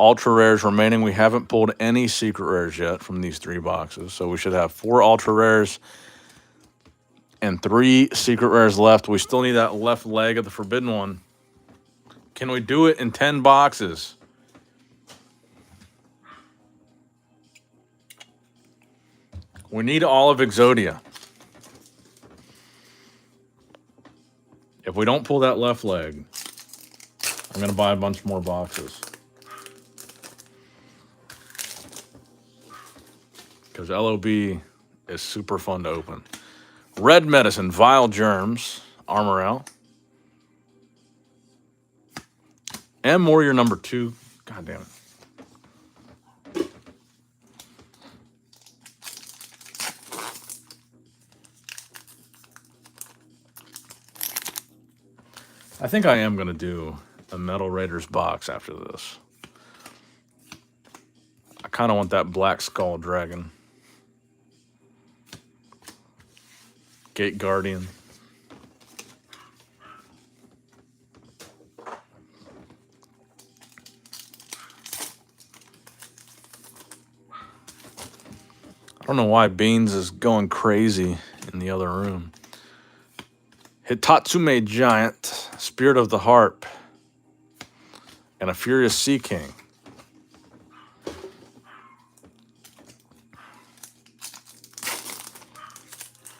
ultra rares remaining. We haven't pulled any secret rares yet from these 3 boxes. So we should have 4 ultra rares and 3 secret rares left. We still need that left leg of the Forbidden One. Can we do it in 10 boxes? We need all of Exodia. If we don't pull that left leg, I'm going to buy a bunch more boxes. Because LOB is super fun to open. Red Medicine, Vile Germs, Armorel. M Warrior number 2. God damn it. I think I am going to do a Metal Raiders box after this. I kind of want that Black Skull Dragon. Gate Guardian. I don't know why Beans is going crazy in the other room. Hitatsume Giant, Spirit of the Harp, and a Furious Sea King.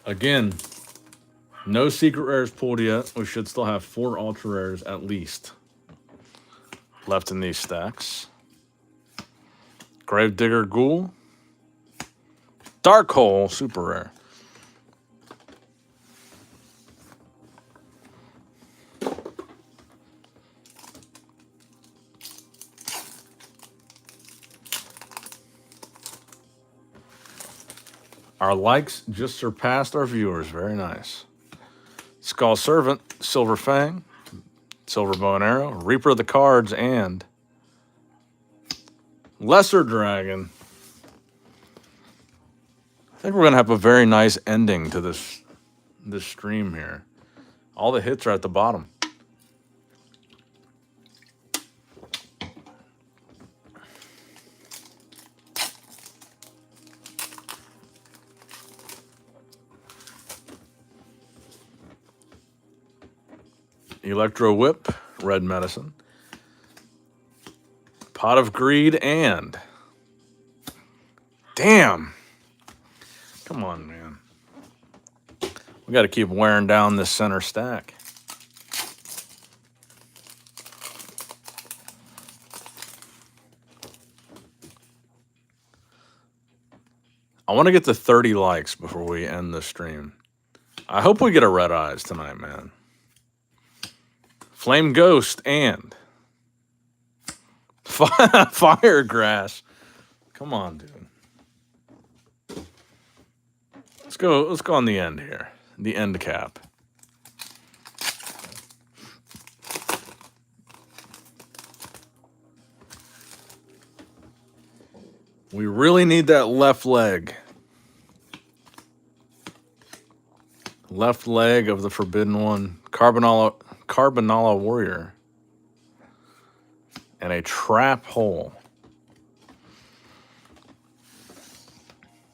Again, no secret rares pulled yet. We should still have 4 ultra rares at least left in these stacks. Gravedigger Ghoul. Dark Hole, super rare. Our likes just surpassed our viewers. Very nice. Skull Servant, Silver Fang, Silver Bow and Arrow, Reaper of the Cards, and Lesser Dragon. I think we're going to have a very nice ending to this stream here. All the hits are at the bottom. Electro Whip, Red Medicine, Pot of Greed, and damn. Come on, man. We got to keep wearing down this center stack. I want to get to 30 likes before we end the stream. I hope we get a Red Eyes tonight, man. Flame Ghost and Fire Grass. Come on, dude. Let's go on the end here. The end cap. We really need that left leg. Left leg of the Forbidden One. Carbonala Warrior. And a Trap Hole.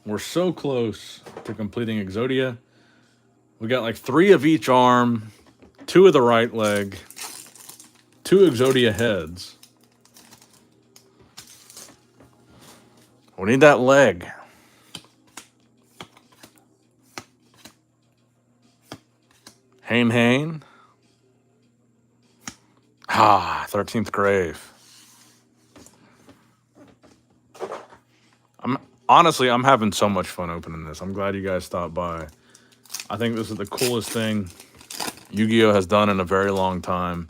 We're so close to completing Exodia. We got like 3 of each arm, 2 of the right leg, 2 Exodia heads. We need that leg. Hane. 13th Grave. I'm having so much fun opening this. I'm glad you guys stopped by. I think this is the coolest thing Yu-Gi-Oh has done in a very long time.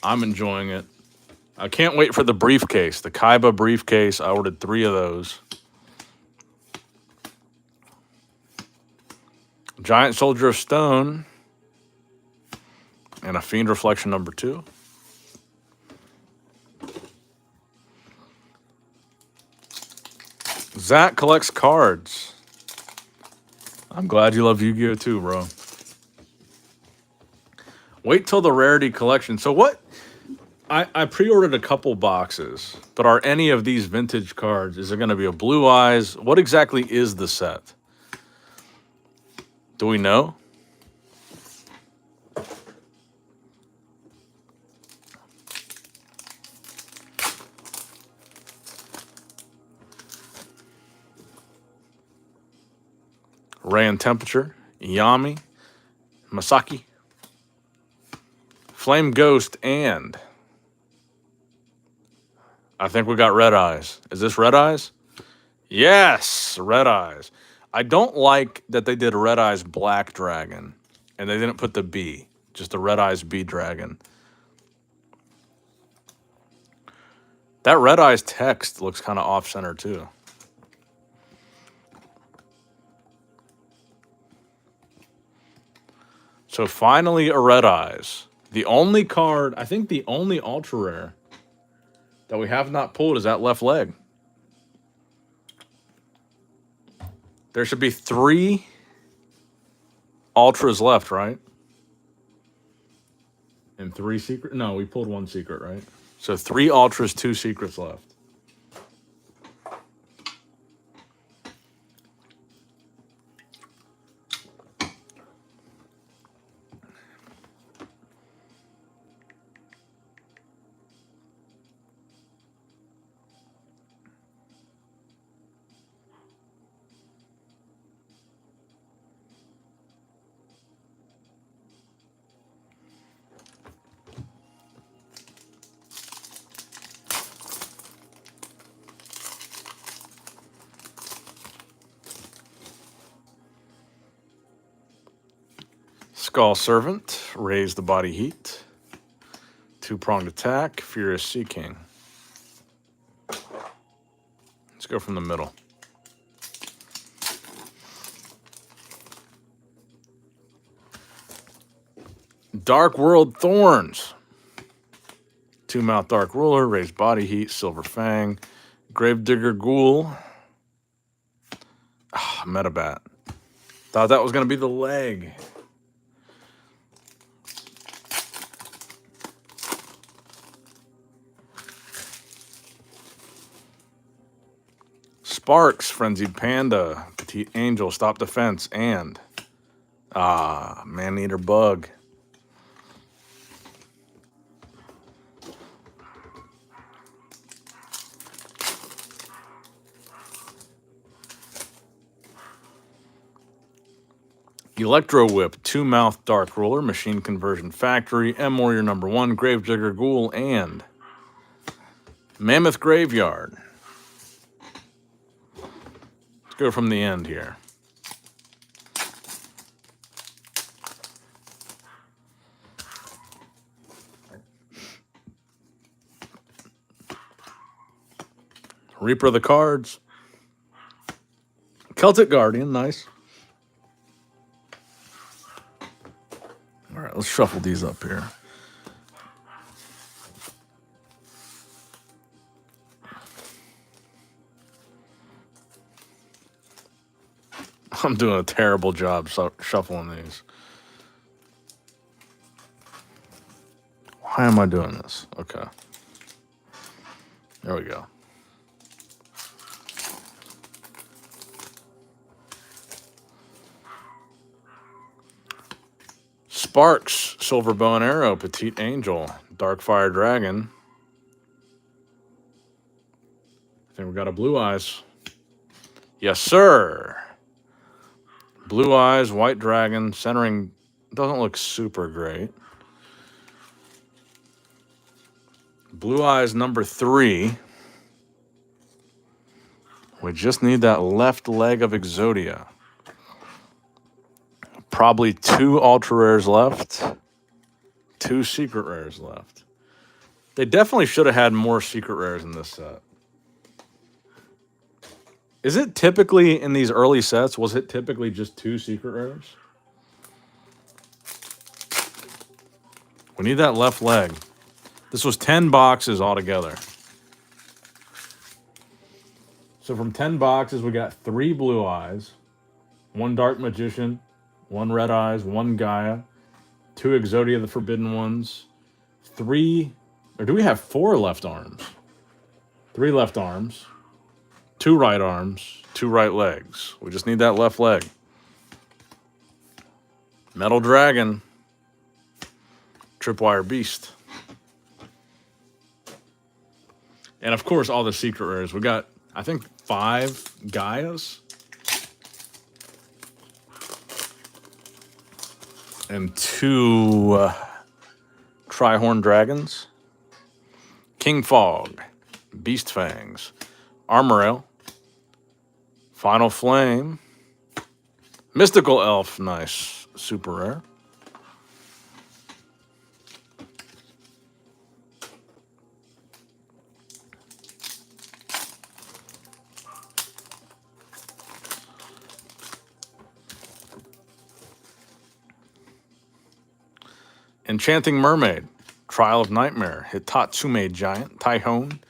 I'm enjoying it. I can't wait for the briefcase, the Kaiba briefcase. I ordered 3 of those. Giant Soldier of Stone. And a Fiend Reflection number 2. Zach collects cards. I'm glad you love Yu-Gi-Oh too, bro. Wait till the rarity collection. So what? I pre-ordered a couple boxes, but are any of these vintage cards? Is it going to be a Blue Eyes? What exactly is the set? Do we know? Ray and Temperature, Yami, Masaki, Flame Ghost, and I think we got Red Eyes. Is this Red Eyes? Yes, Red Eyes. I don't like that they did Red Eyes Black Dragon, and they didn't put the B, just the Red Eyes B Dragon. That Red Eyes text looks kind of off-center, too. So finally, a Red Eyes. The only card, I think the only ultra rare that we have not pulled is that left leg. There should be 3 ultras left, right? And 3 secret. No, we pulled 1 secret, right? So 3 ultras, 2 secrets left. Skull Servant, raise the body heat. 2-pronged attack, Furious Sea King. Let's go from the middle. Dark World Thorns. Two-mouth Dark Ruler, Raised Body Heat, Silver Fang, Gravedigger Ghoul. Metabat. Thought that was going to be the leg. Sparks, Frenzied Panda, Petite Angel, Stop Defense, and Man-Eater Bug. Electro Whip, Two-Mouth Dark Ruler, Machine Conversion Factory, M-Warrior #1, Gravedigger Ghoul, and Mammoth Graveyard. Let's go from the end here. Reaper of the Cards. Celtic Guardian, nice. All right, let's shuffle these up here. I'm doing a terrible job shuffling these. Why am I doing this? Okay. There we go. Sparks, Silver Bow and Arrow, Petite Angel, Darkfire Dragon. I think we got a Blue Eyes. Yes, sir. Blue Eyes, White Dragon, centering doesn't look super great. Blue Eyes #3. We just need that left leg of Exodia. Probably 2 ultra rares left. 2 secret rares left. They definitely should have had more secret rares in this set. Is it typically in these early sets, was it typically just 2 secret rares? We need that left leg. This was 10 boxes altogether. So from 10 boxes, we got 3 Blue Eyes, 1 Dark Magician, 1 Red Eyes, 1 Gaia, 2 Exodia the Forbidden Ones, 3, or do we have 4 left arms? 3 left arms, 2 right arms, 2 right legs. We just need that left leg. Metal Dragon, Tripwire Beast. And of course, all the secret rares. We got, I think, 5 Gaias. And 2 Trihorn Dragons. King Fog, Beast Fangs, Armorale, Final Flame, Mystical Elf, nice, super rare. Enchanting Mermaid, Trial of Nightmare, Hitatsume Giant, Tyhone,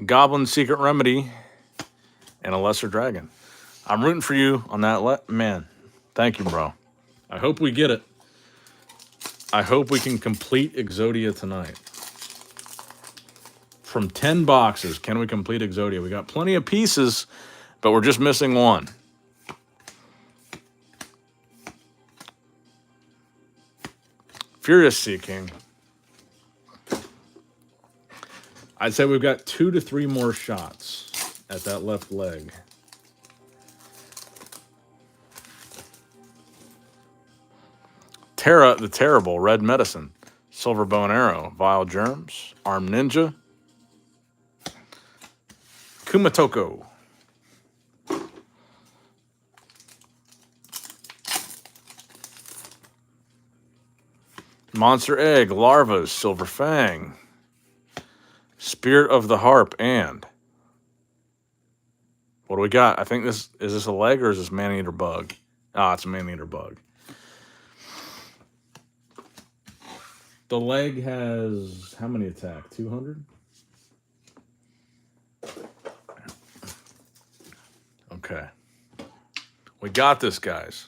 Goblin Secret Remedy, and a Lesser Dragon. I'm rooting for you on that. Man, thank you, bro. I hope we get it. I hope we can complete Exodia tonight. From 10 boxes, can we complete Exodia? We got plenty of pieces, but we're just missing 1. Furious Sea King. I'd say we've got 2 to 3 more shots at that left leg. Terra the Terrible, Red Medicine, Silver Bow and Arrow, Vile Germs, Arm Ninja, Kumatoko. Monster Egg, Larvas, Silver Fang, Spirit of the Harp, and what do we got? I think is this a leg or is this Man-Eater Bug? Ah, it's a Man-Eater Bug. The leg has how many attack? 200? Okay. We got this, guys.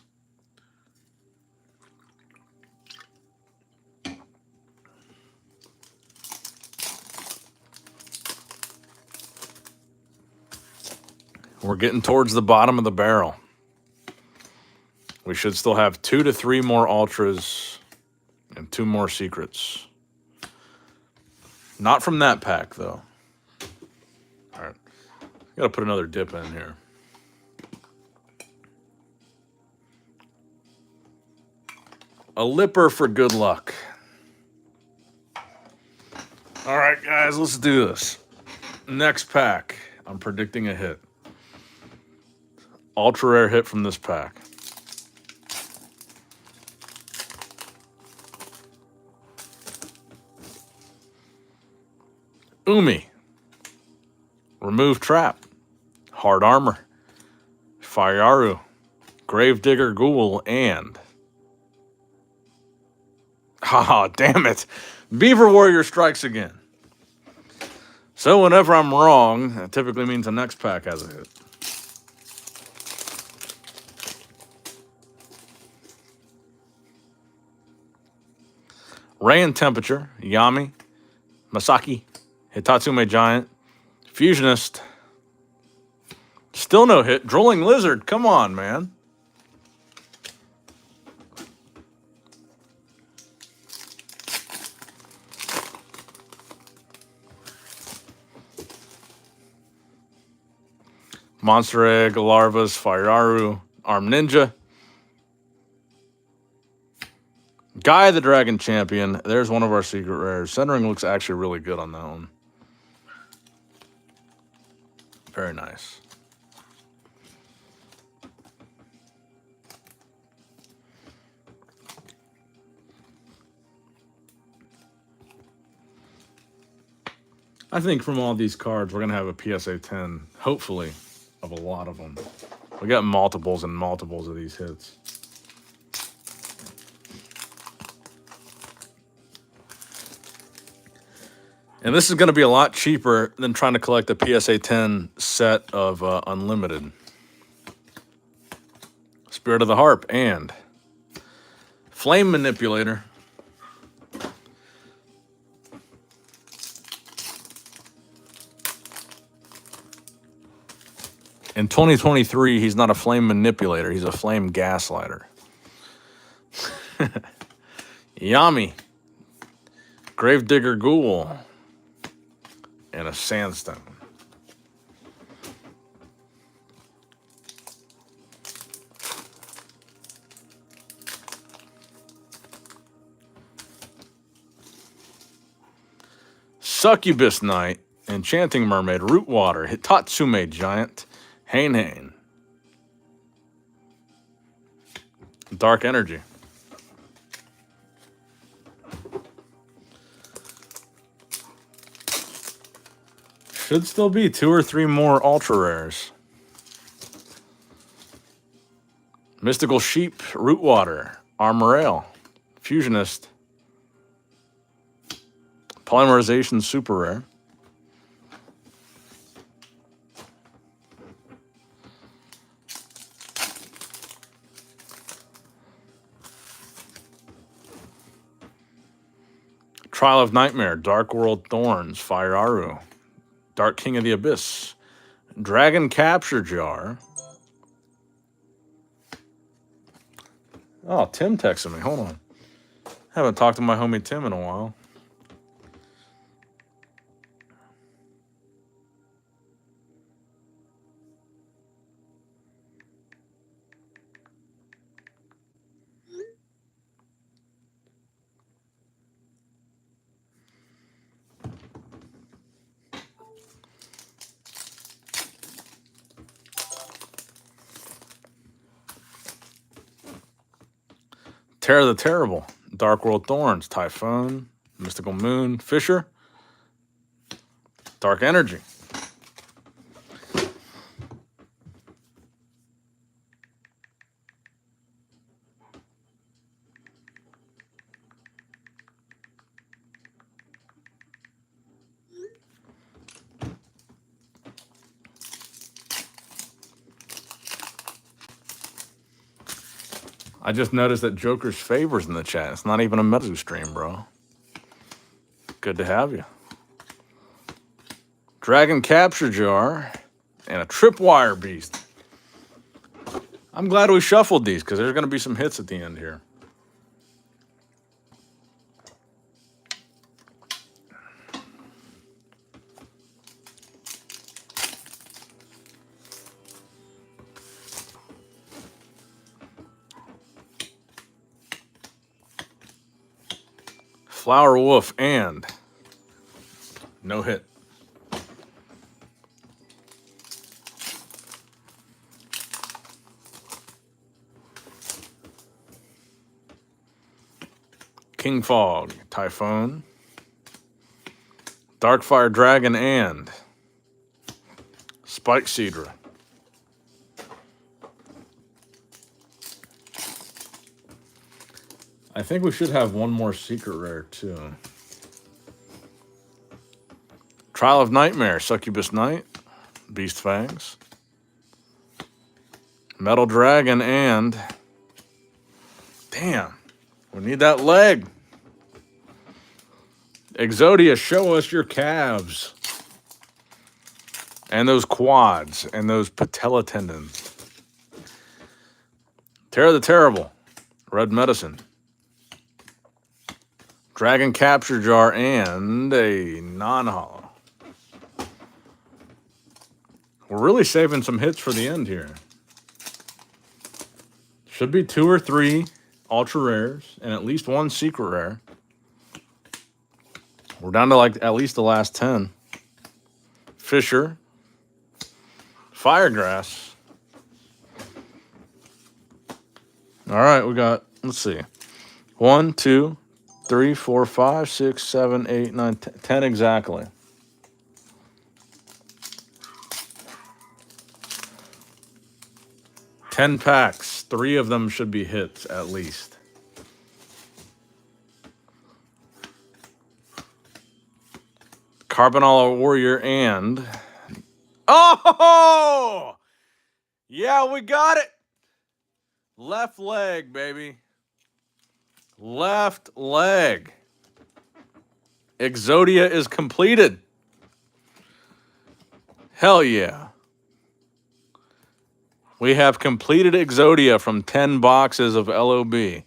We're getting towards the bottom of the barrel. We should still have 2 to 3 more ultras and 2 more secrets. Not from that pack, though. All right. Gotta put another dip in here. A lipper for good luck. All right, guys, let's do this. Next pack. I'm predicting a hit. Ultra rare hit from this pack. Umi. Remove trap. Hard armor. Firearu. Gravedigger Ghoul and... Ah, damn it. Beaver Warrior strikes again. So whenever I'm wrong, that typically means the next pack has a hit. Ray and Temperature, Yami, Masaki, Hitatsume Giant, Fusionist. Still no hit. Drooling Lizard, come on, man. Monster Egg, Larvas, Firearu, Arm Ninja. Guy the Dragon Champion. There's one of our secret rares. Centering looks actually really good on that one. Very nice. I think from all these cards, we're going to have a PSA 10, hopefully, of a lot of them. We got multiples and multiples of these hits. And this is going to be a lot cheaper than trying to collect a PSA 10 set of Unlimited. Spirit of the Harp and Flame Manipulator. In 2023, he's not a Flame Manipulator. He's a Flame Gaslighter. Yami. Gravedigger Ghoul. And a Sandstone. Succubus Knight, Enchanting Mermaid, Root Water, Hitatsume Giant, Hain. Dark Energy. Should still be 2 or 3 more ultra rares. Mystical Sheep, Root Water, Armorale, Fusionist, Polymerization Super Rare. Trial of Nightmare, Dark World Thorns, Firearu, Dark King of the Abyss, Dragon Capture Jar. Oh, Tim texted me. Hold on. Haven't talked to my homie Tim in a while. Terror the Terrible, Dark World Thorns, Typhoon, Mystical Moon, Fisher, Dark Energy. I just noticed that Joker's Favors in the chat. It's not even a Mezu stream, bro. Good to have you. Dragon Capture Jar and a Tripwire Beast. I'm glad we shuffled these because there's going to be some hits at the end here. Flower Wolf and no hit. King Fog, Typhoon, Darkfire Dragon, and Spike Seedra. I think we should have one more secret rare, too. Trial of Nightmare, Succubus Knight, Beast Fangs, Metal Dragon, and... Damn, we need that leg. Exodia, show us your calves. And those quads, and those patella tendons. Terror the Terrible, Red Medicine, Dragon Capture Jar, and a non-hollow. We're really saving some hits for the end here. Should be 2 or 3 ultra rares and at least 1 secret rare. We're down to like at least the last 10. Fisher, Firegrass. All right, we got, let's see, 1, 2, 3, 4, 5, 6, 7, 8, 9, 10 exactly. Ten packs. 3 of them should be hits at least. Carbonala Warrior and... Oh! Yeah, we got it! Left leg, baby. Left leg. Exodia is completed. Hell yeah. We have completed Exodia from 10 boxes of LOB.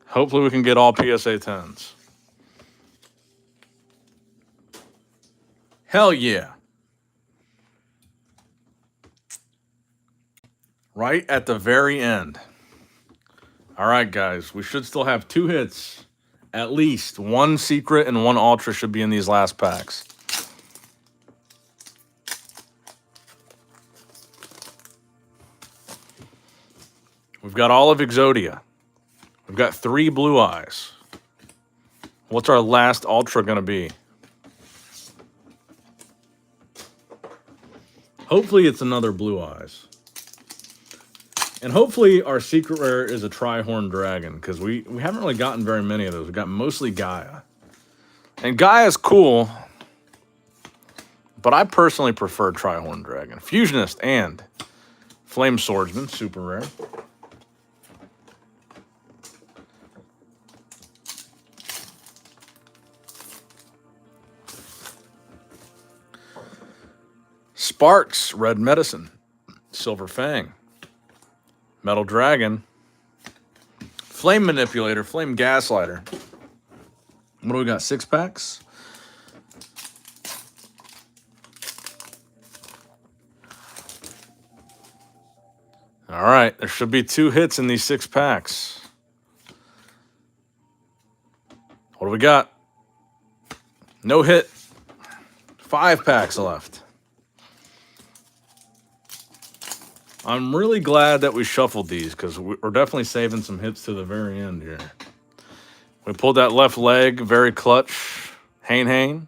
Hopefully we can get all PSA 10s. Hell yeah. Right at the very end. All right, guys. We should still have 2 hits. At least 1 secret and 1 ultra should be in these last packs. We've got all of Exodia. We've got 3 Blue Eyes. What's our last ultra going to be? Hopefully it's another Blue Eyes. And hopefully our secret rare is a Tri-Horn Dragon, because we haven't really gotten very many of those. We've got mostly Gaia. And Gaia's cool, but I personally prefer Tri-Horn Dragon. Fusionist and Flame Swordsman, super rare. Sparks, Red Medicine, Silver Fang, Metal Dragon, Flame Manipulator, Flame Gaslighter. What do we got? 6 packs? All right, there should be 2 hits in these 6 packs. What do we got? No hit. 5 packs left. I'm really glad that we shuffled these because we're definitely saving some hits to the very end here. We pulled that left leg, very clutch. Hane.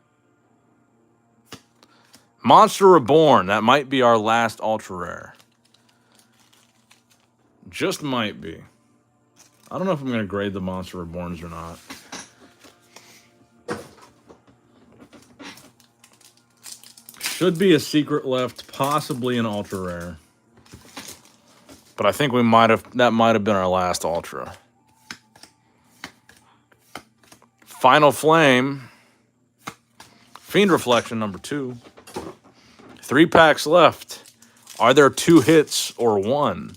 Monster Reborn, that might be our last ultra rare. Just might be. I don't know if I'm going to grade the Monster Reborns or not. Should be a secret left, possibly an ultra rare. But I think that might have been our last Ultra. Final Flame. Fiend Reflection number 2. 3 packs left. Are there 2 hits or 1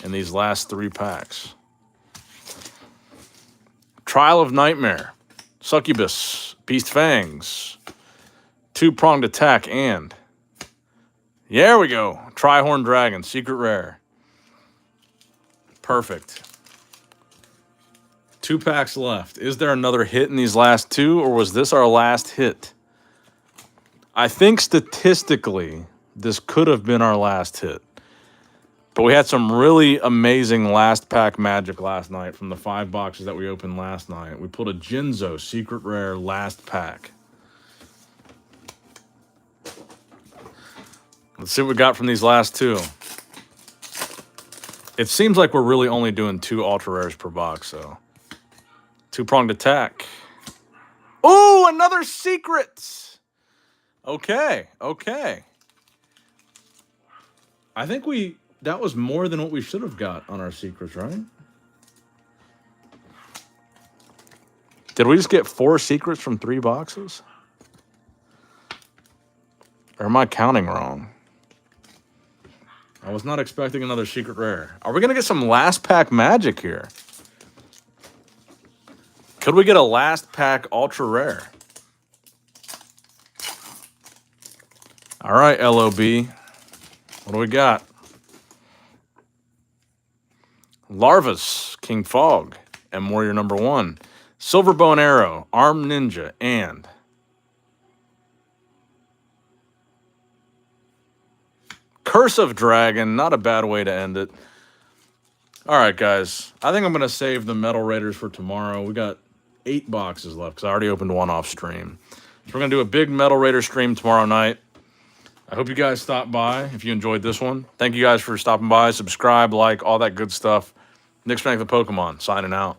in these last 3 packs? Trial of Nightmare. Succubus. Beast Fangs. 2-pronged attack and... There we go. Trihorn Dragon. Secret Rare. Perfect. 2 packs left. Is there another hit in these last 2, or was this our last hit? I think statistically, this could have been our last hit. But we had some really amazing last pack magic last night from the 5 boxes that we opened last night. We pulled a Jinzo Secret Rare last pack. Let's see what we got from these last 2. It seems like we're really only doing 2 ultra rares per box, so. 2-pronged attack. Oh, another secret. Okay. I think that was more than what we should have got on our secrets, right? Did we just get 4 secrets from 3 boxes? Or am I counting wrong? I was not expecting another secret rare. Are we going to get some last pack magic here? Could we get a last pack ultra rare? All right, LOB. What do we got? Larvas, King Fog, and Warrior number 1. Silverbow and Arrow, Arm Ninja, and... Curse of Dragon, not a bad way to end it. All right, guys. I think I'm going to save the Metal Raiders for tomorrow. We got 8 boxes left because I already opened 1 off stream. So we're going to do a big Metal Raider stream tomorrow night. I hope you guys stopped by if you enjoyed this one. Thank you guys for stopping by. Subscribe, like, all that good stuff. Nick's Panic the Pokemon, signing out.